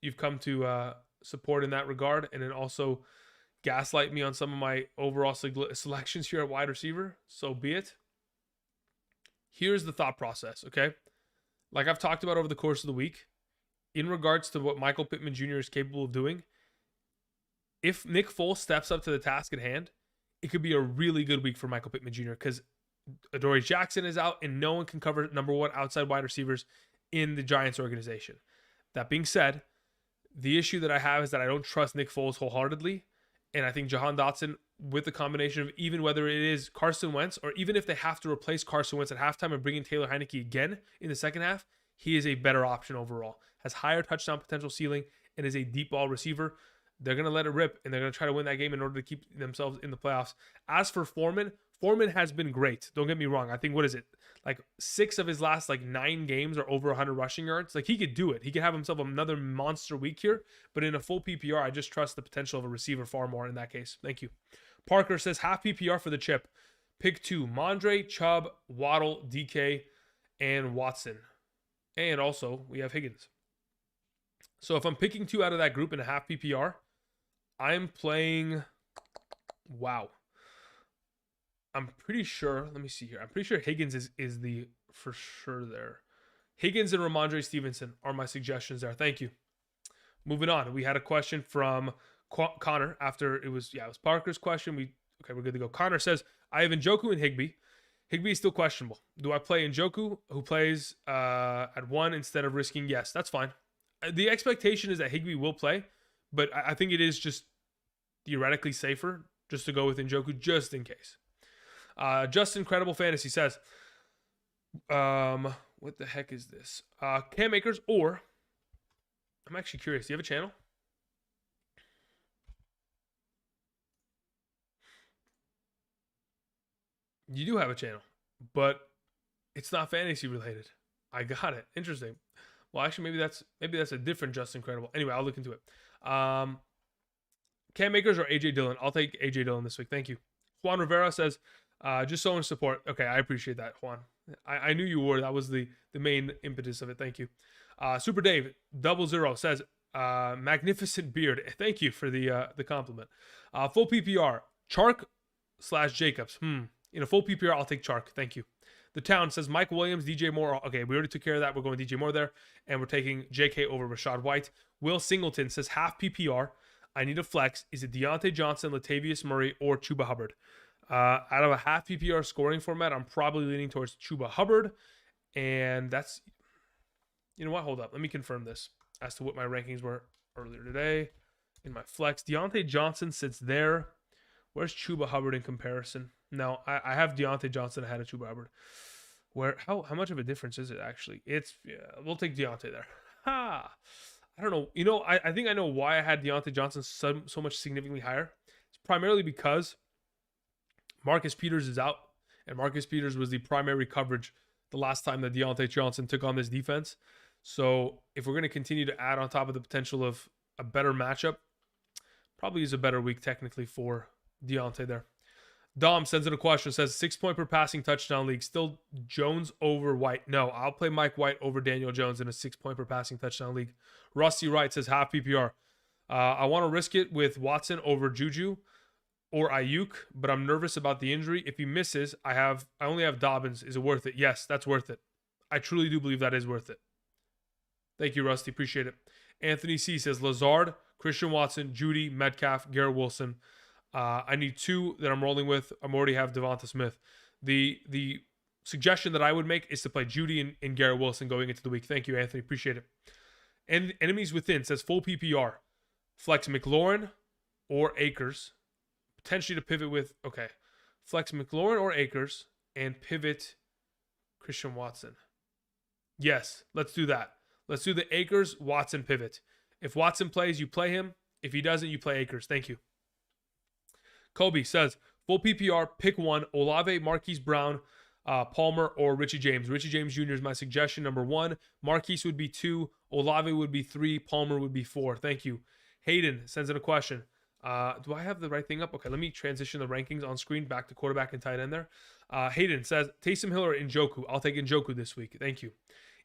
Speaker 1: you've come to support in that regard, and then also gaslight me on some of my overall selections here at wide receiver, so be it. Here's the thought process, okay? Like I've talked about over the course of the week, in regards to what Michael Pittman Jr. is capable of doing, if Nick Foles steps up to the task at hand, it could be a really good week for Michael Pittman Jr. because Adoree Jackson is out and no one can cover number one outside wide receivers in the Giants organization. That being said, the issue that I have is that I don't trust Nick Foles wholeheartedly. And I think Jahan Dotson, with the combination of even whether it is Carson Wentz or even if they have to replace Carson Wentz at halftime and bring in Taylor Heineke again in the second half, he is a better option overall. Has higher touchdown potential ceiling and is a deep ball receiver. they're going to let it rip, and they're going to try to win that game in order to keep themselves in the playoffs. As for Foreman has been great. Don't get me wrong. I think, what is it? Like 6 of his last 9 games are over 100 rushing yards. Like, he could do it. He could have himself another monster week here. But in a full PPR, I just trust the potential of a receiver far more in that case. Thank you. Parker says half PPR for the chip. Pick 2, Rhamondre, Chubb, Waddle, DK, and Watson. And also, we have Higgins. So if I'm picking 2 out of that group in a half PPR, I'm playing... Wow. I'm pretty sure... Let me see here. I'm pretty sure Higgins is the... For sure there. Higgins and Rhamondre Stevenson are my suggestions there. Thank you. Moving on. We had a question from Connor after it was Parker's question. Okay, we're good to go. Connor says, I have Njoku and Higbee. Higbee is still questionable. Do I play Njoku, who plays at 1 instead of risking? Yes, that's fine. The expectation is that Higbee will play, but I think it is just theoretically safer just to go with Njoku just in case. Justin Credible Fantasy says, what the heck is this? Cam Akers, or I'm actually curious. Do you have a channel? You do have a channel, but it's not fantasy related. I got it. Interesting. Well, actually, maybe that's a different Justin Credible. Anyway, I'll look into it. Cam Akers or AJ Dillon? I'll take AJ Dillon this week. Thank you. Juan Rivera says, just showing support. Okay, I appreciate that, Juan. I knew you were. That was the main impetus of it. Thank you. Super Dave 00 says, magnificent beard. Thank you for the compliment. Full PPR, Chark/Jacobs. In a full PPR, I'll take Chark. Thank you. The Town says Mike Williams, DJ Moore. Okay, we already took care of that. We're going DJ Moore there. And we're taking JK over Rashad White. Will Singleton says half PPR. I need a flex. Is it Deontay Johnson, Latavius Murray, or Chuba Hubbard? Out of a half PPR scoring format, I'm probably leaning towards Chuba Hubbard. And that's... You know what? Hold up. Let me confirm this as to what my rankings were earlier today. In my flex, Deontay Johnson sits there. Where's Chuba Hubbard in comparison? No, I have Deontay Johnson ahead of Chuba Hubbard. How much of a difference is it actually? We'll take Deontay there. I don't know. You know, I think I know why I had Deontay Johnson so much significantly higher. It's primarily because Marcus Peters is out, and Marcus Peters was the primary coverage the last time that Deontay Johnson took on this defense. So if we're going to continue to add on top of the potential of a better matchup, probably is a better week technically for Deontay there. Dom sends in a question, says 6-point per passing touchdown league. Still Jones over White. No, I'll play Mike White over Daniel Jones in a 6-point per passing touchdown league. Rusty Wright says half PPR. I want to risk it with Watson over Juju or Ayuk, but I'm nervous about the injury. If he misses, I only have Dobbins. Is it worth it? Yes, that's worth it. I truly do believe that is worth it. Thank you, Rusty. Appreciate it. Anthony C says Lazard, Christian Watson, Judy, Metcalf, Garrett Wilson. I need 2 that I'm rolling with. I already have Devonta Smith. The suggestion that I would make is to play Judy and Garrett Wilson going into the week. Thank you, Anthony. Appreciate it. And Enemies Within says full PPR. Flex McLaurin or Akers. Potentially to pivot with, okay. Flex McLaurin or Akers and pivot Christian Watson. Yes, let's do that. Let's do the Akers-Watson pivot. If Watson plays, you play him. If he doesn't, you play Akers. Thank you. Kobe says, full PPR, pick 1, Olave, Marquise Brown, Palmer, or Richie James. Richie James Jr. is my suggestion. Number 1, Marquise would be 2, Olave would be 3, Palmer would be 4. Thank you. Hayden sends in a question. Do I have the right thing up? Okay, let me transition the rankings on screen back to quarterback and tight end there. Hayden says, Taysom Hill or Njoku? I'll take Njoku this week. Thank you.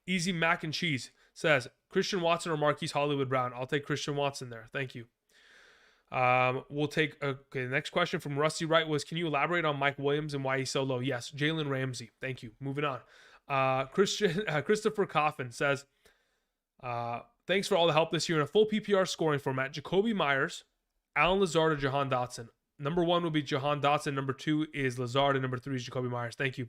Speaker 1: Easy Mac and Cheese says, Christian Watson or Marquise Hollywood Brown? I'll take Christian Watson there. Thank you. We'll take, okay, the next question from Rusty Wright was, can you elaborate on Mike Williams and why he's so low? Yes, Jalen Ramsey. Thank you. Moving on. Christopher Coffin says, thanks for all the help this year in a full PPR scoring format. Jacoby Myers, Alan Lazard, or Jahan Dotson. Number 1 will be Jahan Dotson. Number 2 is Lazard, and number 3 is Jacoby Myers. Thank you.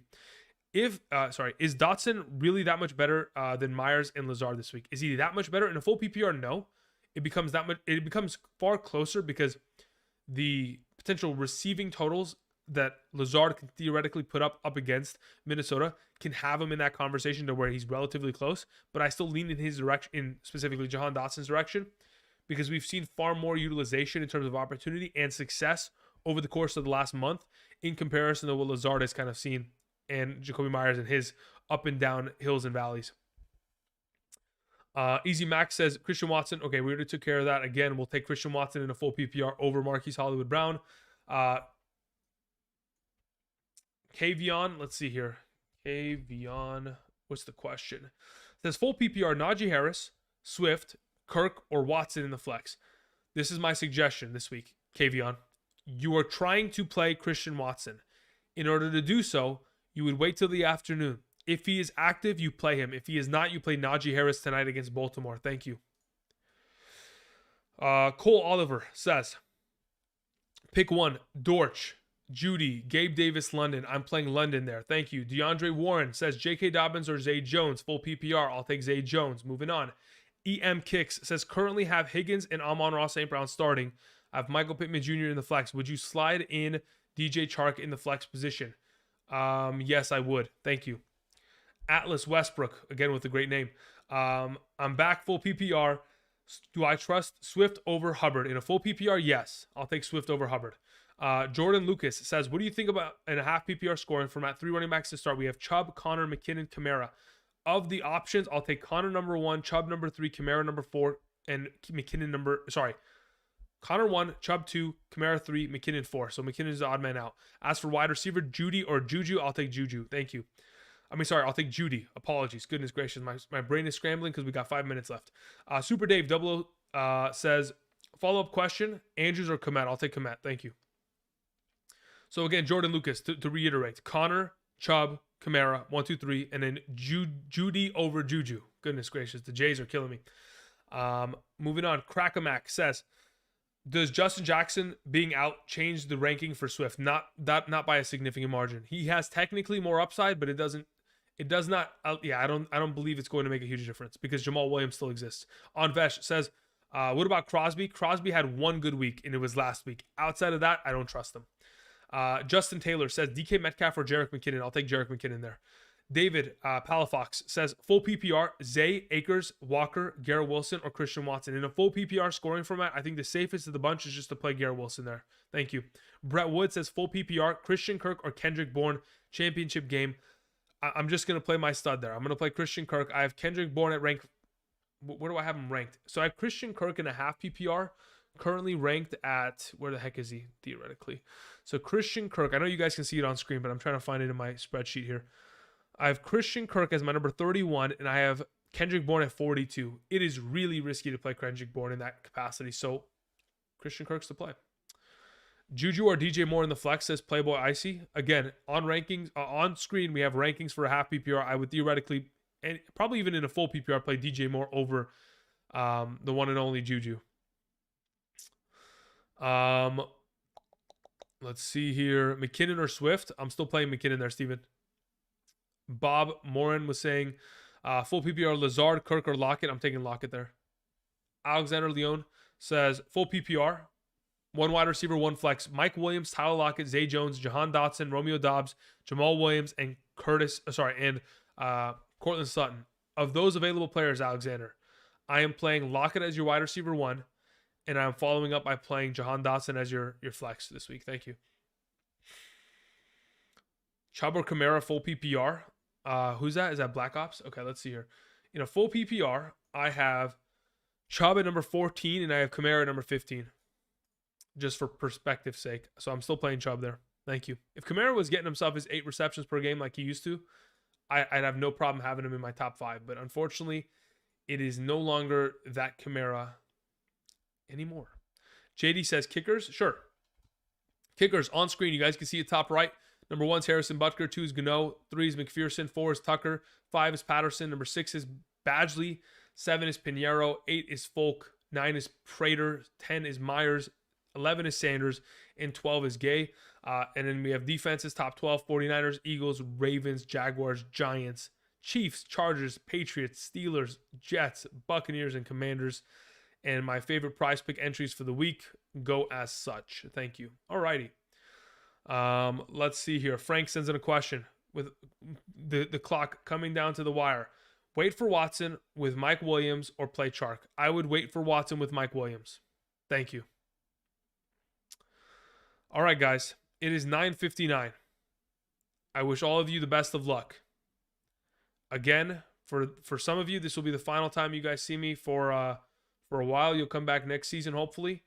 Speaker 1: Is Dotson really that much better than Myers and Lazard this week? Is he that much better in a full PPR? No. It becomes far closer because the potential receiving totals that Lazard can theoretically put up against Minnesota can have him in that conversation to where he's relatively close. But I still lean in his direction, in specifically Jahan Dotson's direction, because we've seen far more utilization in terms of opportunity and success over the course of the last month in comparison to what Lazard has kind of seen and Jacoby Myers and his up and down hills and valleys. Easy Max says Christian Watson. Okay, we already took care of that. Again, we'll take Christian Watson in a full PPR over Marquise Hollywood Brown. Kavion, let's see here. Kavion, what's the question? It says full PPR, Najee Harris, Swift, Kirk, or Watson in the flex. This is my suggestion this week, Kavion. You are trying to play Christian Watson. In order to do so, you would wait till the afternoon. If he is active, you play him. If he is not, you play Najee Harris tonight against Baltimore. Thank you. Cole Oliver says, pick one, Dortch, Judy, Gabe Davis, London. I'm playing London there. Thank you. DeAndre Warren says, J.K. Dobbins or Zay Jones. Full PPR. I'll take Zay Jones. Moving on. EM Kicks says, currently have Higgins and Amon-Ra St. Brown starting. I have Michael Pittman Jr. in the flex. Would you slide in DJ Chark in the flex position? Yes, I would. Thank you. Atlas Westbrook, again with a great name. I'm back full PPR. Do I trust Swift over Hubbard? In a full PPR, yes. I'll take Swift over Hubbard. Jordan Lucas says, what do you think about in a half PPR scoring format? 3 running backs to start. We have Chubb, Connor, McKinnon, Kamara. Of the options, I'll take Connor number 1, Chubb number 3, Kamara number 4, and McKinnon Connor 1, Chubb 2, Kamara 3, McKinnon 4. So McKinnon is the odd man out. As for wide receiver, Judy or Juju, I'll take Juju. Thank you. I'll take Judy. Apologies. Goodness gracious. My brain is scrambling because we got 5 minutes left. Super Dave 00 says, follow-up question, Andrews or Komet? I'll take Komet. Thank you. So again, Jordan Lucas, to reiterate, Connor, Chubb, Kamara, 1, 2, 3, and then Judy over Juju. Goodness gracious. The Jays are killing me. Moving on. Crackamak says, does Justin Jackson being out change the ranking for Swift? Not by a significant margin. He has technically more upside, but it does not. I don't believe it's going to make a huge difference because Jamal Williams still exists. Anvesh says, what about Crosby? Crosby had 1 good week, and it was last week. Outside of that, I don't trust him. Justin Taylor says, DK Metcalf or Jerick McKinnon? I'll take Jerick McKinnon there. David Palafox says, full PPR, Zay, Akers, Walker, Garrett Wilson, or Christian Watson. In a full PPR scoring format, I think the safest of the bunch is just to play Garrett Wilson there. Thank you. Brett Wood says, full PPR, Christian Kirk or Kendrick Bourne, championship game. I'm just going to play my stud there. I'm going to play Christian Kirk. I have Kendrick Bourne at rank. Where do I have him ranked? So I have Christian Kirk in a half PPR, currently ranked at, where the heck is he, theoretically? So Christian Kirk, I know you guys can see it on screen, but I'm trying to find it in my spreadsheet here. I have Christian Kirk as my number 31, and I have Kendrick Bourne at 42. It is really risky to play Kendrick Bourne in that capacity, so Christian Kirk's to play. Juju or DJ Moore in the flex, says Playboy Icy. Again, on rankings, on screen, we have rankings for a half PPR. I would theoretically, and probably even in a full PPR, play DJ Moore over the one and only Juju. Let's see here. McKinnon or Swift? I'm still playing McKinnon there, Steven. Bob Morin was saying full PPR, Lazard, Kirk, or Lockett. I'm taking Lockett there. Alexander Leone says full PPR, 1 wide receiver, 1 flex. Mike Williams, Tyler Lockett, Zay Jones, Jahan Dotson, Romeo Dobbs, Jamal Williams, and Cortland Sutton. Of those available players, Alexander, I am playing Lockett as your wide receiver 1, and I'm following up by playing Jahan Dotson as your flex this week. Thank you. Chubb or Kamara, full PPR. Who's that? Is that Black Ops? Okay, let's see here. In a full PPR, I have Chubb at number 14, and I have Kamara at number 15. Just for perspective's sake. So I'm still playing Chubb there. Thank you. If Kamara was getting himself his 8 receptions per game like he used to, I'd have no problem having him in my top 5. But unfortunately, it is no longer that Kamara anymore. JD says kickers. Sure. Kickers on screen. You guys can see it top right. Number 1 is Harrison Butker. 2 is Gano. 3 is McPherson. 4 is Tucker. 5 is Patterson. Number 6 is Badgley. 7 is Pinheiro. 8 is Folk. 9 is Prater. 10 is Myers. 11 is Sanders. And 12 is Gay. And then we have defenses. Top 12. 49ers, Eagles, Ravens, Jaguars, Giants, Chiefs, Chargers, Patriots, Steelers, Jets, Buccaneers, and Commanders. And my favorite prize pick entries for the week go as such. Thank you. Alrighty. Let's see here. Frank sends in a question with the clock coming down to the wire. Wait for Watson with Mike Williams or play Chark. I would wait for Watson with Mike Williams. Thank you. All right, guys. It is 9:59. I wish all of you the best of luck. Again, for some of you, this will be the final time you guys see me for a while. You'll come back next season, hopefully.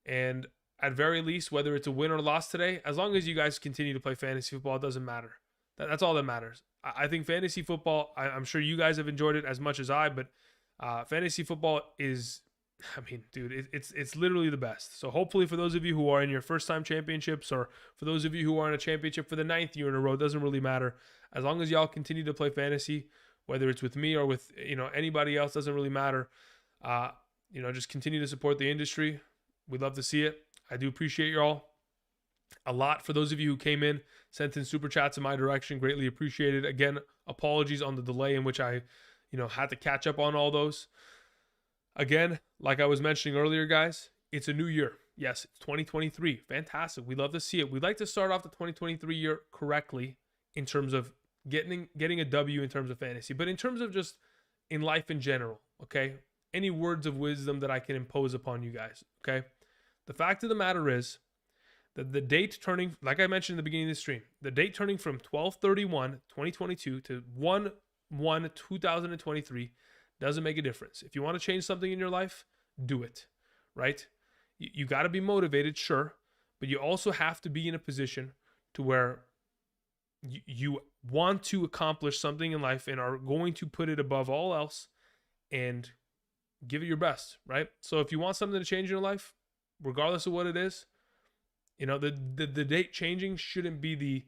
Speaker 1: And at very least, whether it's a win or loss today, as long as you guys continue to play fantasy football, it doesn't matter. That's all that matters. I think fantasy football, I'm sure you guys have enjoyed it as much as I, but fantasy football is, I mean, dude, it's literally the best. So hopefully for those of you who are in your first-time championships, or for those of you who are in a championship for the 9th year in a row, it doesn't really matter. As long as y'all continue to play fantasy, whether it's with me or with anybody else, doesn't really matter. Just continue to support the industry. We'd love to see it. I do appreciate y'all a lot. For those of you who came in, sent in super chats in my direction, greatly appreciated. Again, apologies on the delay in which I, had to catch up on all those. Again, like I was mentioning earlier, guys, it's a new year. Yes, it's 2023. Fantastic. We love to see it. We'd like to start off the 2023 year correctly in terms of getting a W in terms of fantasy, but in terms of just in life in general, okay? Any words of wisdom that I can impose upon you guys, okay? The fact of the matter is that the date turning, like I mentioned in the beginning of the stream, the date turning from 12/31/2022 to 1/1/2023 doesn't make a difference. If you want to change something in your life, do it, right? You got to be motivated, sure, but you also have to be in a position to where you want to accomplish something in life and are going to put it above all else and give it your best, right? So if you want something to change in your life, regardless of what it is, the date changing shouldn't be the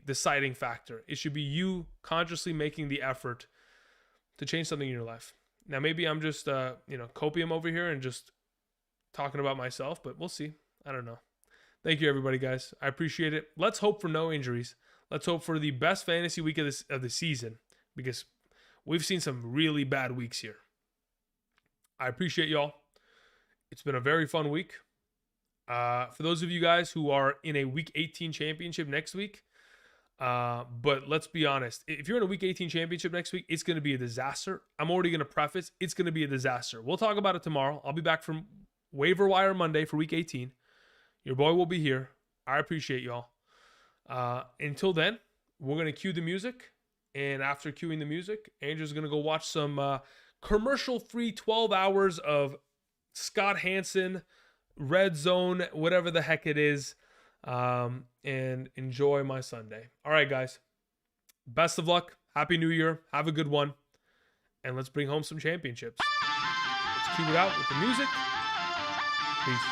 Speaker 1: deciding factor. It should be you consciously making the effort to change something in your life. Now, maybe I'm just, copium over here and just talking about myself, but we'll see. I don't know. Thank you, everybody, guys. I appreciate it. Let's hope for no injuries. Let's hope for the best fantasy week of the season, because we've seen some really bad weeks here. I appreciate y'all. It's been a very fun week. For those of you guys who are in a Week 18 championship next week, but let's be honest, if you're in a Week 18 championship next week, it's going to be a disaster. I'm already going to preface, it's going to be a disaster. We'll talk about it tomorrow. I'll be back from Waiver Wire Monday for Week 18. Your boy will be here. I appreciate y'all. Until then, we're going to cue the music. And after cueing the music, Andrew's going to go watch some commercial-free 12 hours of Scott Hansen, Red Zone, whatever the heck it is, and enjoy my Sunday. All right, guys. Best of luck. Happy New Year. Have a good one. And let's bring home some championships. Let's cue it out with the music. Peace.